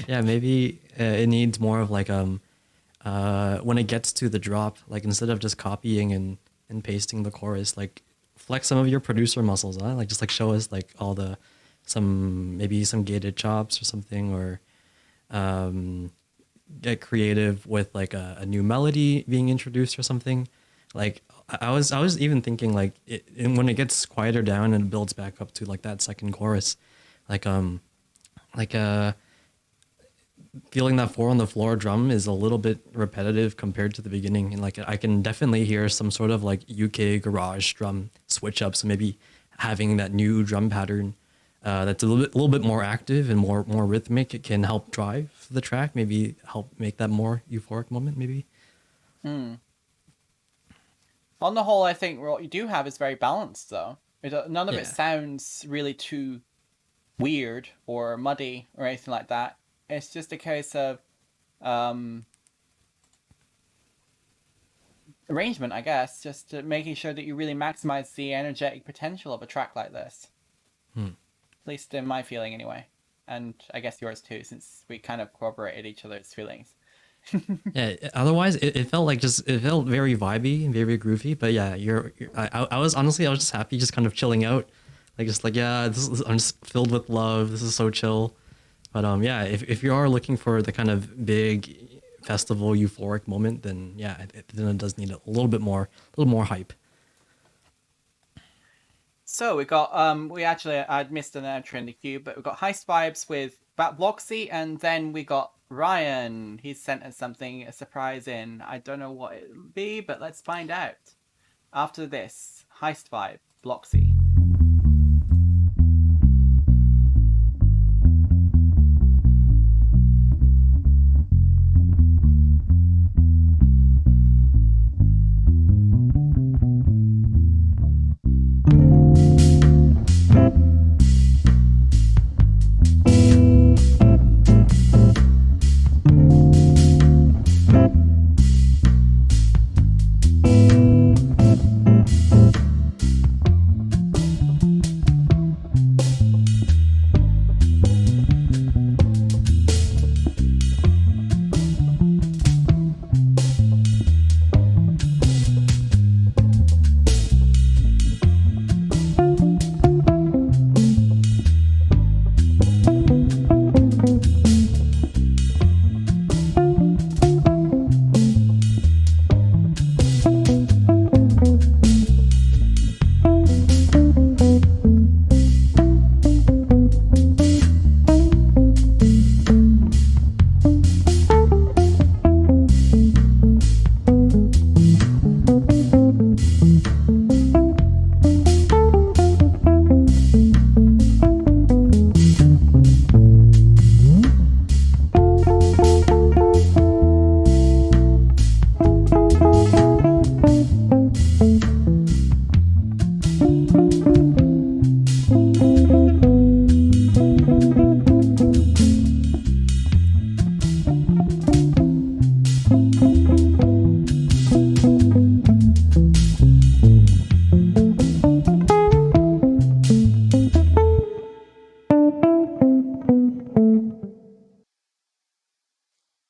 Yeah, maybe it needs more of like when it gets to the drop, like instead of just copying and pasting the chorus, like flex some of your producer muscles, huh? Like just like show us like all the maybe some gated chops or something, or get creative with like a new melody being introduced or something. Like I was even thinking like and when it gets quieter down and builds back up to like that second chorus, like like feeling that 4 on the floor drum is a little bit repetitive compared to the beginning, and like I can definitely hear some sort of like UK garage drum switch up. So maybe having that new drum pattern that's a little bit more active and more rhythmic, it can help drive the track. Maybe help make that more euphoric moment. Maybe. On the whole, I think what you do have is very balanced, though. None of it Yeah. sounds really too weird or muddy or anything like that. It's just a case of arrangement, I guess, just making sure that you really maximize the energetic potential of a track like this. At least in my feeling, anyway. And I guess yours too, since we kind of corroborated each other's feelings. Yeah. Otherwise, it felt like it felt very vibey and very groovy. But yeah, I was honestly, I was just happy, just kind of chilling out, like just like yeah, I'm just filled with love. This is so chill. But yeah, if you are looking for the kind of big festival euphoric moment, then yeah, then it does need a little more hype. So we got I'd missed an entry in the queue, but we got Heist Vibes with Bloxy, and then we got Ryan. He sent us a surprise in. I don't know what it'll be, but let's find out. After this, Heist Vibe, Bloxy.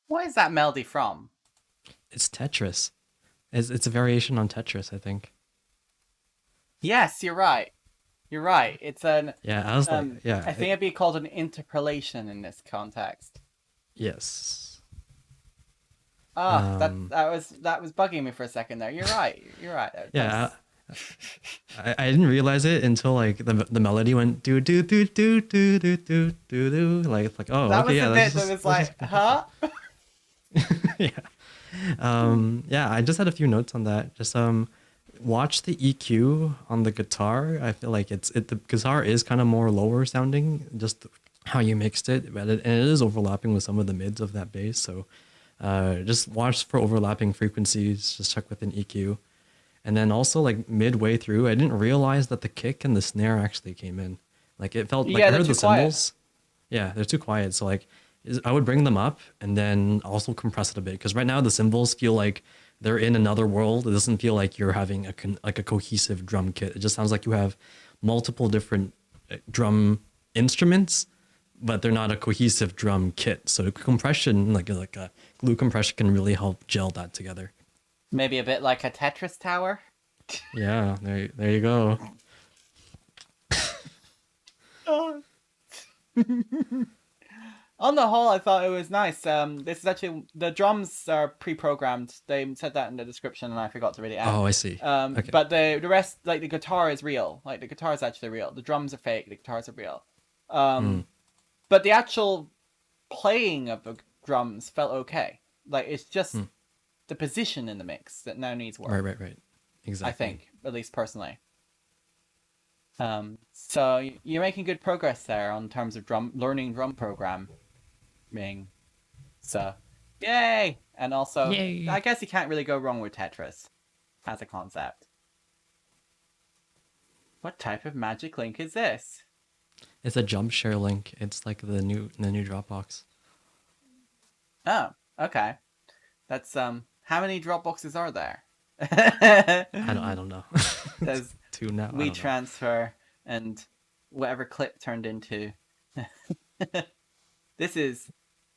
What is that melody from? It's Tetris. It's a variation on Tetris, I think. Yes, you're right. You're right. It's an Yeah, I was like, yeah, I think it'd be called an interpolation in this context. yes. Ah, that was bugging me for a second there. You're right. You're right. Yeah, I didn't realize it until like the melody went do do do do do do do do do like it's like oh That okay was yeah the that's bit that was like, huh? yeah. Yeah, I just had a few notes on that. Just watch the EQ on the guitar. I feel like the guitar is kind of more lower sounding, just how you mixed it, and it is overlapping with some of the mids of that bass. So just watch for overlapping frequencies. Just check with an EQ. And then also like midway through, I didn't realize that the kick and the snare actually came in. Like it felt like Yeah, I they're heard the too quiet. cymbals. Yeah, they're too quiet. So like I would bring them up and then also compress it a bit because right now the cymbals feel like they're in another world. It doesn't feel like you're having like a cohesive drum kit. It just sounds like you have multiple different drum instruments, but they're not a cohesive drum kit. So compression, like a glue compression, can really help gel that together. Maybe a bit like a Tetris tower. Yeah, there you go. On the whole, I thought it was nice. This is actually the drums are pre-programmed. They said that in the description, and I forgot to read it out. Oh, I see. Okay. But the rest, like the guitar, is real. Like the guitar is actually real. The drums are fake. The guitars are real. But the actual playing of the drums felt okay. Like it's just the position in the mix that now needs work. Right. Exactly. I think, at least personally. So you're making good progress there on terms of learning drum programming. So, yay! And also, Yay. I guess you can't really go wrong with Tetris as a concept. What type of magic link is this? It's a jump share link. It's like the new Dropbox. Oh, okay. That's how many Dropboxes are there? I don't know. There's Two now. I We don't know. transfer and whatever clip turned into. This is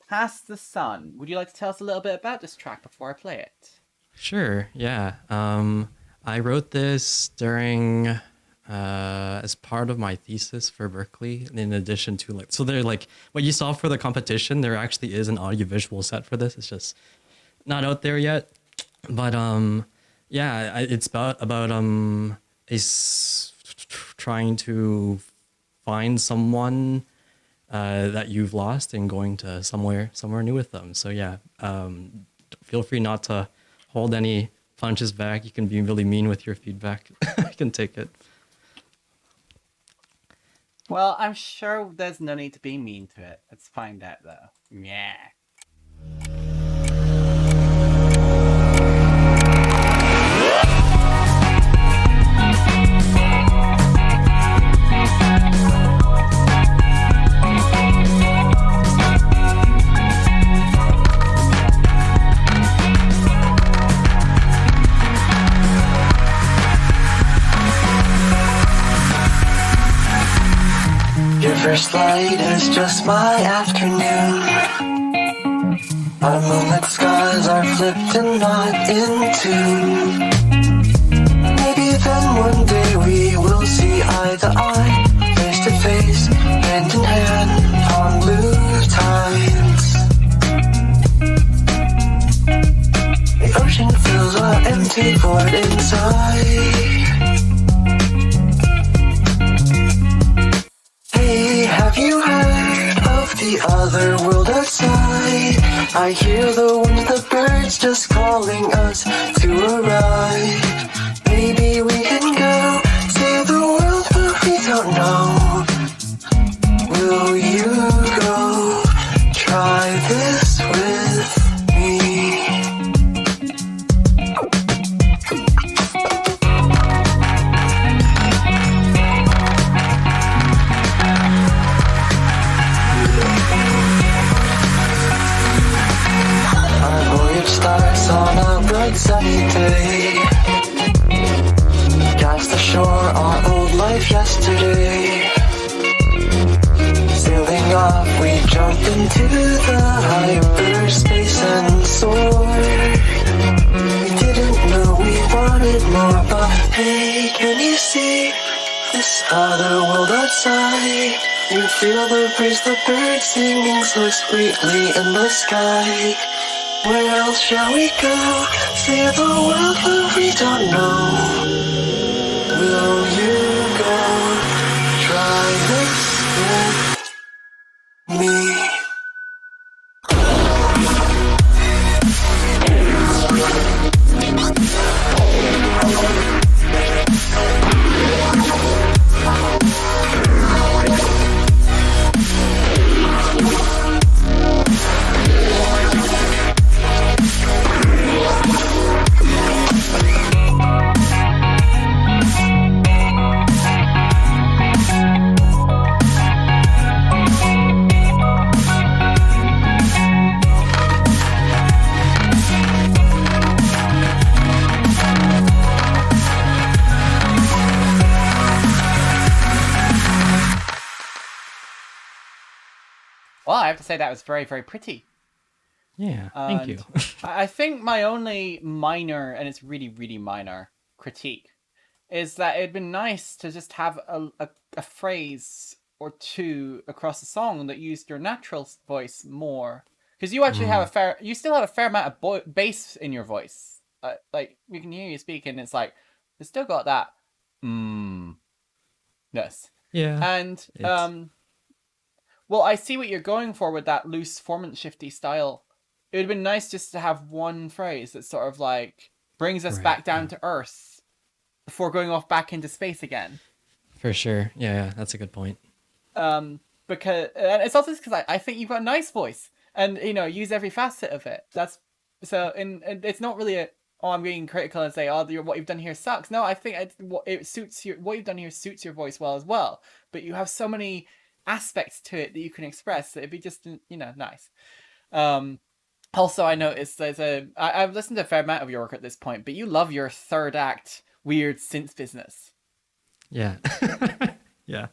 Past the Sun. Would you like to tell us a little bit about this track before I play it? Sure. Yeah. I wrote this during as part of my thesis for Berkeley. In addition to like, so they're like what you saw for the competition. There actually is an audiovisual set for this. It's just not out there yet. But yeah, it's about is trying to find someone that you've lost and going to somewhere new with them. So yeah, feel free not to hold any punches back. You can be really mean with your feedback. I can take it. Well, I'm sure there's no need to be mean to it. Let's find out though. Yeah. Your first light is just my afternoon. Our moonlit skies are flipped and not in tune. Maybe then one day we will see eye to eye, face to face, hand in hand on blue tides. The ocean fills our empty void inside. Hey, have you heard of the other world outside? I hear the wind, the birds just calling us to arrive. Maybe we can go see the world, but we don't know. Will you go try this with me? Starts on a bright sunny day. Cast ashore our old life yesterday. Sailing off, we jump into the hyperspace and soar. We didn't know we wanted more, but hey, can you see this other world outside? You feel the breeze, the birds singing so sweetly in the sky. Where else shall we go? See the world, but we don't know. I have to say that was very, very pretty. Yeah, thank you. I think my only minor, and it's really, really minor, critique is that it'd been nice to just have a phrase or two across the song that used your natural voice more. Because you actually have you still have a fair amount of bass in your voice. Like, we can hear you speak, and it's like, it's still got that ness. Yeah. And, it's- well, I see what you're going for with that loose formant shifty style. It would have been nice just to have one phrase that sort of like brings us Right, back down to earth before going off back into space again. For sure. Yeah, that's a good point. Because and it's also because I think you've got a nice voice, and use every facet of it. That's so, and it's not really I'm being critical and say, what you've done here sucks. No, I think it suits what you've done here suits your voice well as well. But you have so many aspects to it that you can express that it'd be just nice. Also, I noticed I've listened to a fair amount of your work at this point, but you love your third act weird synth business. Yeah. Yeah.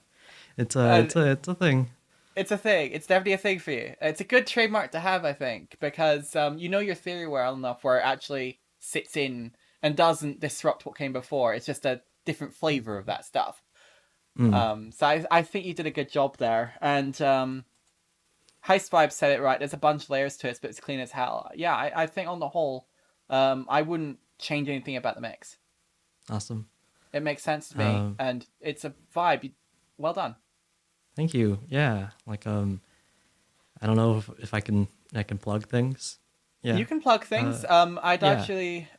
It's a thing. It's a thing. It's definitely a thing for you. It's a good trademark to have, I think, because your theory well enough where it actually sits in and doesn't disrupt what came before. It's just a different flavor of that stuff. So I think you did a good job there. And Heist Vibe said it right. There's a bunch of layers to it, but it's clean as hell. Yeah, I think on the whole, I wouldn't change anything about the mix. Awesome. It makes sense to me, and it's a vibe. Well done. Thank you. Yeah. Like I don't know if I can plug things. Yeah. You can plug things. I'd yeah. actually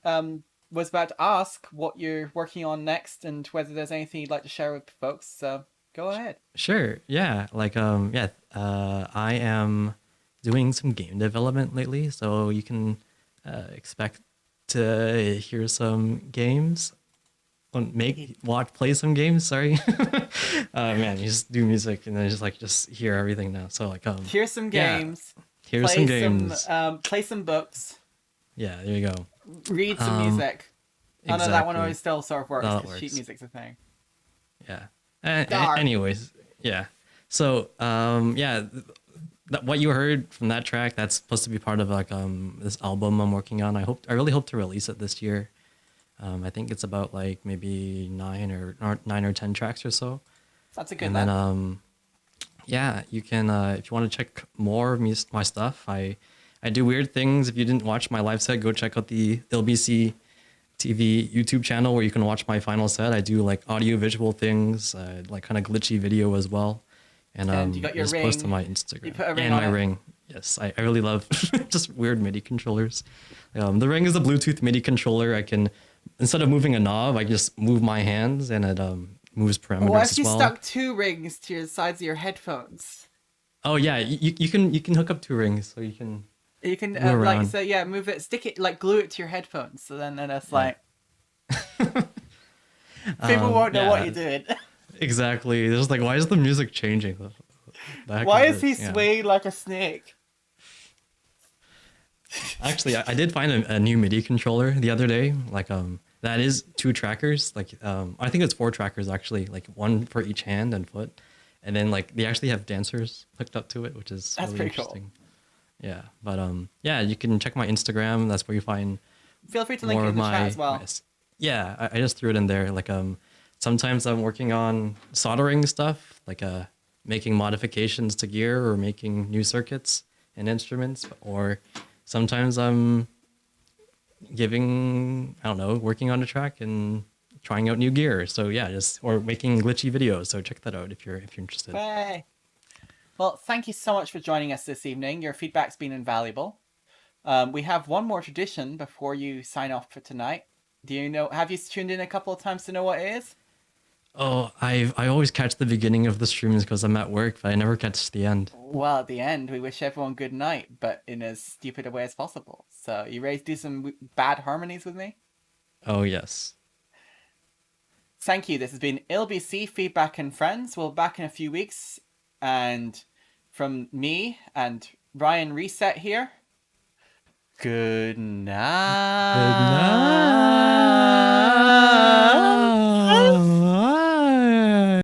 was about to ask what you're working on next and whether there's anything you'd like to share with folks. So go ahead. Sure. Yeah. Like I am doing some game development lately, so you can expect to hear some games. Play some games. Sorry. Man, you just do music and then just hear everything now. So Hear some games. Hear some games. Play some books. Yeah, there you go. Read some music. Oh, no, that one exactly. always still sort of works. That 'Cause works. sheet music's a thing. Yeah. Darn. Anyways, yeah. So what you heard from that track, that's supposed to be part of this album I'm working on. I really hope to release it this year. I think it's about like maybe 9 or 10 tracks or so. That's a good And one. then yeah, you can if you want to check more of my stuff, I do weird things. If you didn't watch my live set, go check out the LBC TV YouTube channel where you can watch my final set. I do like audio visual things, like kind of glitchy video as well. And you got your just ring. post on my Instagram. You put a ring and on my it. ring. Yes, I really love just weird MIDI controllers. The ring is a Bluetooth MIDI controller. I can, instead of moving a knob, I just move my hands and it moves parameters What as if you well. stuck 2 rings to your sides of your headphones? Oh yeah, you can hook up 2 rings so you can. You can Move around. move it, stick it, like glue it to your headphones. So then it's like people won't know what yeah. you're doing. Exactly. There's like, why is the music changing? The heck Why is he this? Yeah. swaying like a snake? Actually, I did find a new MIDI controller the other day. Like that is 2 trackers. Like I think it's 4 trackers actually. Like 1 for each hand and foot, and then like they actually have dancers hooked up to it, which is That's really pretty cool. interesting. Yeah, but yeah, you can check my Instagram. That's where you find Feel free to link more it of in the my. chat as well. Yeah, I just threw it in there. Like sometimes I'm working on soldering stuff, like making modifications to gear or making new circuits and instruments, or sometimes I'm working on a track and trying out new gear. So yeah, or making glitchy videos. So check that out if you're interested. Hey. Well, thank you so much for joining us this evening. Your feedback's been invaluable. We have one more tradition before you sign off for tonight. Have you tuned in a couple of times to know what it is? Oh, I always catch the beginning of the streams because I'm at work, but I never catch the end. Well, at the end, we wish everyone good night, but in as stupid a way as possible. So, you ready to do some bad harmonies with me? Oh yes. Thank you. This has been LBC Feedback and Friends. We'll be back in a few weeks. And from me and Ryan ReSeT here, good night. Good night.